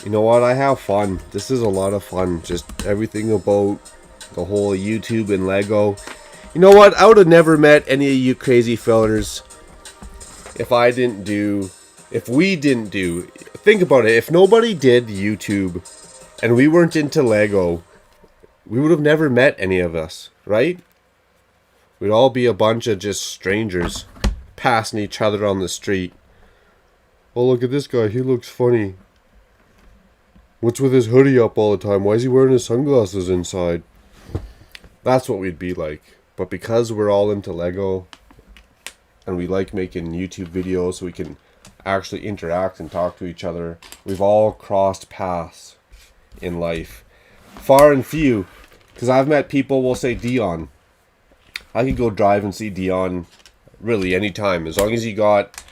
You know what? I have fun. This is a lot of fun. Just everything about the whole YouTube and Lego. You know what? I would have never met any of you crazy fellers if we didn't do, think about it, if nobody did YouTube and we weren't into Lego, we would have never met any of us, right? We'd all be a bunch of just strangers passing each other on the street. Oh, look at this guy, he looks funny. What's with his hoodie up all the time? Why is he wearing his sunglasses inside? That's what we'd be like. But because we're all into Lego and we like making YouTube videos so we can actually interact and talk to each other, we've all crossed paths in life. Far and few. Because I've met people will say, Dion, I could go drive and see Dion really anytime. As long as you got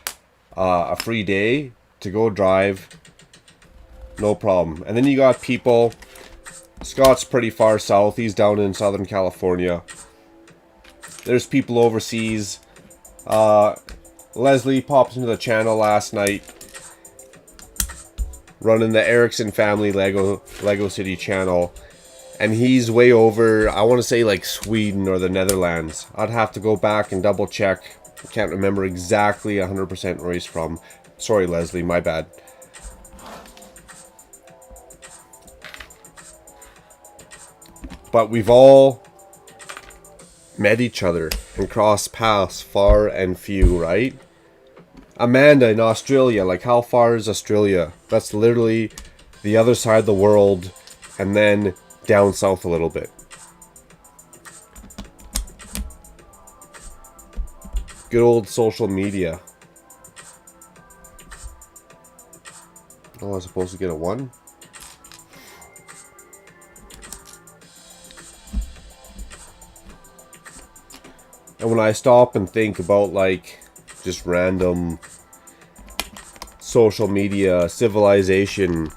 a free day to go drive, no problem. And then you got people, Scott's pretty far south. He's down in Southern California. There's people overseas. Leslie popped into the channel last night, running the Erickson family Lego City channel, and he's way over, I want to say like Sweden or the Netherlands. I'd have to go back and double check. I can't remember exactly 100% where he's from. Sorry, Leslie, my bad. But we've all met each other and crossed paths, far and few, right? Amanda in Australia. Like, how far is Australia? That's literally the other side of the world, and then down south a little bit. Good old social media. Oh, I was supposed to get a 1? And when I stop and think about, like, just random social media, civilization,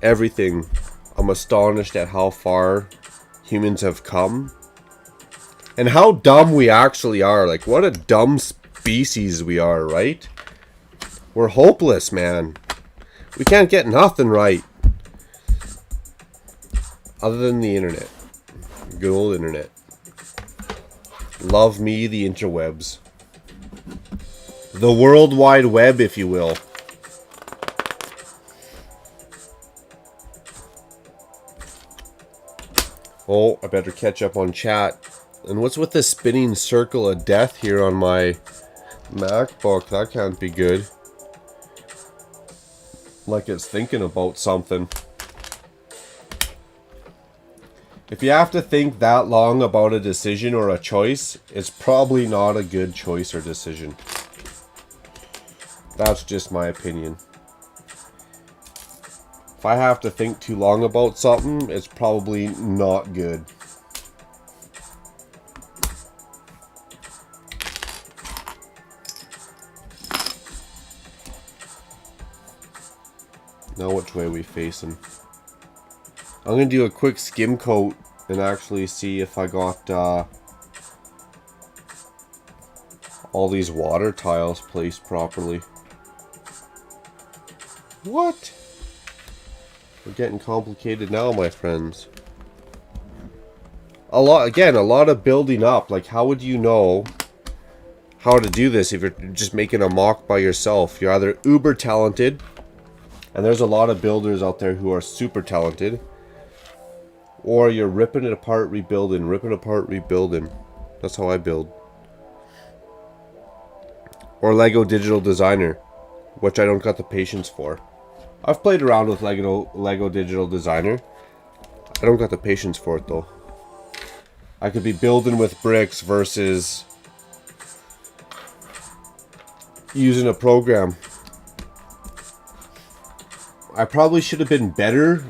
everything, I'm astonished at how far humans have come. And how dumb we actually are. Like, what a dumb species we are, right? We're hopeless, man. We can't get nothing right. Other than the internet. Good old internet. Love me, the interwebs. The World Wide Web, if you will. Oh, I better catch up on chat. And what's with this spinning circle of death here on my MacBook? That can't be good. Like it's thinking about something. If you have to think that long about a decision or a choice, it's probably not a good choice or decision. That's just my opinion. If I have to think too long about something, it's probably not good. Now which way are we facing? I'm going to do a quick skim coat and actually see if I got all these water tiles placed properly. What? We're getting complicated now, my friends. A lot of building up. Like, how would you know how to do this if you're just making a mock by yourself? You're either uber talented, and there's a lot of builders out there who are super talented, or you're ripping it apart, rebuilding, ripping apart, rebuilding. That's how I build. Or Lego Digital Designer, which I don't got the patience for. I've played around with Lego Digital Designer. I don't got the patience for it though. I could be building with bricks versus using a program. I probably should have been better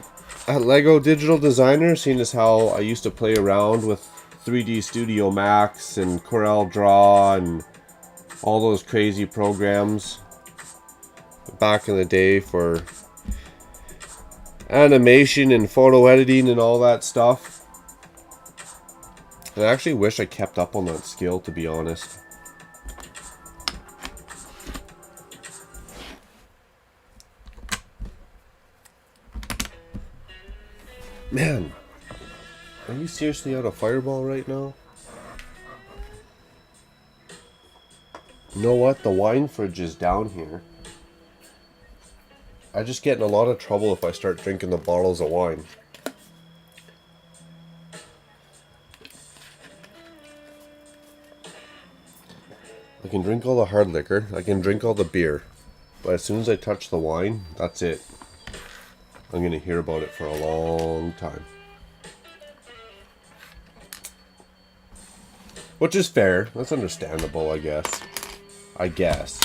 at Lego Digital Designer, seeing as how I used to play around with 3D Studio Max and Corel Draw and all those crazy programs back in the day for animation and photo editing and all that stuff. And I actually wish I kept up on that skill, to be honest. Man, are you seriously out of fireball right now? You know what? The wine fridge is down here. I just get in a lot of trouble if I start drinking the bottles of wine. I can drink all the hard liquor, I can drink all the beer, but as soon as I touch the wine, that's it. I'm going to hear about it for a long time. Which is fair, that's understandable, I guess.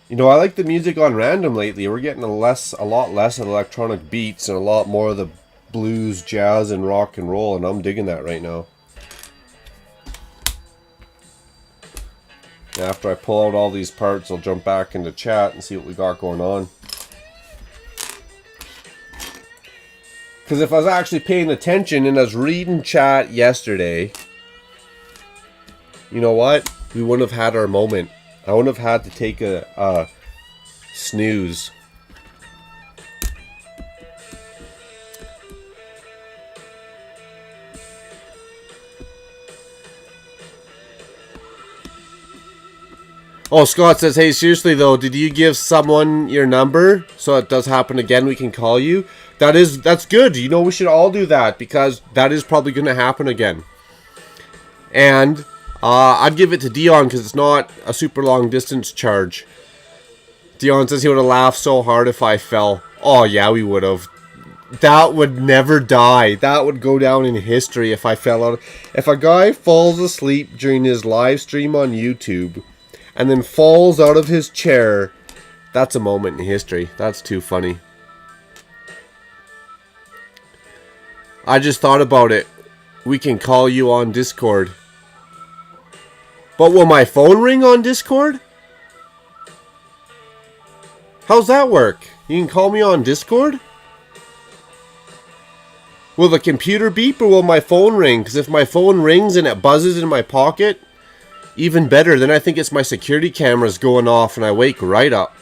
You know, I like the music on random lately. We're getting a lot less of electronic beats and a lot more of the blues, jazz, and rock and roll, and I'm digging that right now. After I pull out all these parts, I'll jump back into chat and see what we got going on. Because if I was actually paying attention and I was reading chat yesterday, you know what? We wouldn't have had our moment. I wouldn't have had to take a snooze. Oh, Scott says, hey, seriously though, did you give someone your number so it does happen again we can call you? That's good. You know, we should all do that because that is probably going to happen again. And I'd give it to Dion because it's not a super long distance charge. Dion says he would have laughed so hard if I fell. Oh yeah, we would have. That would never die. That would go down in history if I fell out. If a guy falls asleep during his live stream on YouTube and then falls out of his chair, that's a moment in history. That's too funny. I just thought about it. We can call you on Discord. But will my phone ring on Discord? How's that work? You can call me on Discord? Will the computer beep or will my phone ring? Because if my phone rings and it buzzes in my pocket, even better. Then I think it's my security cameras going off and I wake right up.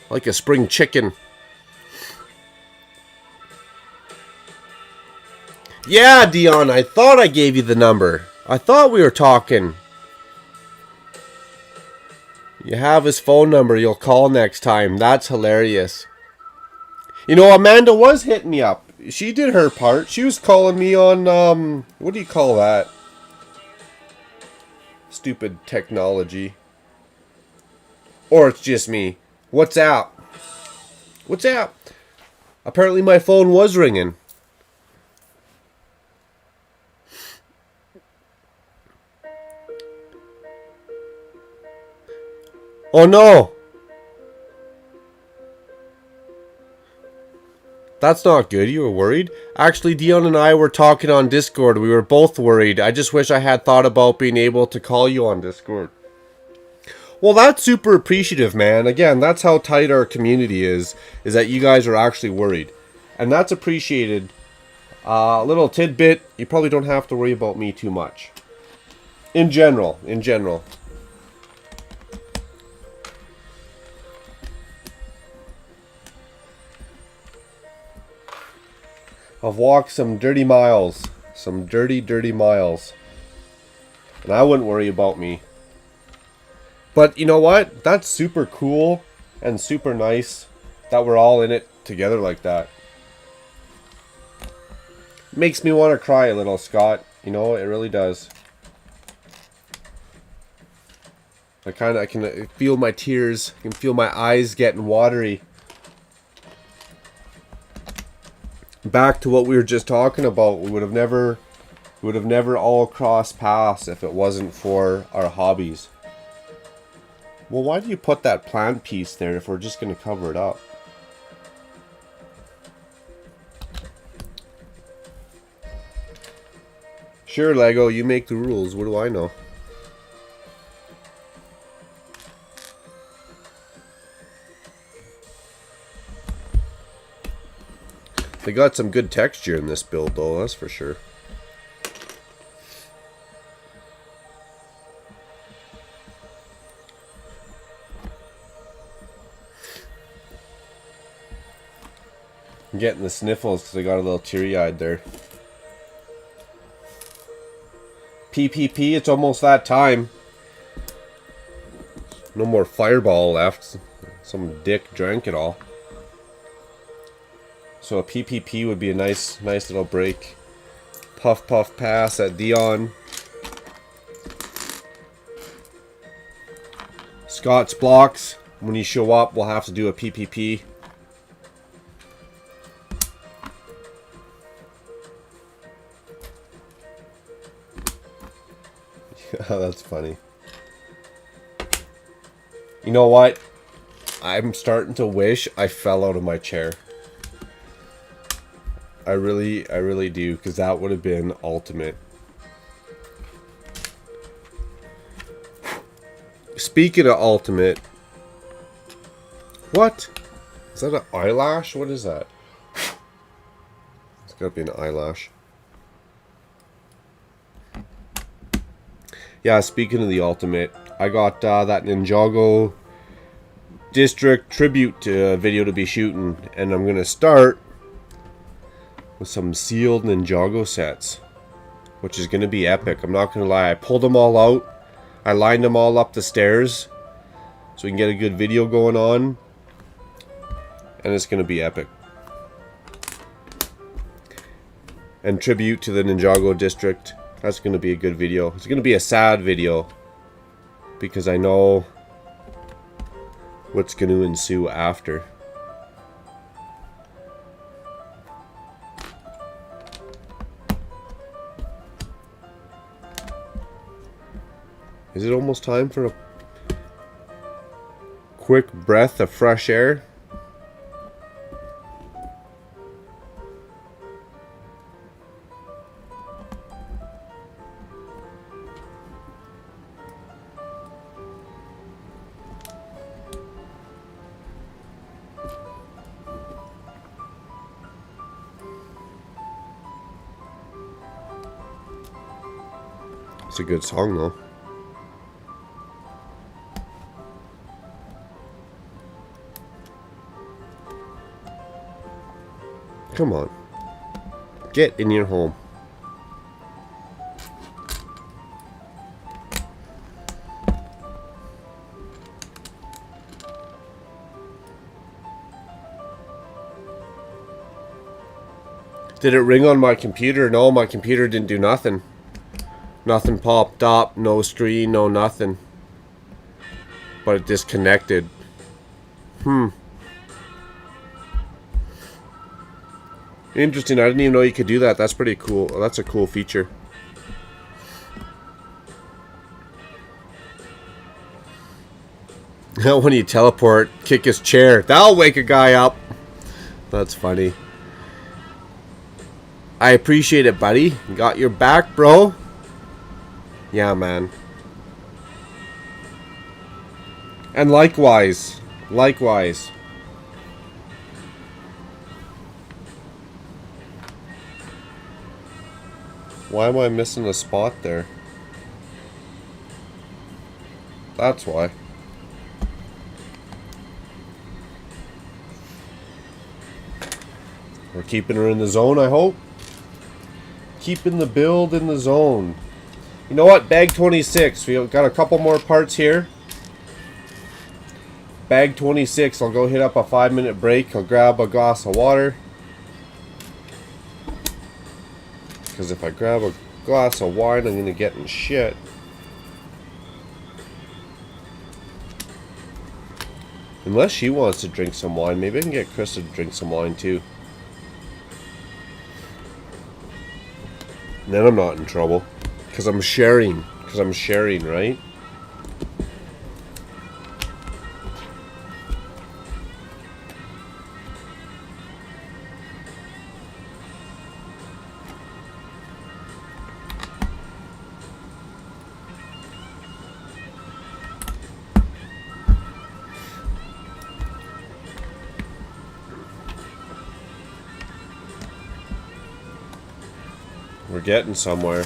Like a spring chicken. Yeah, Dion, I thought I gave you the number. I thought we were talking. You have his phone number. You'll call next time. That's hilarious. You know, Amanda was hitting me up. She did her part. She was calling me on, what do you call that? Stupid technology. Or it's just me. WhatsApp. WhatsApp. Apparently my phone was ringing. Oh no! That's not good. You were worried? Actually, Dion and I were talking on Discord. We were both worried. I just wish I had thought about being able to call you on Discord. Well, that's super appreciative, man. Again, that's how tight our community is that you guys are actually worried. And that's appreciated. A little tidbit, you probably don't have to worry about me too much. In general. I've walked some dirty miles. Some dirty, dirty miles. And I wouldn't worry about me. But you know what? That's super cool and super nice that we're all in it together like that. Makes me want to cry a little, Scott. You know, it really does. I can feel my tears. I can feel my eyes getting watery. Back to what we were just talking about, we would have never all crossed paths if it wasn't for our hobbies. Well, why do you put that plant piece there if we're just going to cover it up? Sure, Lego, you make the rules. What do I know? They got some good texture in this build, though, that's for sure. I'm getting the sniffles because I got a little teary-eyed there. PPP, it's almost that time. No more fireball left. Some dick drank it all. So a PPP would be a nice little break. Puff puff pass at Dion. Scott's blocks. When you show up, we'll have to do a PPP. That's funny. You know what? I'm starting to wish I fell out of my chair. I really do, because that would have been ultimate. Speaking of ultimate, what? Is that an eyelash? What is that? It's gotta be an eyelash. Yeah, speaking of the ultimate, I got that Ninjago district tribute video to be shooting, and I'm gonna start with some sealed Ninjago sets, which is going to be epic. I'm not going to lie. I pulled them all out. I lined them all up the stairs so we can get a good video going on. And it's going to be epic. And tribute to the Ninjago district That's going to be a good video. It's going to be a sad video because I know what's going to ensue after. Is it almost time for a quick breath of fresh air? It's a good song though. Come on. Get in your home. Did it ring on my computer? No, my computer didn't do nothing. Nothing popped up, no screen, no nothing. But it disconnected. Interesting, I didn't even know you could do that. That's pretty cool. That's a cool feature. When you teleport, kick his chair. That'll wake a guy up. That's funny. I appreciate it, buddy. Got your back, bro. Yeah, man. And likewise. Likewise. Why am I missing a spot there? That's why. We're keeping her in the zone, I hope. Keeping the build in the zone. You know what? Bag 26. We got a couple more parts here. Bag 26. I'll go hit up a 5-minute break. I'll grab a glass of water. Because if I grab a glass of wine, I'm going to get in shit. Unless she wants to drink some wine. Maybe I can get Krista to drink some wine too. And then I'm not in trouble. Because I'm sharing. Because I'm sharing, right? We're getting somewhere.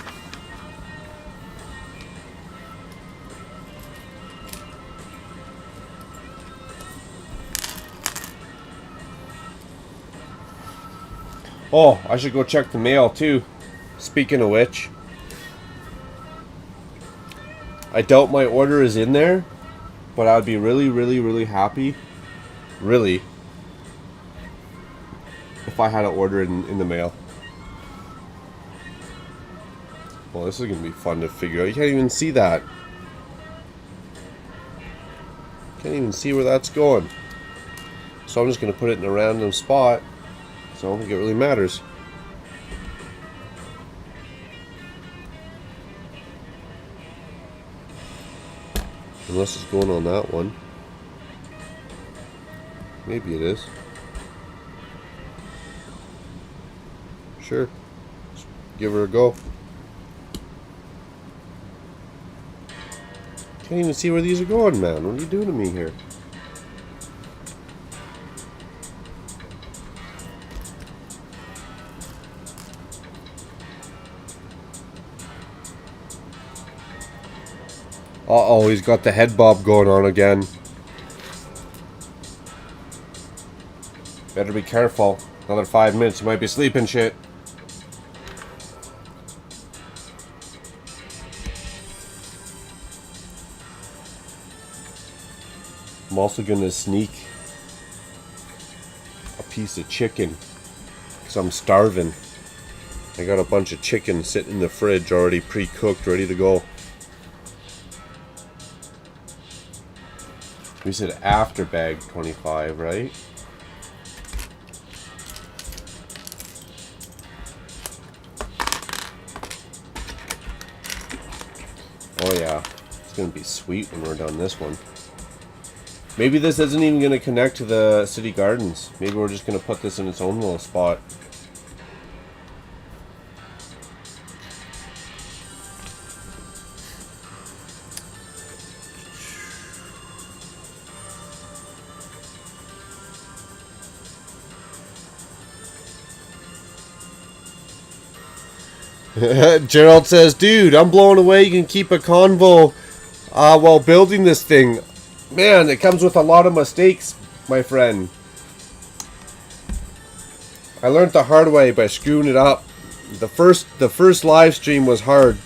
Oh, I should go check the mail too. Speaking of which, I doubt my order is in there, but I'd be really, really, really happy, really, if I had an order in the mail. Well, this is going to be fun to figure out. You can't even see that. Can't even see where that's going. So I'm just going to put it in a random spot. So I don't think it really matters. Unless it's going on that one. Maybe it is. Sure. Let's give her a go. Can't even see where these are going, man. What are you doing to me here? Uh-oh, he's got the head bob going on again. Better be careful. Another 5 minutes, you might be sleeping shit. I'm also gonna sneak a piece of chicken because I'm starving. I got a bunch of chicken sitting in the fridge already pre-cooked, ready to go. We said after bag 25, right? Oh yeah, it's gonna be sweet when we're done this one. Maybe this isn't even gonna connect to the city gardens. Maybe we're just gonna put this in its own little spot. Gerald says, dude, I'm blown away. You can keep a convo while building this thing. Man, it comes with a lot of mistakes, my friend. I learned the hard way by screwing it up. The first live stream was hard,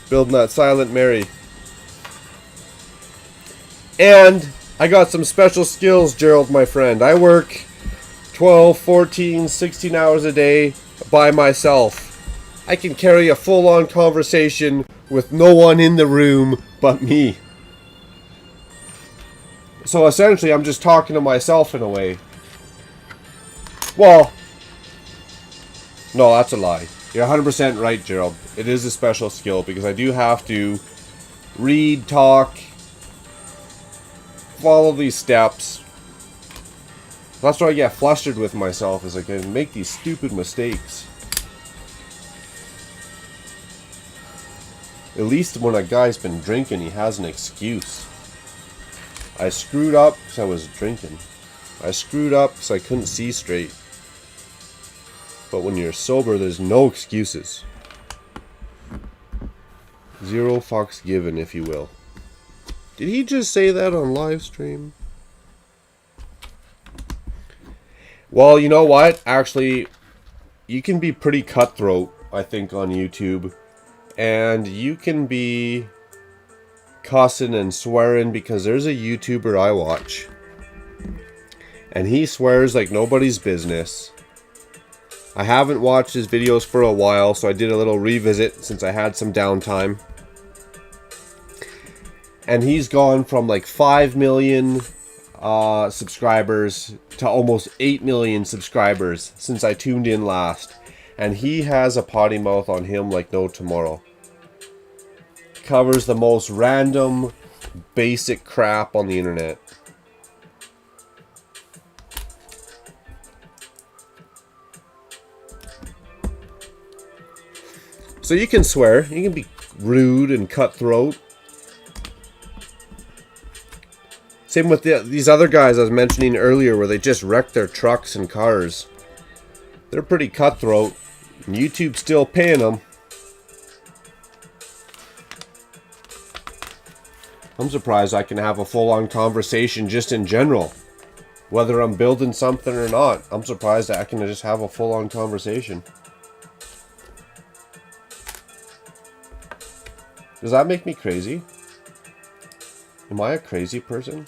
building that Silent Mary. And I got some special skills, Gerald, my friend. I work 12, 14, 16 hours a day by myself. I can carry a full-on conversation with no one in the room but me. So essentially, I'm just talking to myself in a way. Well, no, that's a lie. You're 100% right, Gerald. It is a special skill because I do have to read, talk, follow these steps. That's why I get flustered with myself, is I can make these stupid mistakes. At least when a guy's been drinking, he has an excuse. I screwed up because I was drinking. I screwed up because I couldn't see straight. But when you're sober, there's no excuses. Zero fucks given, if you will. Did he just say that on live stream? Well, you know what? Actually, you can be pretty cutthroat, I think, on YouTube. And you can be cussing and swearing, because there's a YouTuber I watch. And he swears like nobody's business. I haven't watched his videos for a while, so I did a little revisit since I had some downtime. And he's gone from like 5 million subscribers to almost 8 million subscribers since I tuned in last. And he has a potty mouth on him like no tomorrow. Covers the most random, basic crap on the internet. So you can swear, you can be rude and cutthroat. Same with these other guys I was mentioning earlier, where they just wreck their trucks and cars. They're pretty cutthroat, and YouTube's still paying them. I'm surprised I can have a full-on conversation just in general. Whether I'm building something or not, I'm surprised that I can just have a full-on conversation. Does that make me crazy? Am I a crazy person?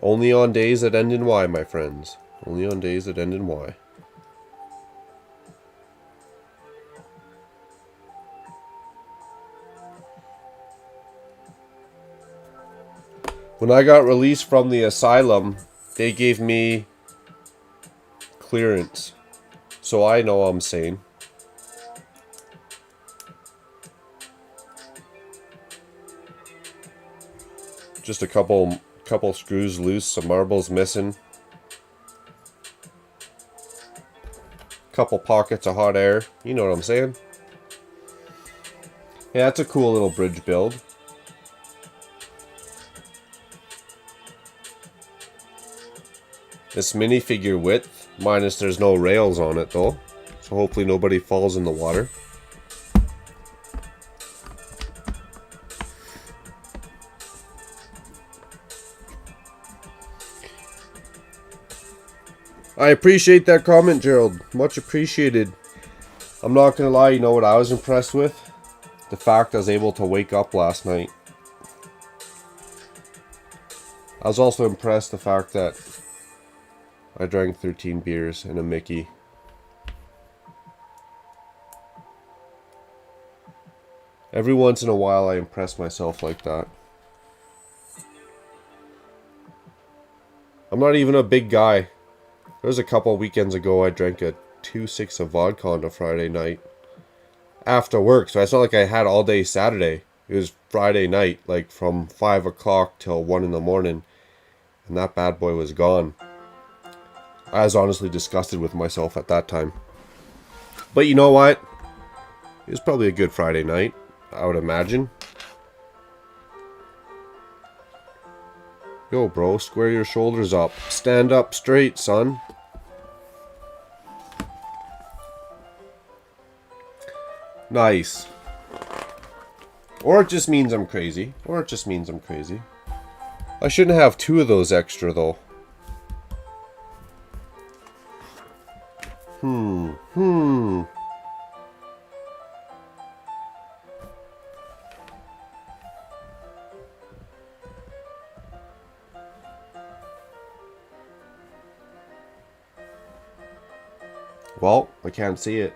Only on days that end in Y, my friends. Only on days that end in Y. When I got released from the asylum, they gave me clearance. So I know I'm sane. Just a couple screws loose, some marbles missing. Couple pockets of hot air. You know what I'm saying? Yeah, that's a cool little bridge build. This minifigure width, minus there's no rails on it though. So hopefully nobody falls in the water. I appreciate that comment, Gerald. Much appreciated. I'm not gonna lie, you know what I was impressed with? The fact I was able to wake up last night. I was also impressed the fact that I drank 13 beers and a Mickey. Every once in a while I impress myself like that. I'm not even a big guy. There was a couple weekends ago I drank a 2-6 of vodka on a Friday night. After work, so it's not like I had all day Saturday. It was Friday night, like from 5 o'clock till 1 in the morning. And that bad boy was gone. I was honestly disgusted with myself at that time. But you know what? It was probably a good Friday night, I would imagine. Yo, bro, square your shoulders up. Stand up straight, son. Nice. Or it just means I'm crazy. I shouldn't have 2 of those extra, though. Well, I can't see it.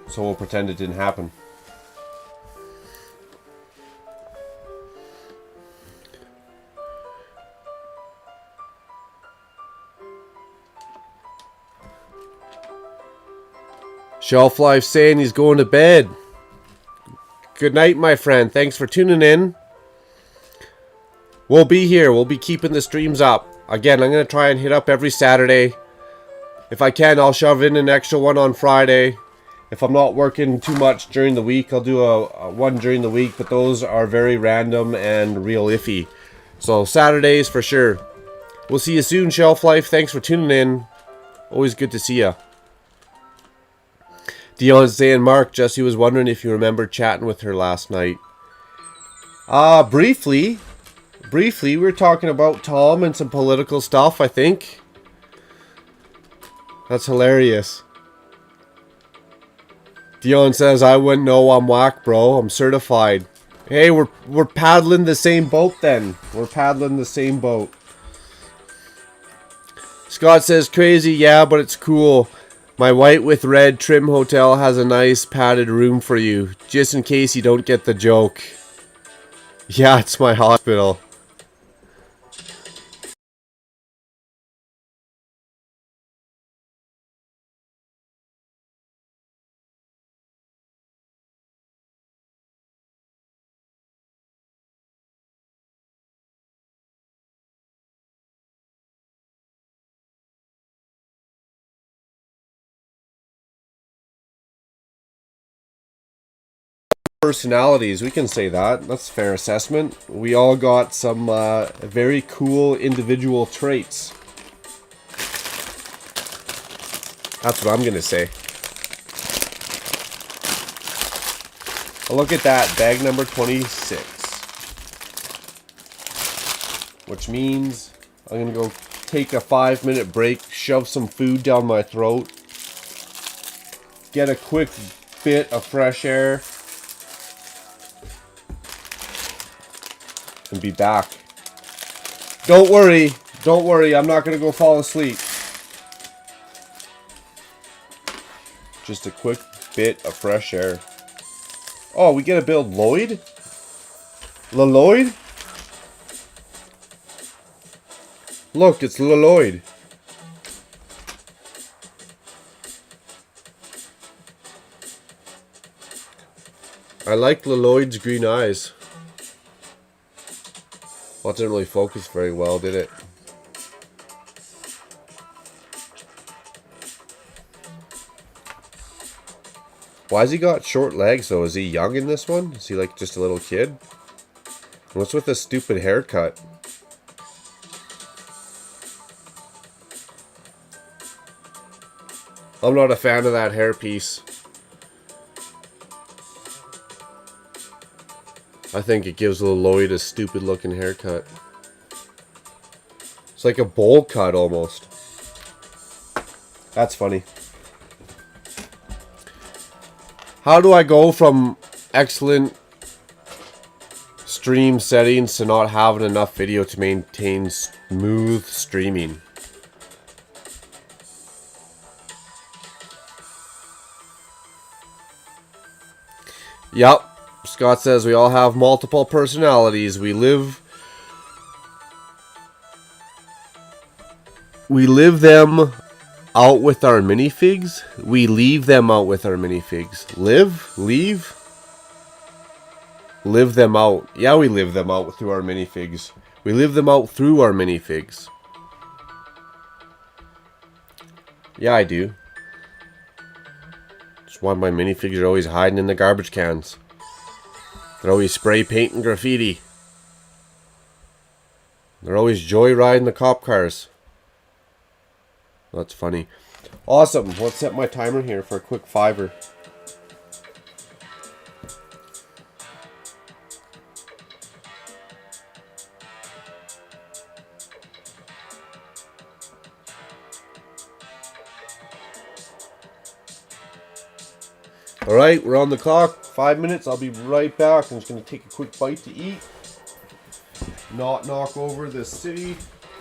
So we'll pretend it didn't happen. Shelf Life saying he's going to bed. Good night, my friend. Thanks for tuning in. We'll be here. We'll be keeping the streams up. Again, I'm going to try and hit up every Saturday. If I can, I'll shove in an extra one on Friday. If I'm not working too much during the week, I'll do a one during the week. But those are very random and real iffy. So Saturdays for sure. We'll see you soon, Shelf Life. Thanks for tuning in. Always good to see ya. Dion's saying, Mark, Jesse was wondering if you remember chatting with her last night. Briefly, we were talking about Tom and some political stuff, I think. That's hilarious. Dion says, I wouldn't know I'm whack, bro. I'm certified. Hey, we're paddling the same boat then. We're paddling the same boat. Scott says, crazy, yeah, but it's cool. My white with red trim hotel has a nice padded room for you, just in case you don't get the joke. Yeah, it's my hospital. Personalities, we can say that. That's a fair assessment. We all got some very cool individual traits. That's what I'm gonna say. Oh, look at that, bag number 26. Which means I'm gonna go take a 5-minute break, shove some food down my throat, get a quick bit of fresh air, and be back. Don't worry, I'm not gonna go fall asleep. Just a quick bit of fresh air. Oh, we get to build Lloyd? Lloyd? Look, it's Lloyd. I like Lloyd's green eyes. Well, it didn't really focus very well, did it? Why has he got short legs, though? Is he young in this one? Is he like just a little kid? What's with this stupid haircut? I'm not a fan of that hairpiece. I think it gives little Lloyd a stupid looking haircut. It's like a bowl cut almost. That's funny. How do I go from excellent stream settings to not having enough video to maintain smooth streaming? Yep. Scott says we all have multiple personalities. We live them out with our minifigs. We leave them out with our minifigs. Leave them out. Yeah, we live them out through our minifigs. We live them out through our minifigs. Yeah, I do. That's why my minifigs are always hiding in the garbage cans. They're always spray painting graffiti. They're always joyriding the cop cars. That's funny. Awesome. Let's set my timer here for a quick $5. Alright, we're on the clock. 5 minutes. I'll be right back. I'm just going to take a quick bite to eat. Not knock over the city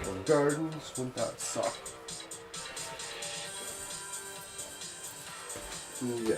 or gardens. Wouldn't that suck? Ooh, yeah.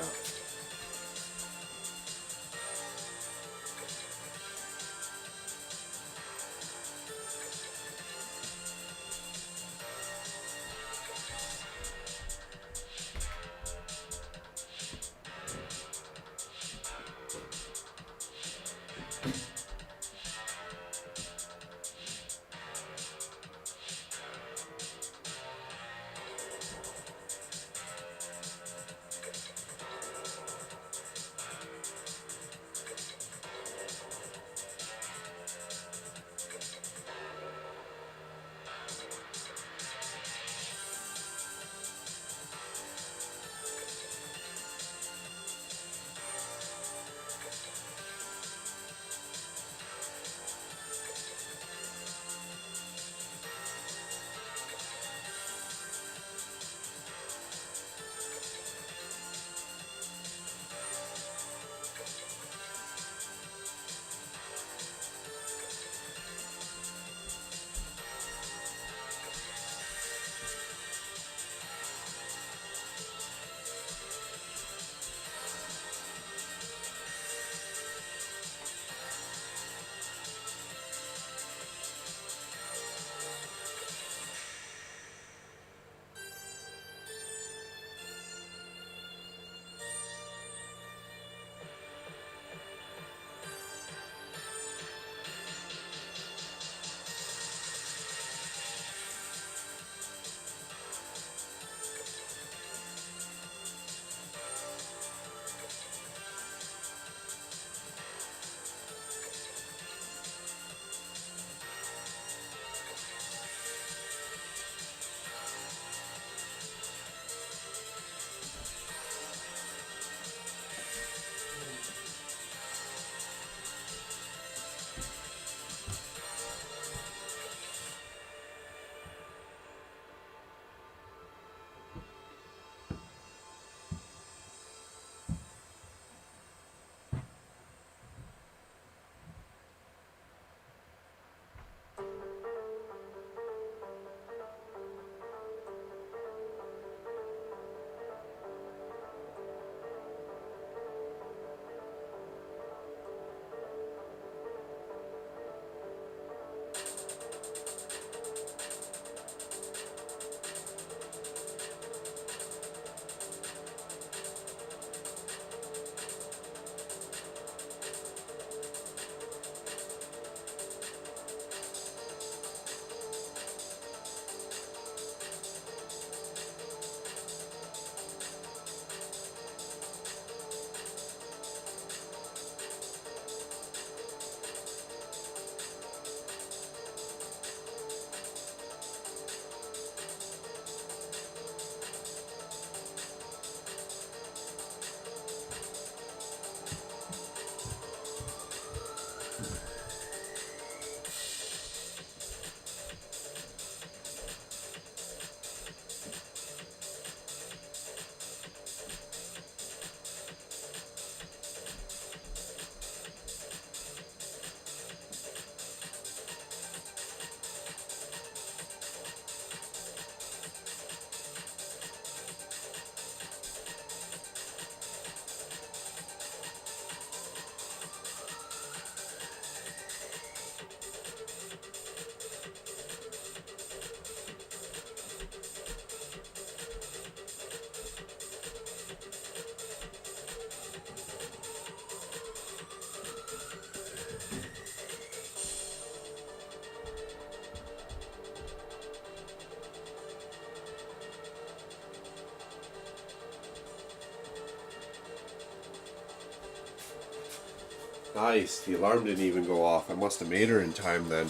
Nice. The alarm didn't even go off. I must have made her in time then.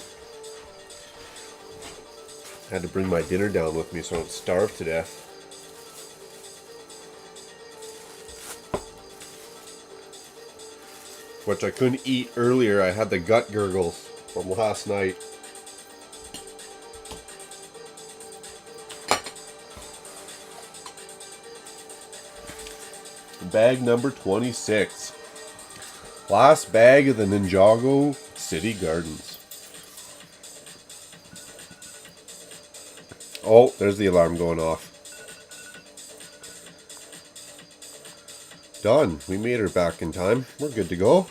I had to bring my dinner down with me so I don't starve to death. Which I couldn't eat earlier. I had the gut gurgles from last night. Bag number 26. Last bag of the Ninjago City Gardens. Oh, there's the alarm going off. Done. We made her back in time. We're good to go.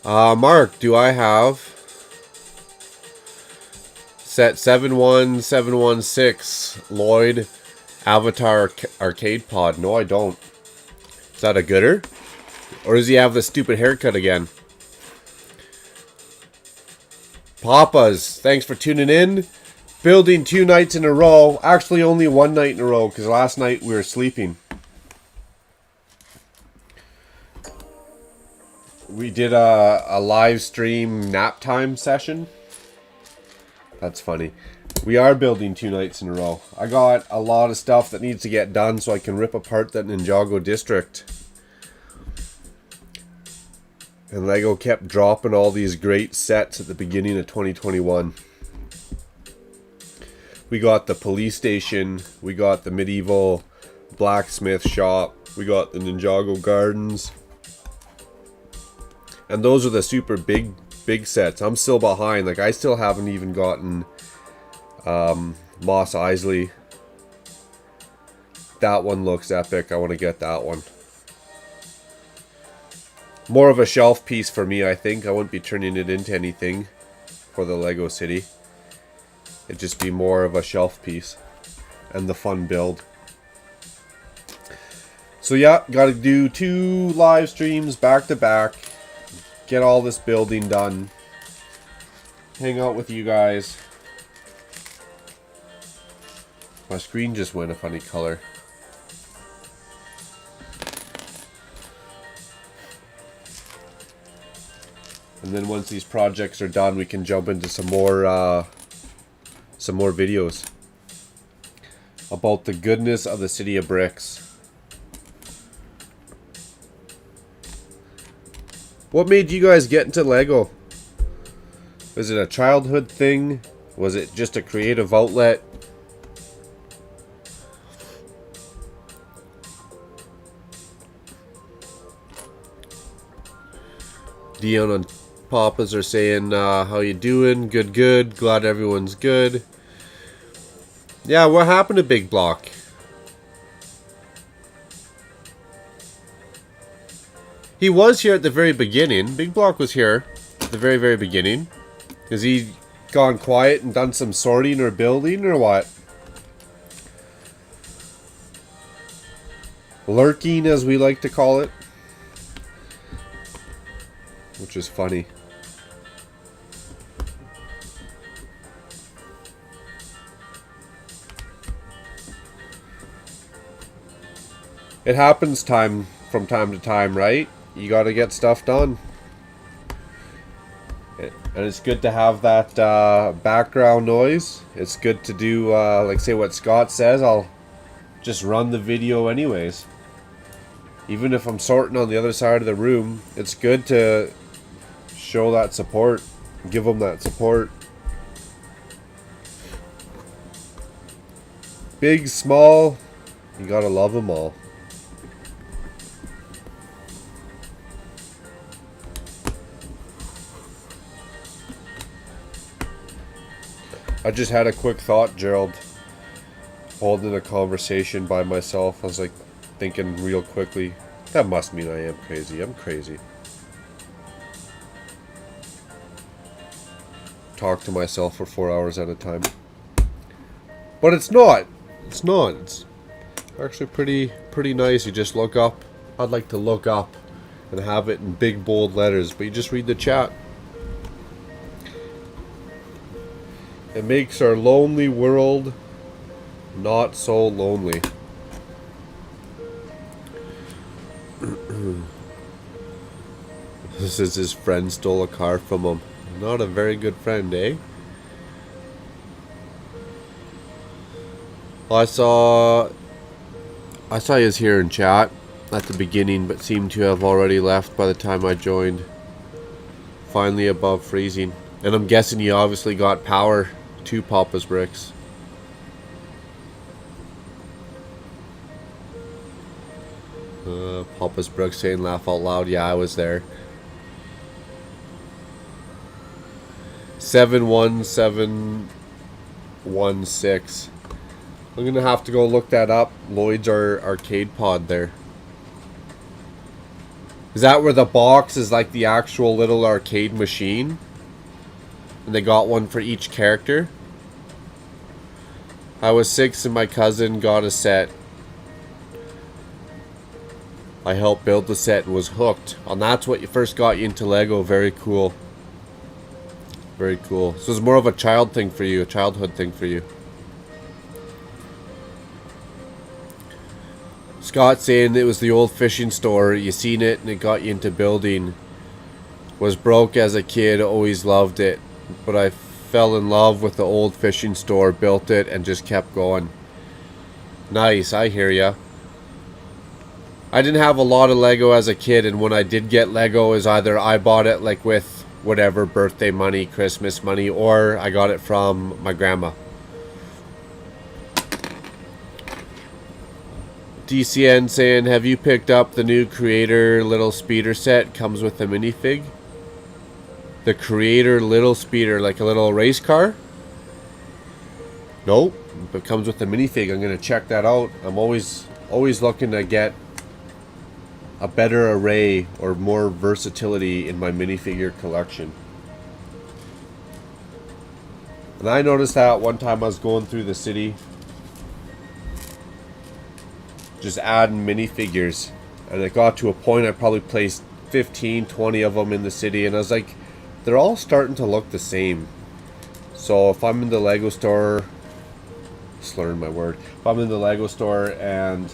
Mark, do I have set 71716 Lloyd Avatar Arcade Pod? No, I don't. Is that a gooder? Or does he have the stupid haircut again? Papas, thanks for tuning in. Building 2 nights in a row. Actually, only 1 night in a row, because last night we were sleeping. We did a live stream nap time session. That's funny. We are building 2 nights in a row. I got a lot of stuff that needs to get done so I can rip apart that Ninjago district. And Lego kept dropping all these great sets at the beginning of 2021. We got the police station. We got the medieval blacksmith shop. We got the Ninjago gardens. And those are the super big sets. I'm still behind. Like, I still haven't even gotten Moss Isley. That one looks epic. I want to get that one. More of a shelf piece for me, I think. I wouldn't be turning it into anything for the Lego City. It'd just be more of a shelf piece. And the fun build. So yeah, gotta do 2 live streams back to back. Get all this building done. Hang out with you guys. My screen just went a funny color. And then once these projects are done, we can jump into some more videos about the goodness of the City of Bricks. What made you guys get into Lego? Was it a childhood thing? Was it just a creative outlet? Dion and Papas are saying, how you doing? Good. Glad everyone's good. Yeah, what happened to Big Block? He was here at the very beginning. Big Block was here at the very, very beginning. Has he gone quiet and done some sorting or building or what? Lurking, as we like to call it. Which is funny. It happens from time to time, right? You gotta get stuff done. And it's good to have that background noise. It's good to do, like say what Scott says, I'll just run the video anyways. Even if I'm sorting on the other side of the room, it's good to show that support. Give them that support. Big, small, you gotta love them all. I just had a quick thought, Gerald. Holding a conversation by myself. I was like thinking real quickly. That must mean I am crazy. I'm crazy. Talk to myself for 4 hours at a time. But it's not. It's not. It's actually pretty nice. You just look up. I'd like to look up and have it in big bold letters, but you just read the chat. It makes our lonely world Not so lonely. This is his friend stole a car from him. Not a very good friend, eh? Well, I saw he was here in chat at the beginning, but seemed to have already left by the time I joined. Finally above freezing. And I'm guessing he obviously got power to Papa's bricks. Papa's bricks saying laugh out loud. Yeah, I was there. 71716. I'm gonna have to go look that up. Lloyd's arcade pod there. Is that where the box is like the actual little arcade machine? And they got one for each character? I was 6 and my cousin got a set. I helped build the set and was hooked. And that's what you first got you into Lego. Very cool. Very cool. So it's more of a child thing for you, a childhood thing for you. Scott saying it was the old fishing store. You seen it and it got you into building. Was broke as a kid, always loved it. But I fell in love with the old fishing store, built it, and just kept going. Nice, I hear ya. I didn't have a lot of Lego as a kid, and when I did get Lego, is either I bought it like with whatever birthday money, Christmas money, or I got it from my grandma. DCN saying, have you picked up the new Creator Little Speeder set? Comes with a minifig. The Creator Little Speeder, like a little race car? Nope, but comes with a minifig. I'm gonna check that out. I'm always looking to get a better array or more versatility in my minifigure collection. And I noticed that one time I was going through the city, just adding minifigures, and it got to a point I probably placed 15, 20 of them in the city, and I was like, they're all starting to look the same. So if I'm in the Lego store, slurring my word, if I'm in the Lego store and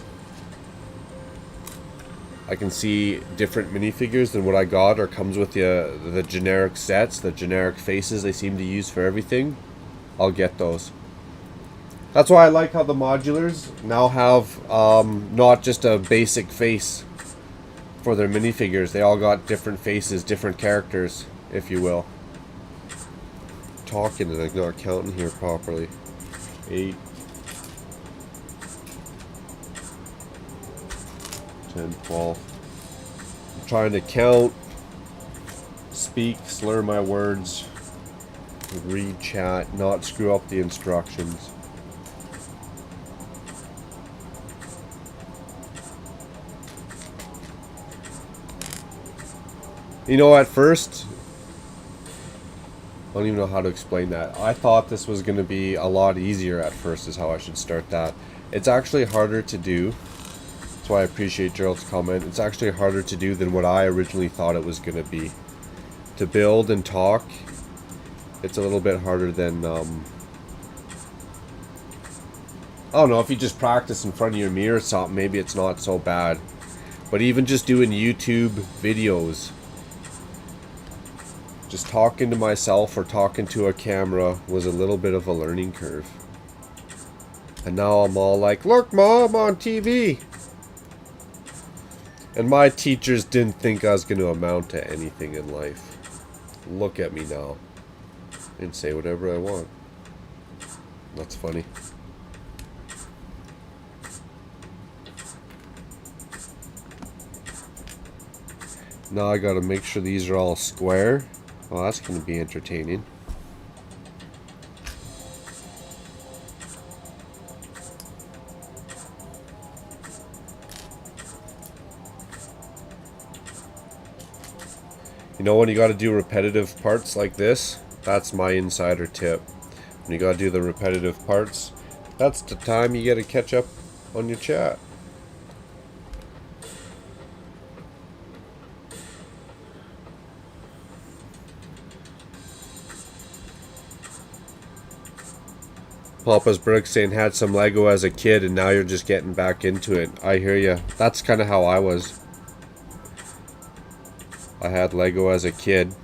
I can see different minifigures than what I got, or comes with the generic sets, the generic faces they seem to use for everything, I'll get those. That's why I like how the modulars now have not just a basic face for their minifigures. They all got different faces, different characters, if you will. Talking and I'm not counting here properly. 8, 10, 12. I'm trying to count, speak, slur my words, read chat, not screw up the instructions. You know, at first, I don't even know how to explain that. I thought this was going to be a lot easier at first, is how I should start that. It's actually harder to do. That's why I appreciate Gerald's comment. It's actually harder to do than what I originally thought it was going to be. To build and talk, it's a little bit harder than, I don't know, if you just practice in front of your mirror or something, maybe it's not so bad. But even just doing YouTube videos, just talking to myself or talking to a camera was a little bit of a learning curve. And now I'm all like, look, Mom, on TV. And my teachers didn't think I was going to amount to anything in life. Look at me now. And say whatever I want. That's funny. Now I gotta make sure these are all square. Well, that's gonna be entertaining. You know, when you gotta do repetitive parts like this, that's my insider tip. When you gotta do the repetitive parts, that's the time you gotta catch up on your chat. Papa's Brick saying had some Lego as a kid and now you're just getting back into it. I hear you. That's kind of how I was. I had Lego as a kid.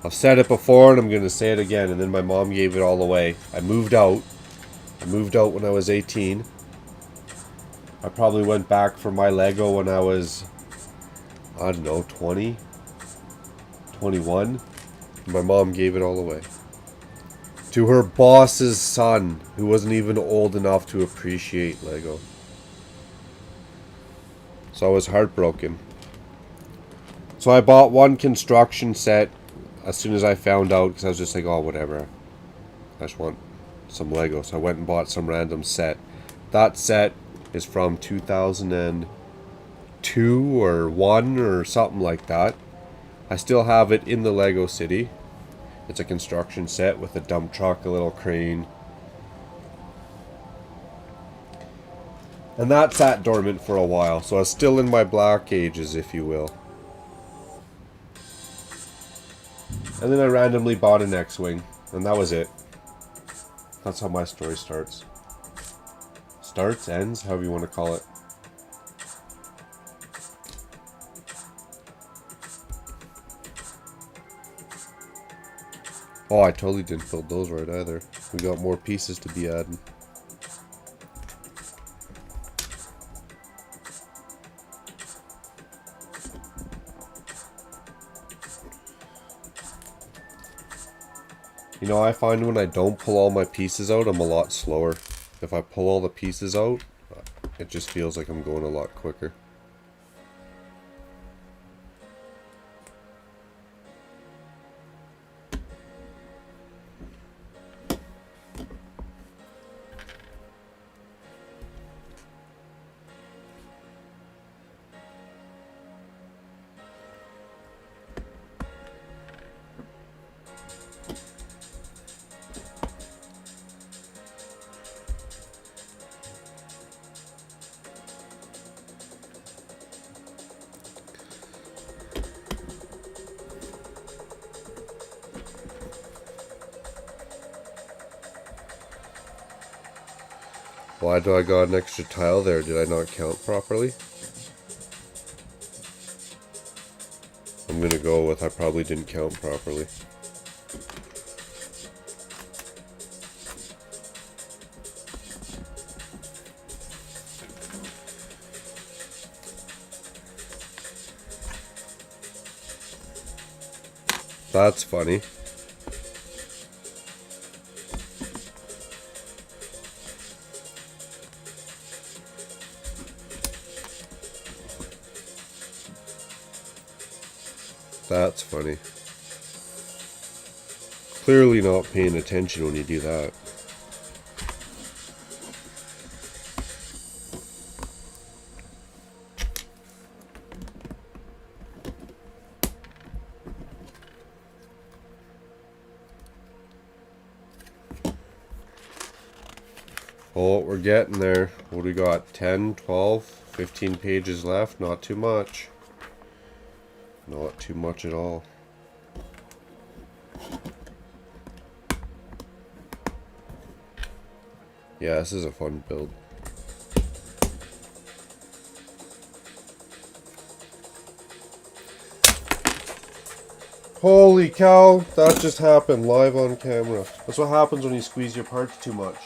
I've said it before and I'm going to say it again, and then my mom gave it all away. I moved out. I moved out when I was 18. I probably went back for my Lego when I was, I don't know, 20, 21. My mom gave it all away. To her boss's son, who wasn't even old enough to appreciate Lego. So I was heartbroken. So I bought one construction set as soon as I found out, because I was just like, oh, whatever. I just want some Lego. So I went and bought some random set. That set is from 2002 or 1 or something like that. I still have it in the Lego City. It's a construction set with a dump truck, a little crane. And that sat dormant for a while, so it's still in my black ages, if you will. And then I randomly bought an X-Wing, and that was it. That's how my story starts. Starts, ends, however you want to call it. Oh, I totally didn't build those right either. We got more pieces to be adding. You know, I find when I don't pull all my pieces out, I'm a lot slower. If I pull all the pieces out, it just feels like I'm going a lot quicker. Why do I got an extra tile there? Did I not count properly? I'm gonna go with I probably didn't count properly. That's funny. That's funny. Clearly not paying attention when you do that. Oh, we're getting there. What do we got? 10, 12, 15 pages left. Not too much. Not too much at all. Yeah, this is a fun build. Holy cow, that just happened live on camera. That's what happens when you squeeze your parts too much.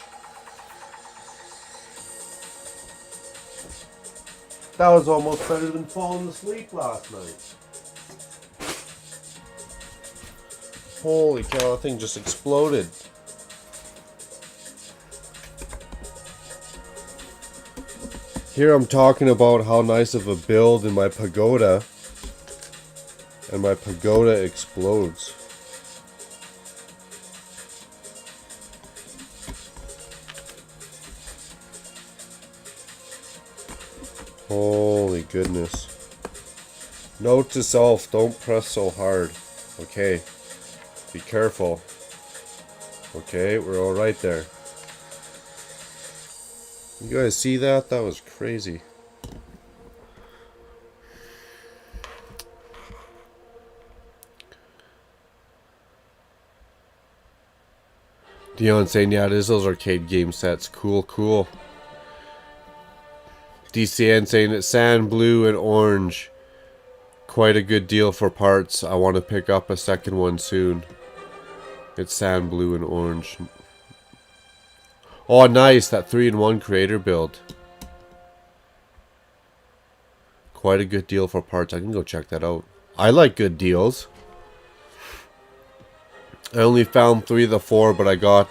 That was almost better than falling asleep last night. Holy cow, that thing just exploded. Here I'm talking about how nice of a build in my pagoda, and my pagoda explodes. Holy goodness. Note to self, don't press so hard. Okay. Be careful. Okay, we're all right there. You guys see that? That was crazy. Dion saying, yeah, it is those arcade game sets. Cool, cool. DCN saying it's sand, blue, and orange. Quite a good deal for parts. I want to pick up a second one soon. It's sand, blue, and orange. Oh, nice. That 3-in-1 creator build. Quite a good deal for parts. I can go check that out. I like good deals. I only found 3 of the 4, but I got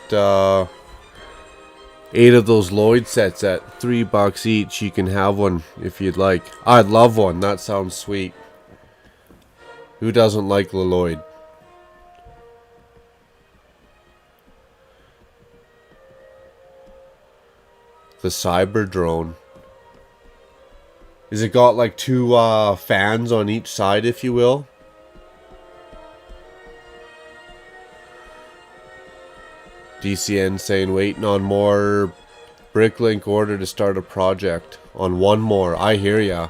8 of those Lloyd sets at $3 each. You can have one if you'd like. I'd love one. That sounds sweet. Who doesn't like the Lloyd? The Cyber Drone. Is it got like 2 fans on each side, if you will? DCN saying waiting on more Bricklink order to start a project. On one more. I hear ya.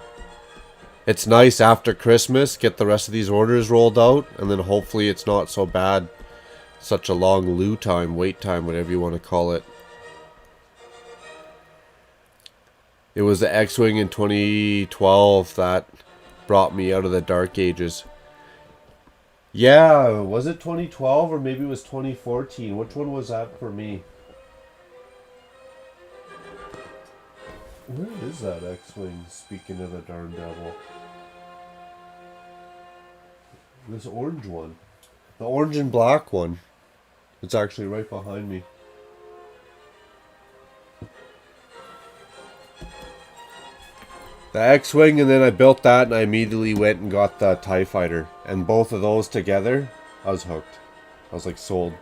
It's nice after Christmas, get the rest of these orders rolled out, and then hopefully it's not so bad. Such a long wait time, whatever you want to call it. It was the X-Wing in 2012 that brought me out of the dark ages. Yeah, was it 2012 or maybe it was 2014? Which one was that for me? Where is that X-Wing, speaking of the darn devil? This orange one. The orange and black one. It's actually right behind me. The X-Wing, and then I built that and I immediately went and got the TIE Fighter. And both of those together, I was hooked. I was like sold.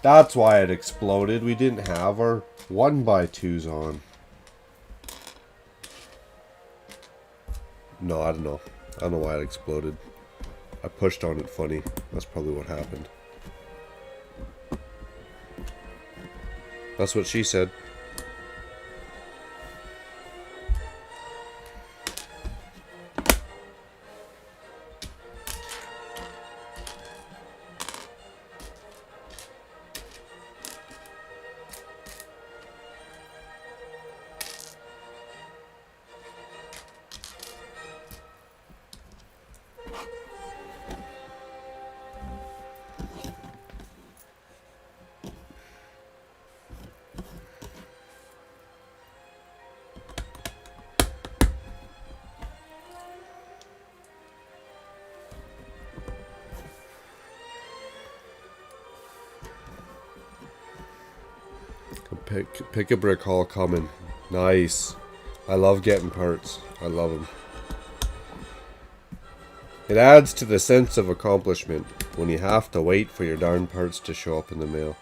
That's why it exploded. We didn't have our 1x2s on. No, I don't know. I don't know why it exploded. I pushed on it funny. That's probably what happened. That's what she said. Pick a brick haul coming. Nice. I love getting parts. I love them. It adds to the sense of accomplishment when you have to wait for your darn parts to show up in the mail.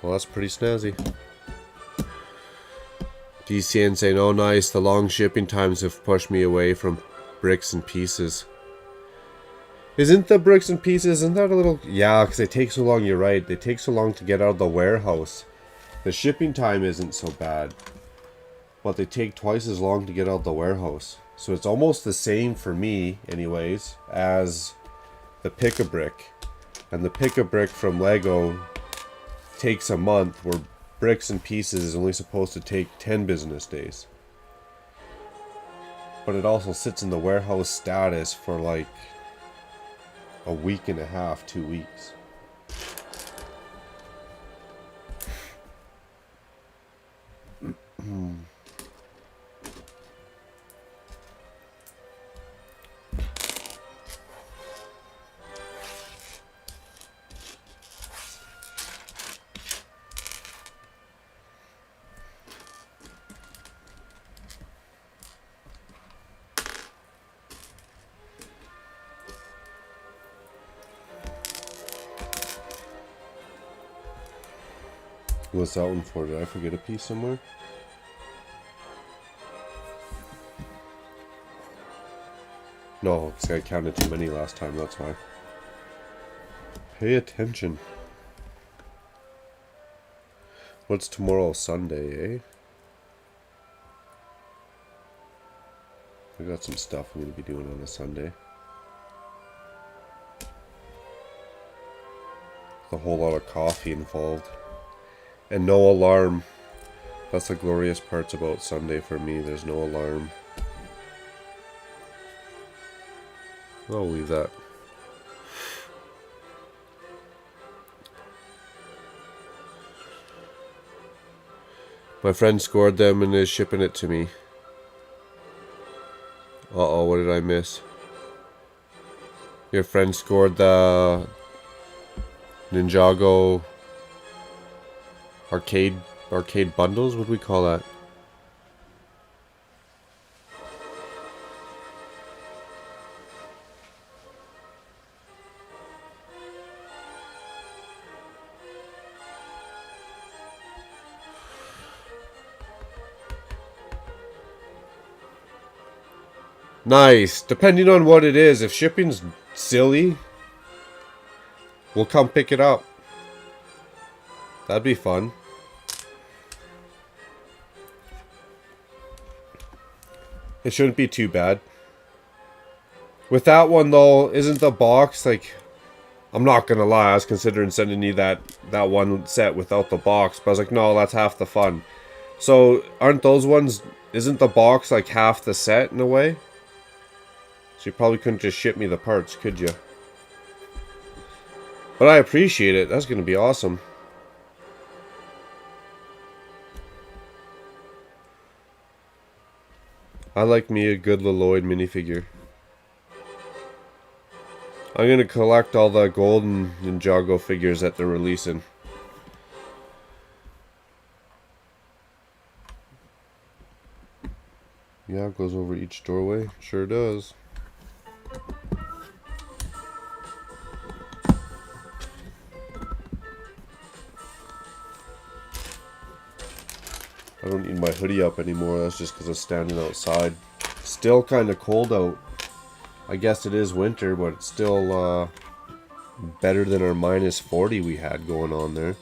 Well, that's pretty snazzy. DCN saying, oh nice, the long shipping times have pushed me away from bricks and pieces. Isn't the bricks and pieces, isn't that a little... Yeah, because they take so long, you're right. They take so long to get out of the warehouse. The shipping time isn't so bad. But they take twice as long to get out of the warehouse. So it's almost the same for me, anyways, as the pick-a-brick. And the pick-a-brick from Lego takes a month, where bricks and pieces is only supposed to take 10 business days. But it also sits in the warehouse status for like a week and a half, 2 weeks. What's that one for? Did I forget a piece somewhere? No, because I counted too many last time, that's why. Pay attention. What's tomorrow? Sunday, eh? I got some stuff I'm going to be doing on a Sunday. a whole lot of coffee involved. And no alarm. That's the glorious parts about Sunday for me. There's no alarm. I'll leave that. My friend scored them and is shipping it to me. Uh-oh, what did I miss? Your friend scored the Ninjago arcade bundles? What do we call that? Nice. Depending on what it is, if shipping's silly, we'll come pick it up. That'd be fun. It shouldn't be too bad. With that one though, isn't the box like... I'm not gonna lie, I was considering sending you that one set without the box, but I was like, no, that's half the fun. So, aren't those ones... Isn't the box like half the set in a way? So you probably couldn't just ship me the parts, could you? But I appreciate it. That's going to be awesome. I like me a good Lloyd minifigure. I'm going to collect all the golden Ninjago figures that they're releasing. Yeah, it goes over each doorway. Sure does. I don't need my hoodie up anymore. That's just because I'm standing outside. Still kind of cold out. I guess it is winter, but it's still better than our minus 40 we had going on there.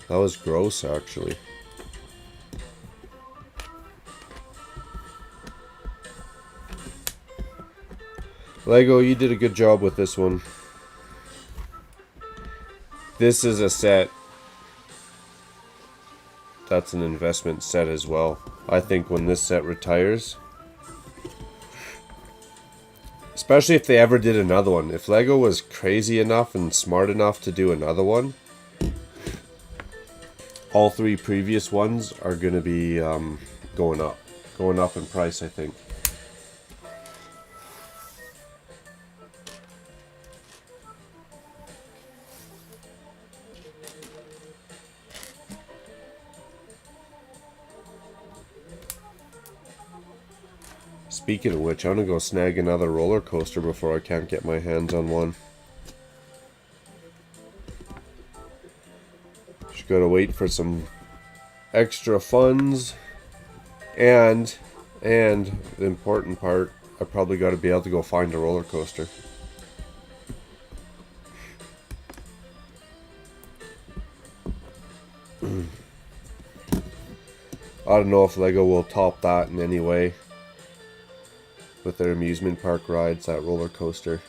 That was gross, actually. Lego, you did a good job with this one. This is a set that's an investment set as well. I think when this set retires, especially if they ever did another one, if Lego was crazy enough and smart enough to do another one, all three previous ones are going to be going up in price, I think. Speaking of which, I'm gonna go snag another roller coaster before I can't get my hands on one. Just gotta wait for some extra funds, and the important part, I probably gotta be able to go find a roller coaster. I don't know if Lego will top that in any way. With their amusement park rides, that roller coaster.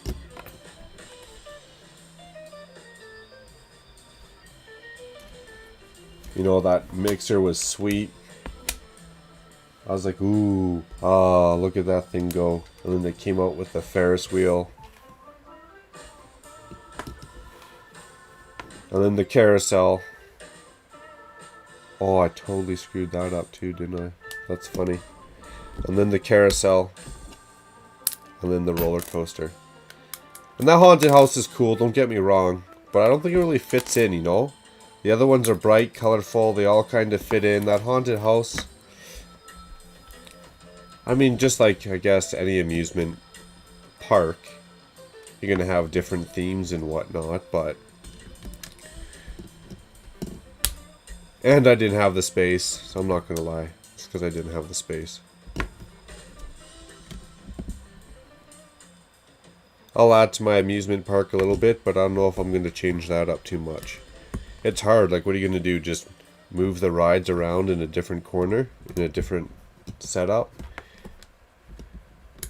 You know, that mixer was sweet. I was like, ooh, ah, look at that thing go. And then they came out with the Ferris wheel. And then the carousel. Oh, I totally screwed that up too, didn't I? That's funny. And then the carousel. And then the roller coaster. And that haunted house is cool, don't get me wrong. But I don't think it really fits in, you know? The other ones are bright, colorful, they all kind of fit in. That haunted house... I mean, just like, I guess, any amusement park, you're going to have different themes and whatnot, but... And I didn't have the space, so I'm not going to lie. It's because I didn't have the space. I'll add to my amusement park a little bit, but I don't know if I'm going to change that up too much. It's hard, like what are you going to do? Just move the rides around in a different corner? In a different setup?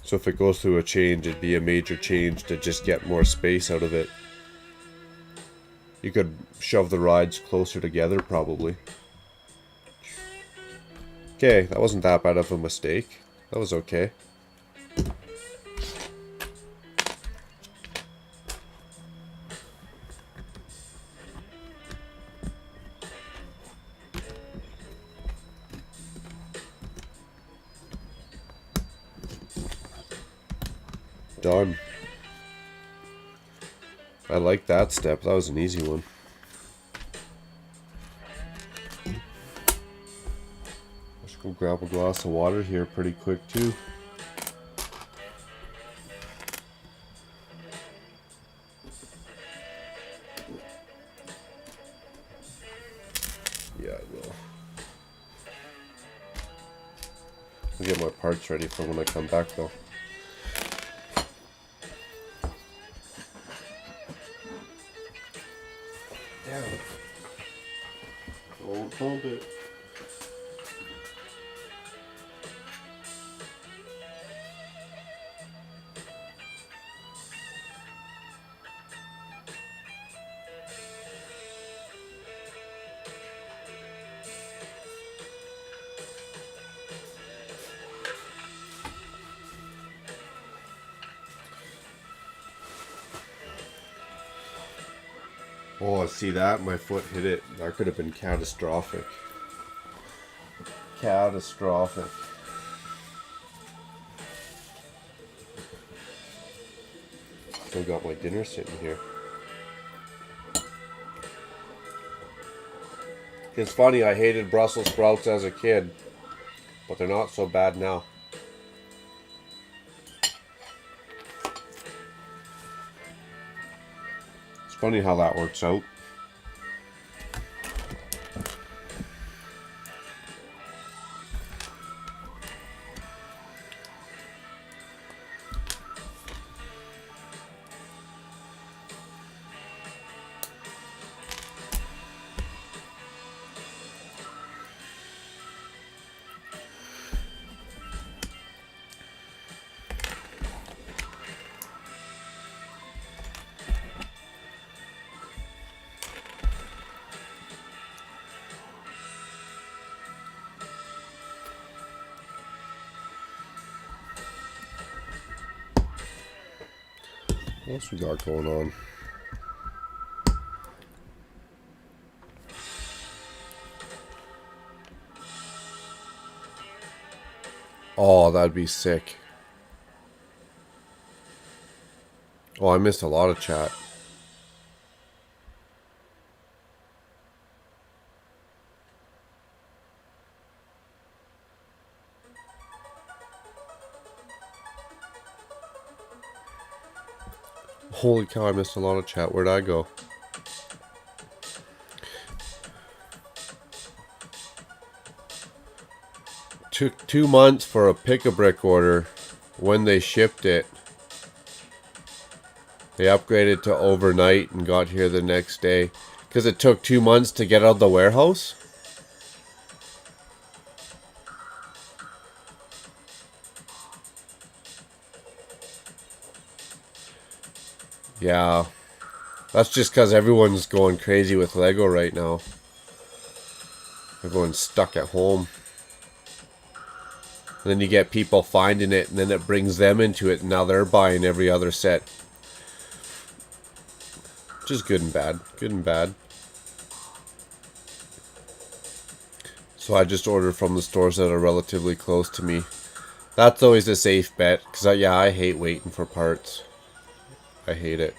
So if it goes through a change, it'd be a major change to just get more space out of it. You could shove the rides closer together probably. Okay, that wasn't that bad of a mistake. That was okay. Done. I like that step. That was an easy one. Let's go grab a glass of water here pretty quick too. Yeah, I will. I'll get my parts ready for when I come back though. Damn. Don't pump it. Oh, see that? My foot hit it. That could have been catastrophic. Catastrophic. Still got my dinner sitting here. It's funny, I hated Brussels sprouts as a kid, but they're not so bad now. It's funny how that works out. What else we got going on? Oh, that'd be sick. Oh, I missed a lot of chat. Holy cow, I missed a lot of chat. Where'd I go? Took 2 months for a pick-a-brick order. When they shipped it, they upgraded to overnight and got here the next day. Because it took 2 months to get out of the warehouse? Yeah. That's just because everyone's going crazy with Lego right now. Everyone's stuck at home. And then you get people finding it, and then it brings them into it, and now they're buying every other set. Which is good and bad. Good and bad. So I just order from the stores that are relatively close to me. That's always a safe bet, because I hate waiting for parts. I hate it.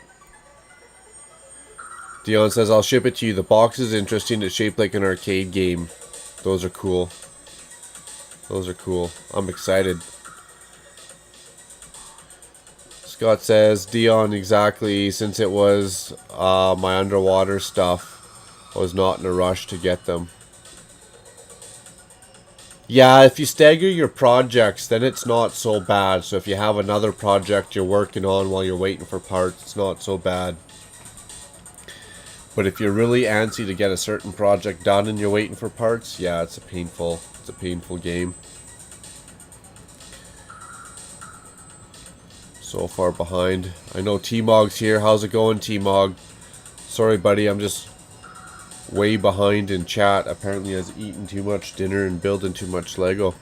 Dion says, I'll ship it to you. The box is interesting. It's shaped like an arcade game. Those are cool. Those are cool. I'm excited. Scott says, Dion, exactly. Since it was my underwater stuff, I was not in a rush to get them. Yeah, if you stagger your projects, then it's not so bad. So if you have another project you're working on while you're waiting for parts, it's not so bad. But if you're really antsy to get a certain project done and you're waiting for parts, yeah, it's a painful game. So far behind. I know T-Mog's here. How's it going, T-Mog? Sorry, buddy. I'm just way behind in chat. Apparently has eaten too much dinner and building too much Lego.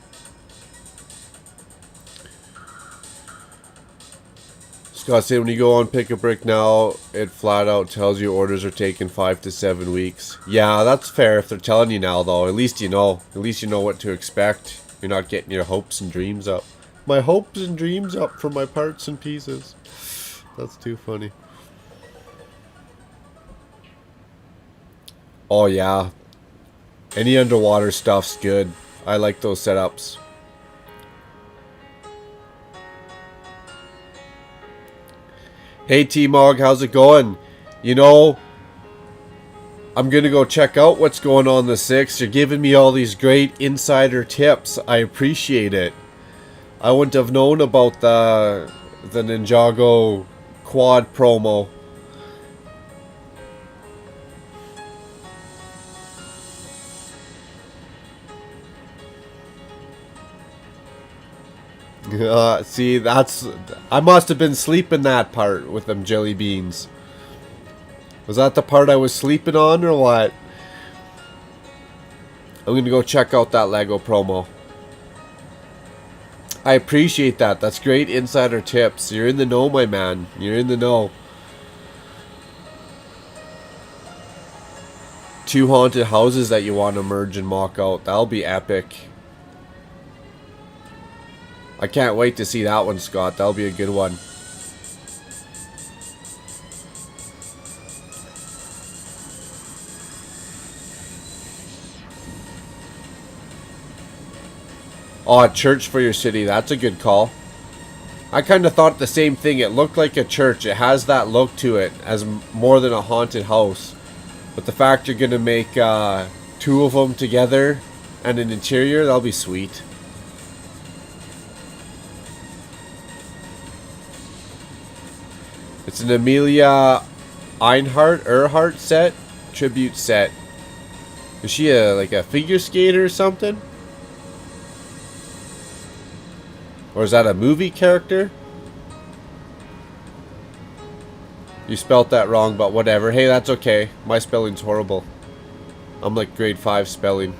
Scott said when you go on Pick a Brick now, it flat out tells you orders are taking 5 to 7 weeks. Yeah, that's fair if they're telling you now, though. At least you know. At least you know what to expect. You're not getting your hopes and dreams up. My hopes and dreams up for my parts and pieces. That's too funny. Oh yeah. Any underwater stuff's good. I like those setups. Hey T-Mog, how's it going? You know, I'm gonna go check out what's going on the 6th. You're giving me all these great insider tips. I appreciate it. I wouldn't have known about the Ninjago quad promo. See, I must have been sleeping that part with them jelly beans. Was that the part I was sleeping on or what? I'm gonna go check out that Lego promo. I appreciate that. That's great insider tips. You're in the know, my man. You're in the know. 2 haunted houses that you want to merge and mock out. That'll be epic. I can't wait to see that one, Scott. That'll be a good one. Oh, a church for your city. That's a good call. I kind of thought the same thing. It looked like a church. It has that look to it as more than a haunted house. But the fact you're going to make 2 of them together and an interior, that'll be sweet. It's an Amelia Earhart set. Tribute set. Is she like a figure skater or something? Or is that a movie character? You spelt that wrong, but whatever. Hey, that's okay. My spelling's horrible. I'm like grade 5 spelling.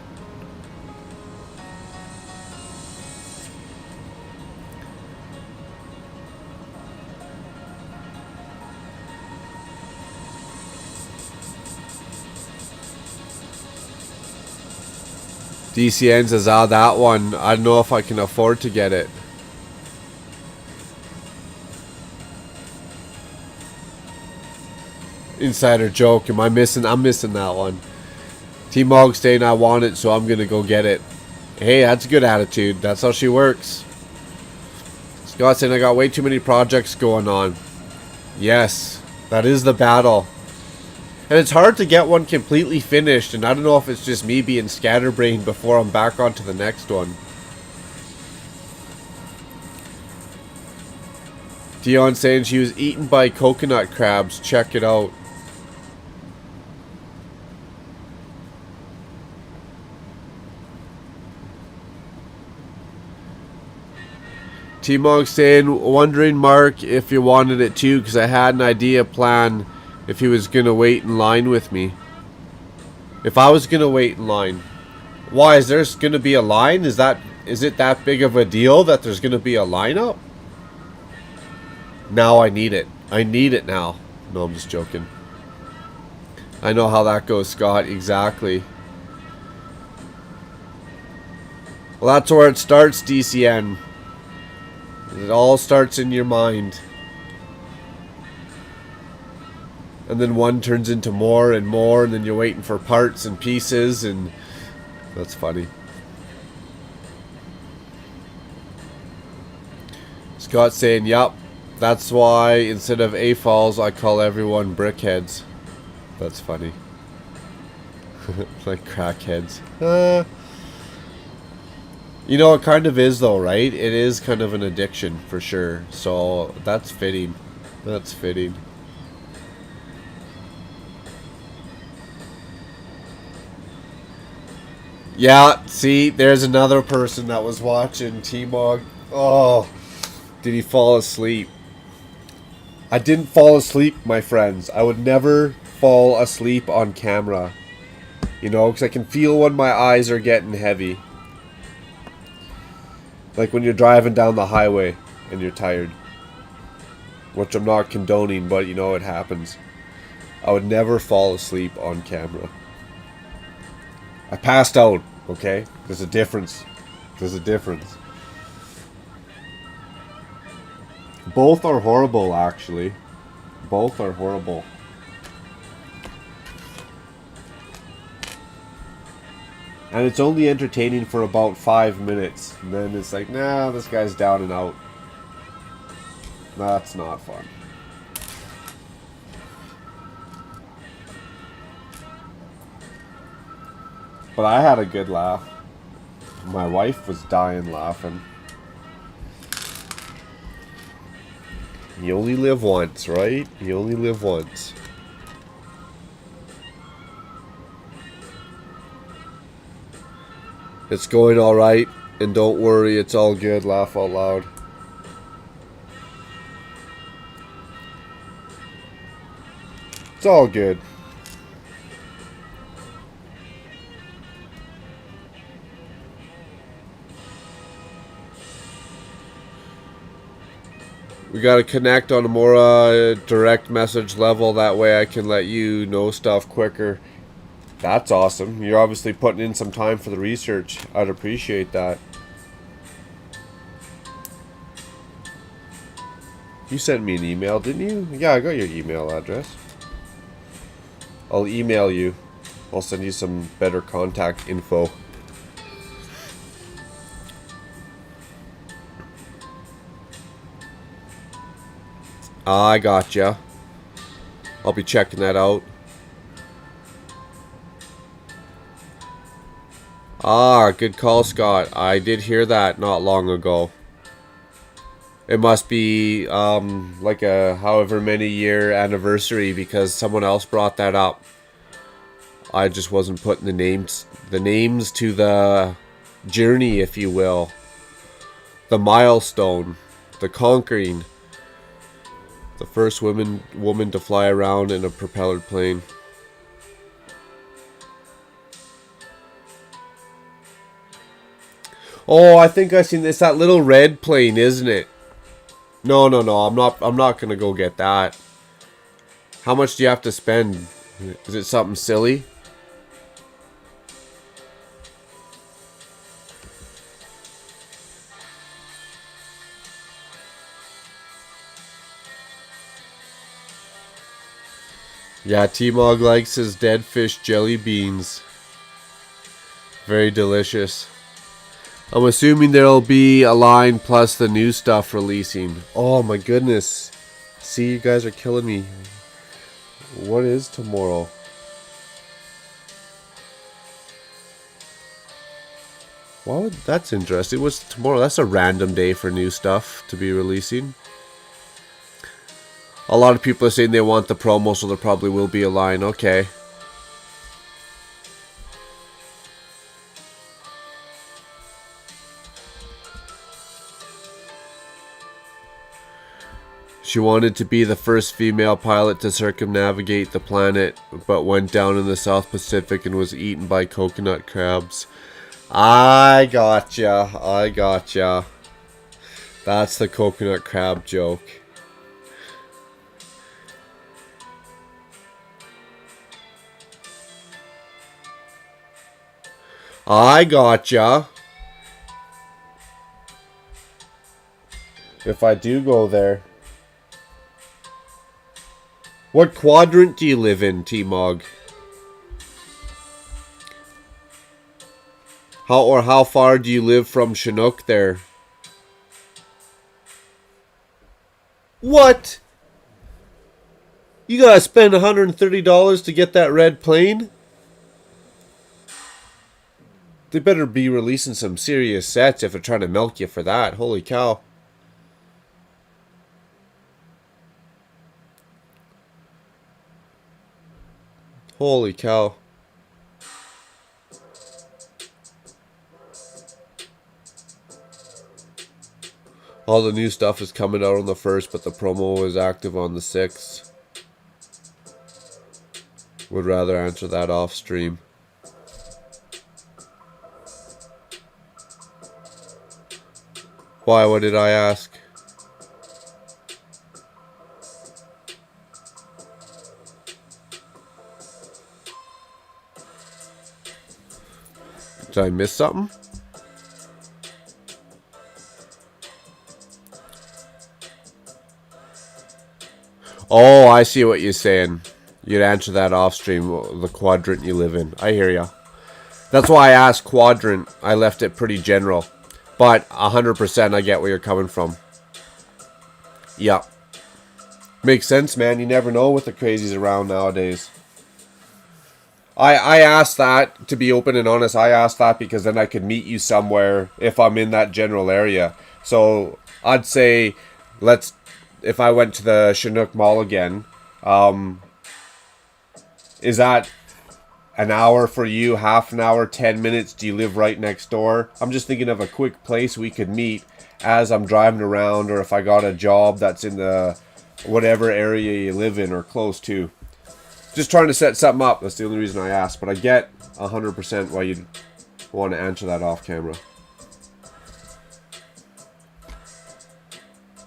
DCN says, that one. I don't know if I can afford to get it. Insider joke. I'm missing that one. T-Mog saying I want it, so I'm gonna go get it. Hey, that's a good attitude. That's how she works. Scott saying I got way too many projects going on. Yes, that is the battle. And it's hard to get one completely finished, and I don't know if it's just me being scatterbrained before I'm back onto the next one. Dion saying she was eaten by coconut crabs. Check it out. T-Mog saying, wondering, Mark, if you wanted it too, because I had an idea plan if he was going to wait in line with me. If I was going to wait in line. Why, is there going to be a line? Is it that big of a deal that there's going to be a lineup? Now I need it. I need it now. No, I'm just joking. I know how that goes, Scott. Exactly. Well, that's where it starts, DCN. It all starts in your mind. And then one turns into more and more, and then you're waiting for parts and pieces, and that's funny. Scott saying, yup, that's why instead of AFOLs, I call everyone brickheads. That's funny. Like crackheads. You know, it kind of is though, right? It is kind of an addiction for sure. So that's fitting. That's fitting. Yeah, see, there's another person that was watching T-Mog. Oh, did he fall asleep? I didn't fall asleep, my friends. I would never fall asleep on camera. You know, because I can feel when my eyes are getting heavy. Like when you're driving down the highway and you're tired. Which I'm not condoning, but you know, it happens. I would never fall asleep on camera. I passed out, okay? There's a difference. There's a difference. Both are horrible, actually. Both are horrible. And it's only entertaining for about 5 minutes. And then it's like, nah, this guy's down and out. That's not fun. But I had a good laugh. My wife was dying laughing. You only live once, right? You only live once. It's going alright. And don't worry, it's all good. Laugh out loud. It's all good. We gotta connect on a more direct message level. That way I can let you know stuff quicker. That's awesome. You're obviously putting in some time for the research. I'd appreciate that. You sent me an email, didn't you? Yeah, I got your email address. I'll email you. I'll send you some better contact info. I gotcha. I'll be checking that out. Ah, good call, Scott. I did hear that not long ago. It must be like a however many year anniversary because someone else brought that up. I just wasn't putting the names to the journey, if you will. The milestone, the conquering. The first woman to fly around in a propellered plane. Oh, I think I seen this. That little red plane, isn't it? No. I'm not gonna go get that. How much do you have to spend? Is it something silly? Yeah, T-Mog likes his dead fish jelly beans. Very delicious. I'm assuming there'll be a line plus the new stuff releasing. Oh my goodness. See, you guys are killing me. What is tomorrow? Well, that's interesting. What's tomorrow? That's a random day for new stuff to be releasing. A lot of people are saying they want the promo, so there probably will be a line. Okay. She wanted to be the first female pilot to circumnavigate the planet, but went down in the South Pacific and was eaten by coconut crabs. I gotcha. That's the coconut crab joke. I gotcha. If I do go there. What quadrant do you live in, T-Mog? How far do you live from Chinook there? What? You gotta spend $130 to get that red plane? They better be releasing some serious sets if they're trying to milk you for that. Holy cow. Holy cow. All the new stuff is coming out on the 1st, but the promo is active on the 6th. Would rather answer that off stream. Why? What did I ask? Did I miss something? Oh, I see what you're saying. You'd answer that off stream, the quadrant you live in. I hear ya. That's why I asked quadrant. I left it pretty general. But 100% I get where you're coming from. Yeah. Makes sense, man. You never know with the crazies around nowadays. I asked that, to be open and honest, I asked that because then I could meet you somewhere if I'm in that general area. So I'd say, if I went to the Chinook Mall again, is that an hour for you, half an hour, 10 minutes? Do you live right next door? I'm just thinking of a quick place we could meet as I'm driving around, or if I got a job that's in the whatever area you live in or close to. Just trying to set something up. That's the only reason I asked. But I get 100% why you'd want to answer that off camera.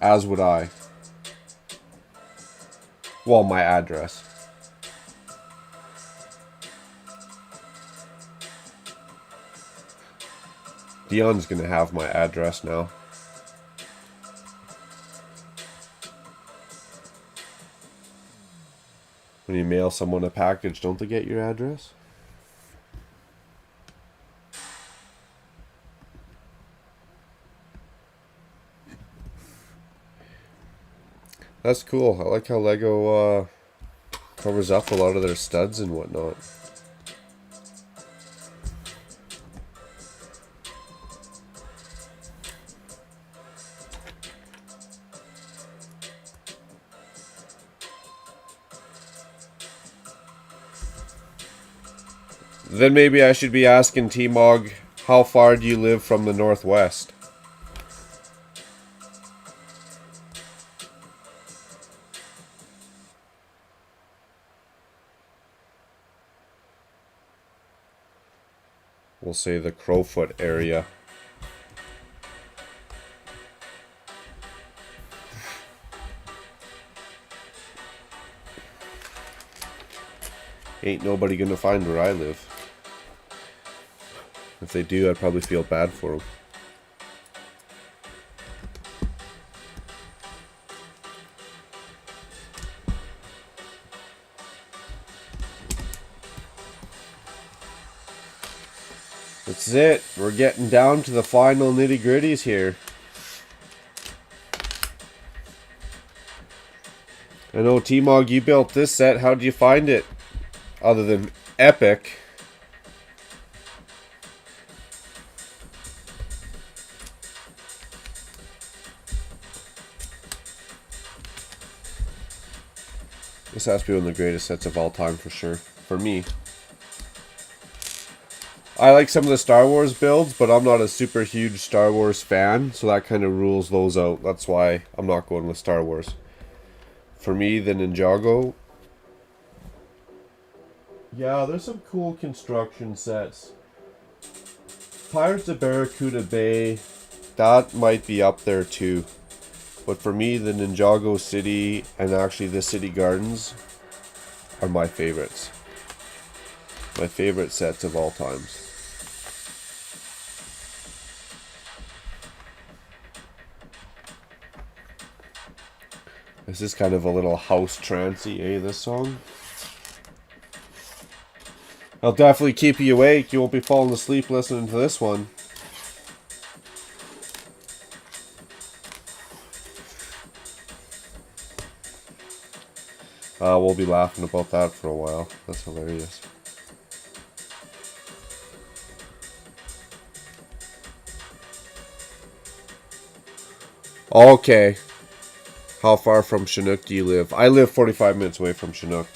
As would I. Well, my address. Dion's gonna have my address now. When you mail someone a package, don't they get your address? That's cool. I like how Lego covers up a lot of their studs and whatnot. Then maybe I should be asking T-Mog, how far do you live from the northwest? We'll say the Crowfoot area. Ain't nobody gonna find where I live. If they do, I'd probably feel bad for them. That's it. We're getting down to the final nitty-gritties here. I know, T-Mog, you built this set. How did you find it? Other than epic. This has to be one of the greatest sets of all time for sure. For me. I like some of the Star Wars builds, but I'm not a super huge Star Wars fan, so that kind of rules those out. That's why I'm not going with Star Wars. For me, the Ninjago. Yeah, there's some cool construction sets. Pirates of Barracuda Bay, that might be up there too. But for me, the Ninjago City and actually the City Gardens are my favorites. My favorite sets of all times. This is kind of a little house trancey, this song? I'll definitely keep you awake. You won't be falling asleep listening to this one. We'll be laughing about that for a while. That's hilarious. Okay. How far from Chinook do you live? I live 45 minutes away from Chinook.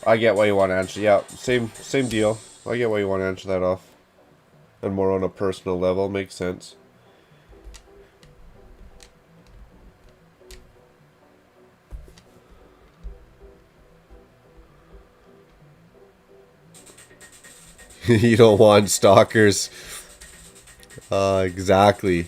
I get why you want to answer. Yeah, same deal. I get why you want to answer that off. And more on a personal level. Makes sense. You don't want stalkers. Exactly.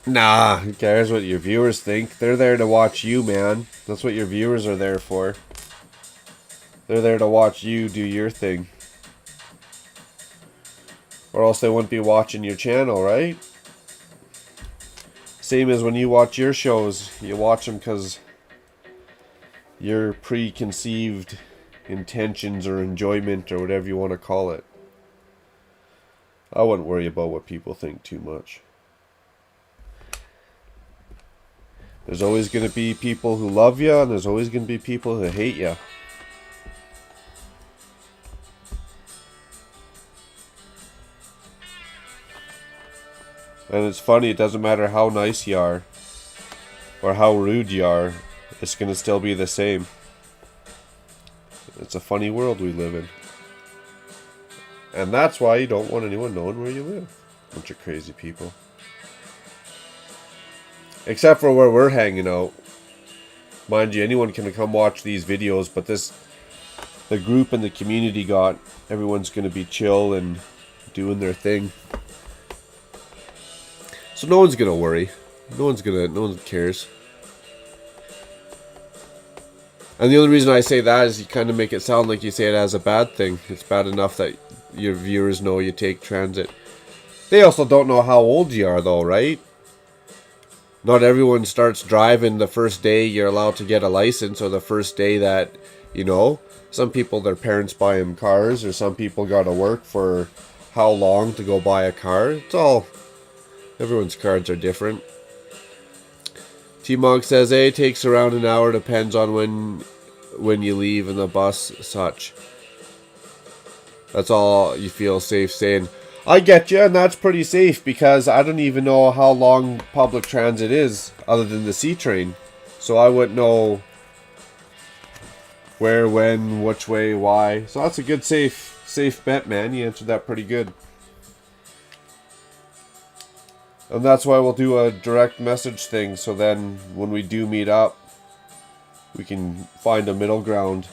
Nah, who cares what your viewers think? They're there to watch you, man. That's what your viewers are there for. They're there to watch you do your thing. Or else they wouldn't be watching your channel, right? Same as when you watch your shows. You watch them because your preconceived intentions or enjoyment or whatever you want to call it. I wouldn't worry about what people think too much. There's always going to be people who love you, and there's always going to be people who hate you. And it's funny, it doesn't matter how nice you are, or how rude you are, it's going to still be the same. It's a funny world we live in. And that's why you don't want anyone knowing where you live. Bunch of crazy people. Except for where we're hanging out. Mind you, anyone can come watch these videos, but the group and the community everyone's going to be chill and doing their thing. So no one's going to worry. No one cares. And the only reason I say that is you kind of make it sound like you say it as a bad thing. It's bad enough that your viewers know you take transit. They also don't know how old you are though, right? Not everyone starts driving the first day you're allowed to get a license, or the first day that, some people, their parents buy them cars, or some people got to work for how long to go buy a car. Everyone's cards are different. T-Monk says, hey, it takes around an hour, depends on when you leave and the bus, such. That's all you feel safe saying. I get you, and that's pretty safe, because I don't even know how long public transit is, other than the C train. So I wouldn't know where, when, which way, why. So that's a good safe bet, man. You answered that pretty good. And that's why we'll do a direct message thing, so then when we do meet up, we can find a middle ground.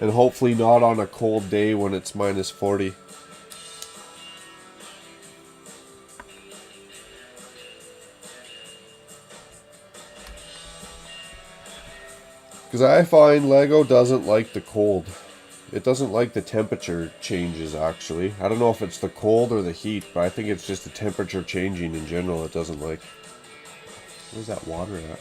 And hopefully not on a cold day when it's minus 40. Because I find Lego doesn't like the cold. It doesn't like the temperature changes, actually. I don't know if it's the cold or the heat, but I think it's just the temperature changing in general it doesn't like. Where's that water at?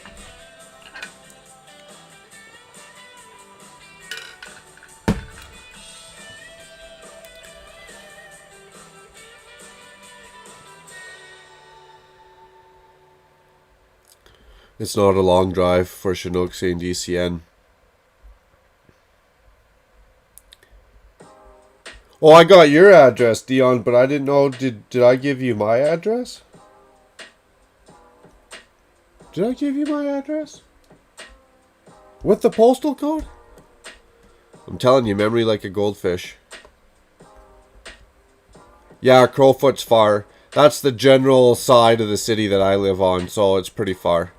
It's not a long drive for Chinook saying DCN. Oh, I got your address, Dion, but I didn't know. Did I give you my address? Did I give you my address? With the postal code? I'm telling you, memory like a goldfish. Yeah, Crowfoot's far. That's the general side of the city that I live on, so it's pretty far.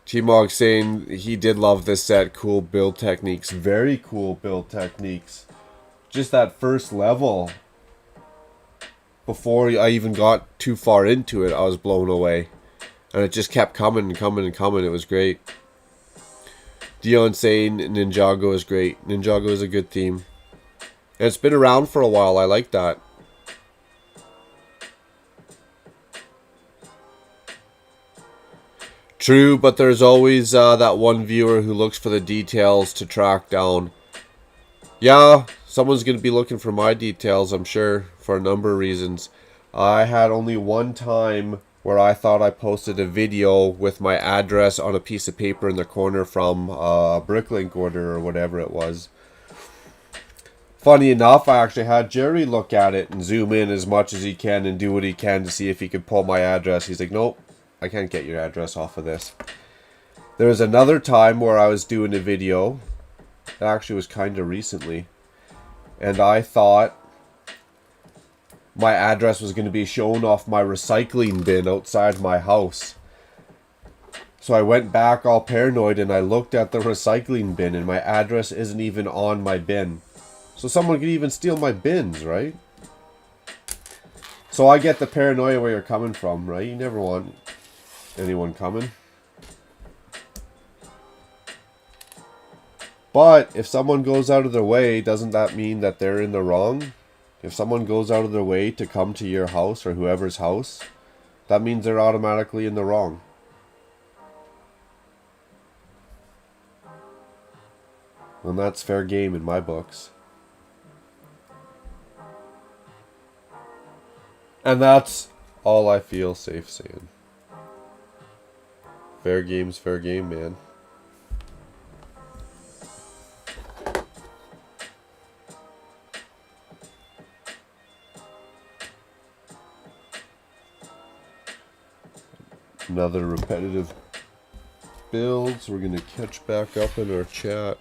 T-Mog saying he did love this set. Cool build techniques. Very cool build techniques. Just that first level. Before I even got too far into it, I was blown away. And it just kept coming and coming and coming. It was great. Dion saying Ninjago is great. Ninjago is a good theme. And it's been around for a while. I like that. True, but there's always that one viewer who looks for the details to track down. Yeah, someone's going to be looking for my details, I'm sure, for a number of reasons. I had only one time where I thought I posted a video with my address on a piece of paper in the corner from a Bricklink order or whatever it was. Funny enough, I actually had Jerry look at it and zoom in as much as he can and do what he can to see if he could pull my address. He's like, nope. I can't get your address off of this. There was another time where I was doing a video. It actually was kind of recently. And I thought my address was going to be shown off my recycling bin outside my house. So I went back all paranoid and I looked at the recycling bin and my address isn't even on my bin. So someone could even steal my bins, right? So I get the paranoia where you're coming from, right? You never want anyone coming. But if someone goes out of their way, doesn't that mean that they're in the wrong? If someone goes out of their way to come to your house or whoever's house, that means they're automatically in the wrong. And that's fair game in my books. And that's all I feel safe saying. Fair game's fair game, man. Another repetitive build, so we're going to catch back up in our chat.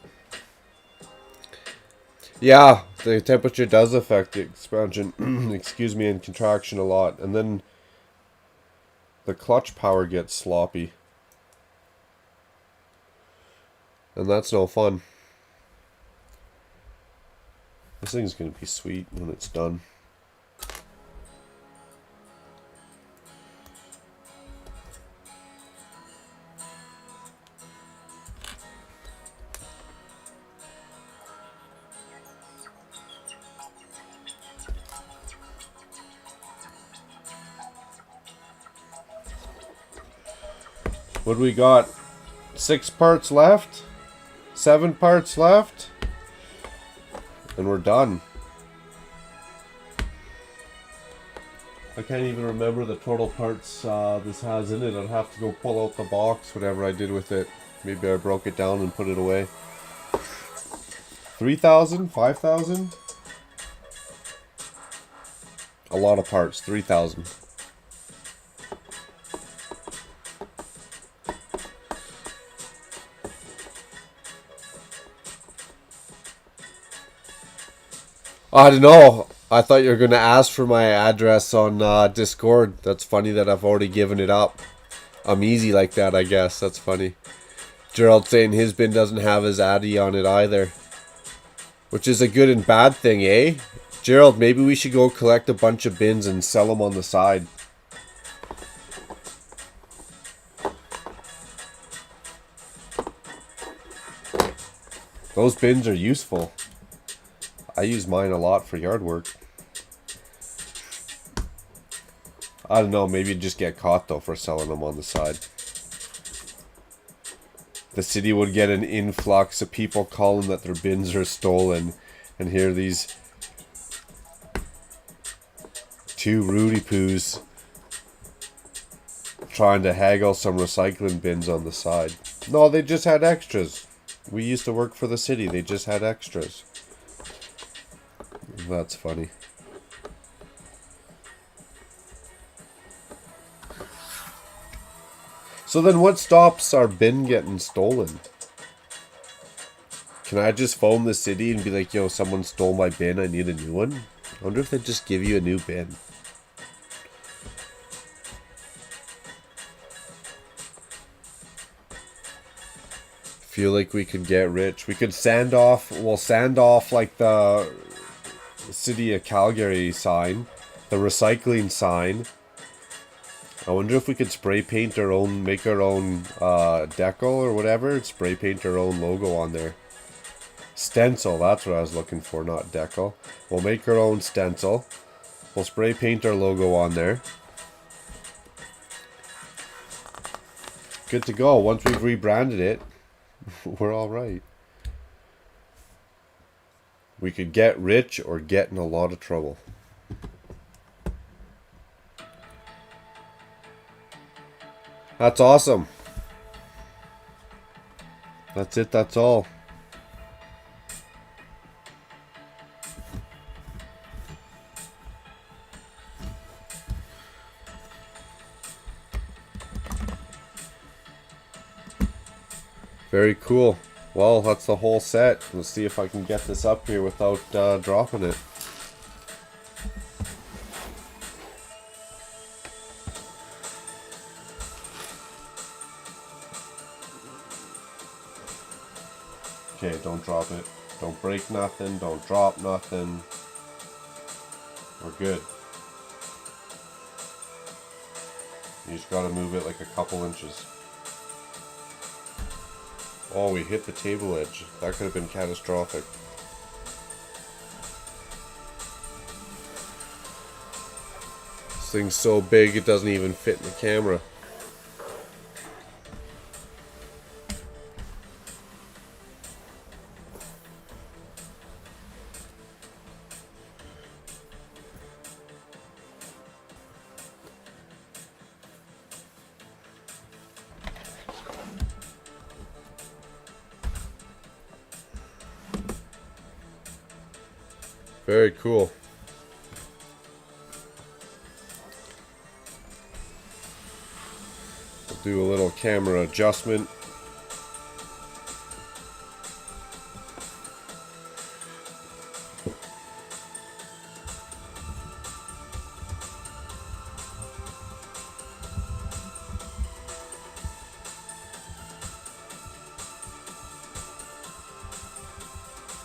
Yeah, the temperature does affect the expansion, excuse me, and contraction a lot. And then the clutch power gets sloppy. And that's no fun. This thing's going to be sweet when it's done. What do we got? 6 parts left? 7 parts left? And we're done. I can't even remember the total parts this has in it. I'd have to go pull out the box, whatever I did with it. Maybe I broke it down and put it away. 3,000? 5,000? A lot of parts. 3,000. I don't know. I thought you were going to ask for my address on Discord. That's funny that I've already given it up. I'm easy like that, I guess. That's funny. Gerald saying his bin doesn't have his Addy on it either. Which is a good and bad thing, eh? Gerald, maybe we should go collect a bunch of bins and sell them on the side. Those bins are useful. I use mine a lot for yard work. I don't know, maybe you'd just get caught though for selling them on the side. The city would get an influx of people calling that their bins are stolen, and hear these 2 Rudy Poos trying to haggle some recycling bins on the side. No, they just had extras. We used to work for the city, they just had extras. That's funny. So then what stops our bin getting stolen? Can I just phone the city and be like, yo, someone stole my bin, I need a new one? I wonder if they just give you a new bin. Feel like we could get rich. We could sand off, we'll sand off like the City of Calgary sign, the recycling sign. I wonder if we could spray paint our own, make our own decal or whatever, spray paint our own logo on there. Stencil, that's what I was looking for, not decal. We'll make our own stencil. We'll spray paint our logo on there. Good to go. Once we've rebranded it, we're all right. We could get rich or get in a lot of trouble. That's awesome. That's it, that's all. Very cool. Well, that's the whole set. Let's see if I can get this up here without dropping it. Okay, don't drop it. Don't break nothing. Don't drop nothing. We're good. You just gotta move it like a couple inches. Oh, we hit the table edge. That could have been catastrophic. This thing's so big it doesn't even fit in the camera. Very cool. We'll do a little camera adjustment.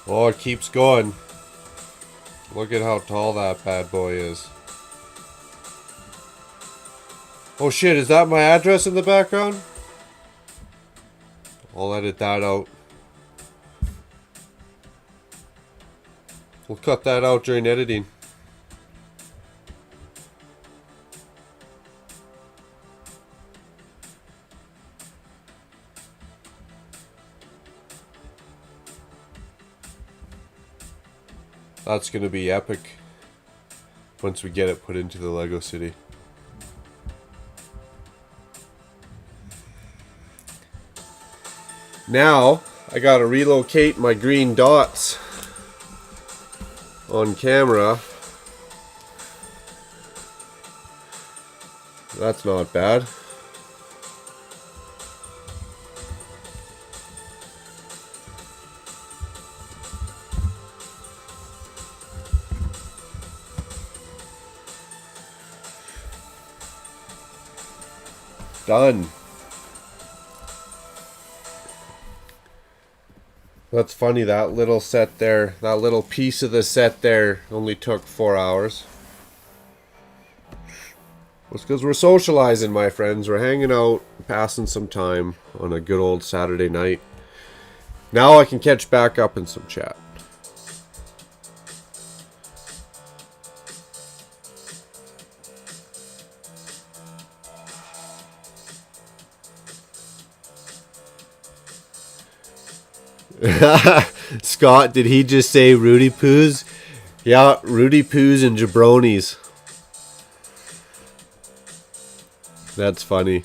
Oh, it keeps going. Look at how tall that bad boy is. Oh shit, is that my address in the background? I'll edit that out. We'll cut that out during editing. That's gonna be epic once we get it put into the Lego City. Now, I gotta relocate my green dots on camera. That's not bad. Done. That's funny, that little set there, that little piece of the set there only took 4 hours. It's because we're socializing, my friends. We're hanging out, passing some time on a good old Saturday night. Now I can catch back up in some chat. Scott, did he just say Rudy Poos? Yeah, Rudy Poos and jabronis. That's funny.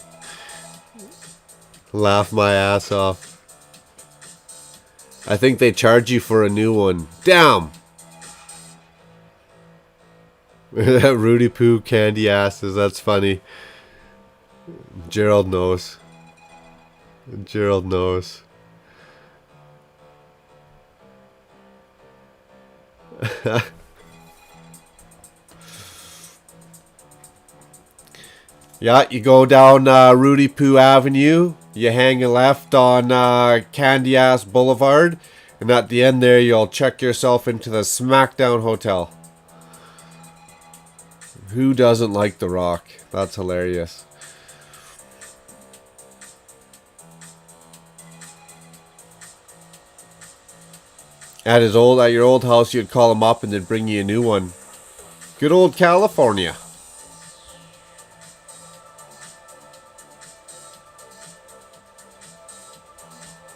Laugh my ass off. I think they charge you for a new one. Damn! Rudy Poo candy asses, that's funny. Gerald knows. Gerald knows. Yeah, you go down Rudy Poo Avenue, you hang a left on Candy Ass Boulevard, and at the end there you'll check yourself into the Smackdown Hotel. Who doesn't like The Rock? That's hilarious. At your old house, you'd call him up and they'd bring you a new one. Good old California.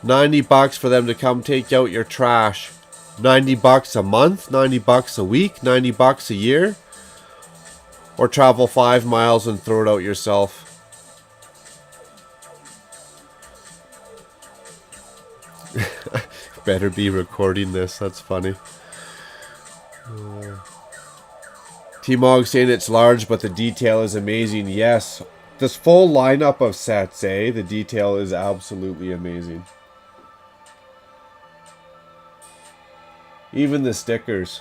$90 for them to come take out your trash. $90 a month, $90 a week, $90 a year. Or travel 5 miles and throw it out yourself. Better be recording this, that's funny. T-Mog saying it's large, but the detail is amazing. Yes, this full lineup of sets, the detail is absolutely amazing. Even the stickers.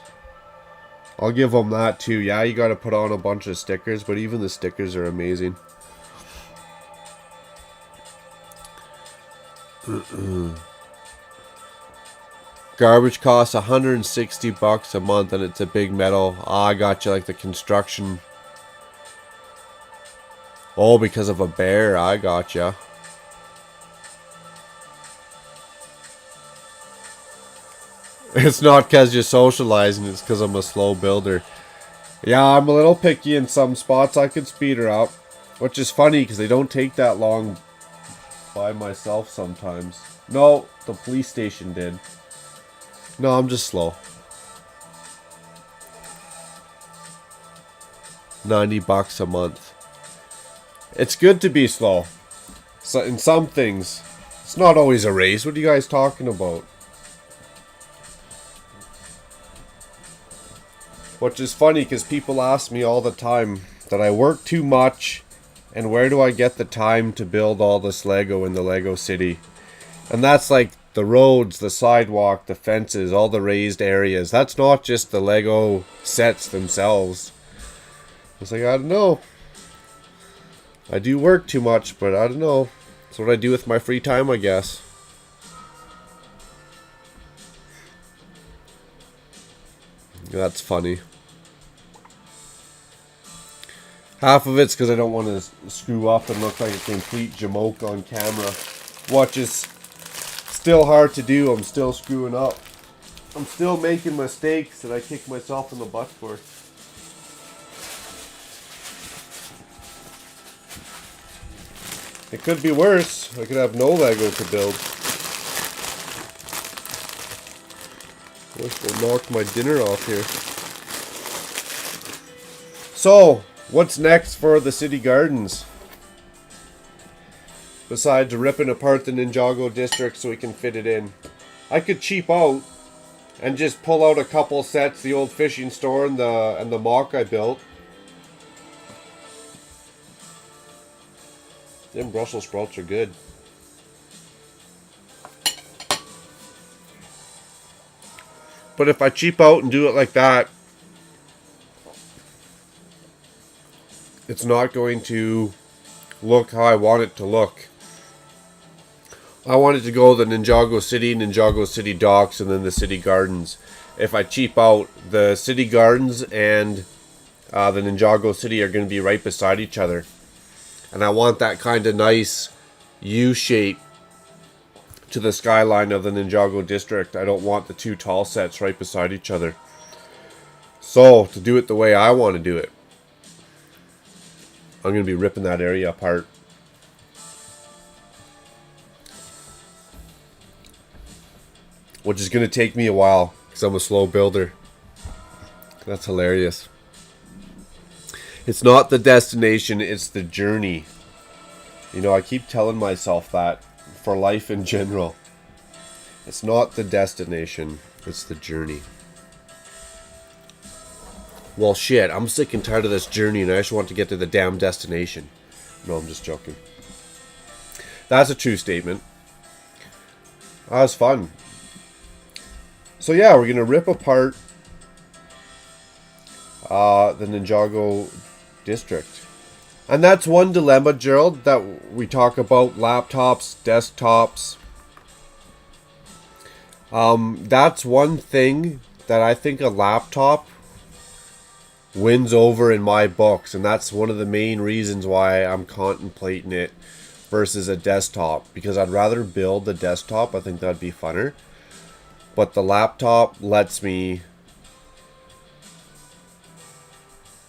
I'll give them that too. Yeah, you got to put on a bunch of stickers, but even the stickers are amazing. Garbage costs 160 bucks a month and it's a big metal. I got you, like the construction. Oh, because of a bear. I got you. It's not because you're socializing, it's because I'm a slow builder. Yeah, I'm a little picky in some spots. I could speed her up. Which is funny because they don't take that long by myself sometimes. No, the police station did. No, I'm just slow. 90 bucks a month. It's good to be slow. So in some things, it's not always a race. What are you guys talking about? Which is funny because people ask me all the time that I work too much and where do I get the time to build all this Lego in the Lego City? And that's like the roads, the sidewalk, the fences, all the raised areas. That's not just the Lego sets themselves. It's like, I don't know. I do work too much, but I don't know. It's what I do with my free time, I guess. That's funny. Half of it's because I don't want to screw up and look like a complete jamoke on camera. Which is still hard to do. I'm still screwing up. I'm still making mistakes that I kick myself in the butt for. It could be worse. I could have no Lego to build. Wish will knock my dinner off here. So, what's next for the city gardens? Besides ripping apart the Ninjago district so we can fit it in. I could cheap out and just pull out a couple sets, the old fishing store and the mock I built. Them Brussels sprouts are good. But if I cheap out and do it like that, it's not going to look how I want it to look. I want it to go the Ninjago City docks, and then the city gardens. If I cheap out, the city gardens and the Ninjago City are going to be right beside each other. And I want that kind of nice U shape to the skyline of the Ninjago district. I don't want the two tall sets right beside each other. So, to do it the way I want to do it, I'm going to be ripping that area apart. Which is going to take me a while because I'm a slow builder. That's hilarious. It's not the destination, it's the journey. You know, I keep telling myself that for life in general. It's not the destination, it's the journey. Well, shit, I'm sick and tired of this journey and I just want to get to the damn destination. No, I'm just joking. That's a true statement. That was fun. So yeah, we're going to rip apart the Ninjago district. And that's one dilemma, Gerald, that we talk about. Laptops, desktops. That's one thing that I think a laptop wins over in my books. And that's one of the main reasons why I'm contemplating it versus a desktop. Because I'd rather build the desktop. I think that'd be funner. But the laptop lets me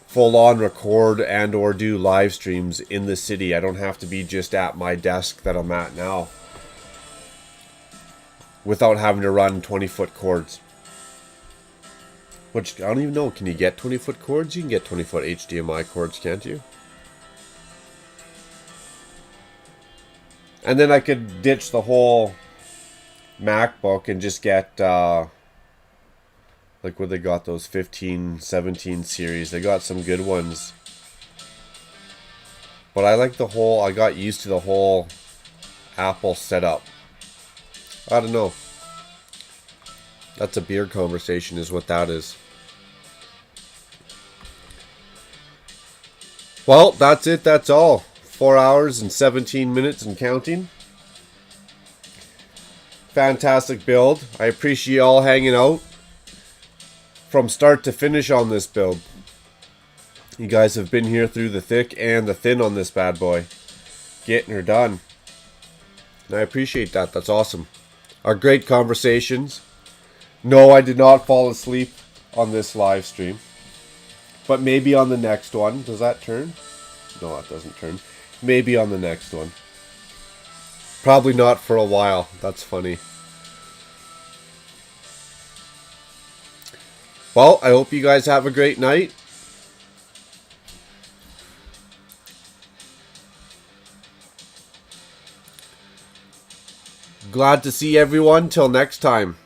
full on record and or do live streams in the city. I don't have to be just at my desk that I'm at now without having to run 20-foot cords. Which, I don't even know, can you get 20-foot cords? You can get 20-foot HDMI cords, can't you? And then I could ditch the whole MacBook and just get like where they got those 15, 17 series. They got some good ones. But I like the whole, I got used to the whole Apple setup. I don't know. That's a beer conversation is what that is. Well, that's it. That's all. 4 hours and 17 minutes and counting. fantastic build. I appreciate you all hanging out from start to finish on this build. You guys have been here through the thick and the thin on this bad boy, getting her done. And I appreciate that. That's awesome. Our great conversations. No, I did not fall asleep on this live stream, but maybe on the next one. Does that turn? No, it doesn't turn. Maybe on the next one. Probably not for a while. That's funny. Well, I hope you guys have a great night. Glad to see everyone. Till next time.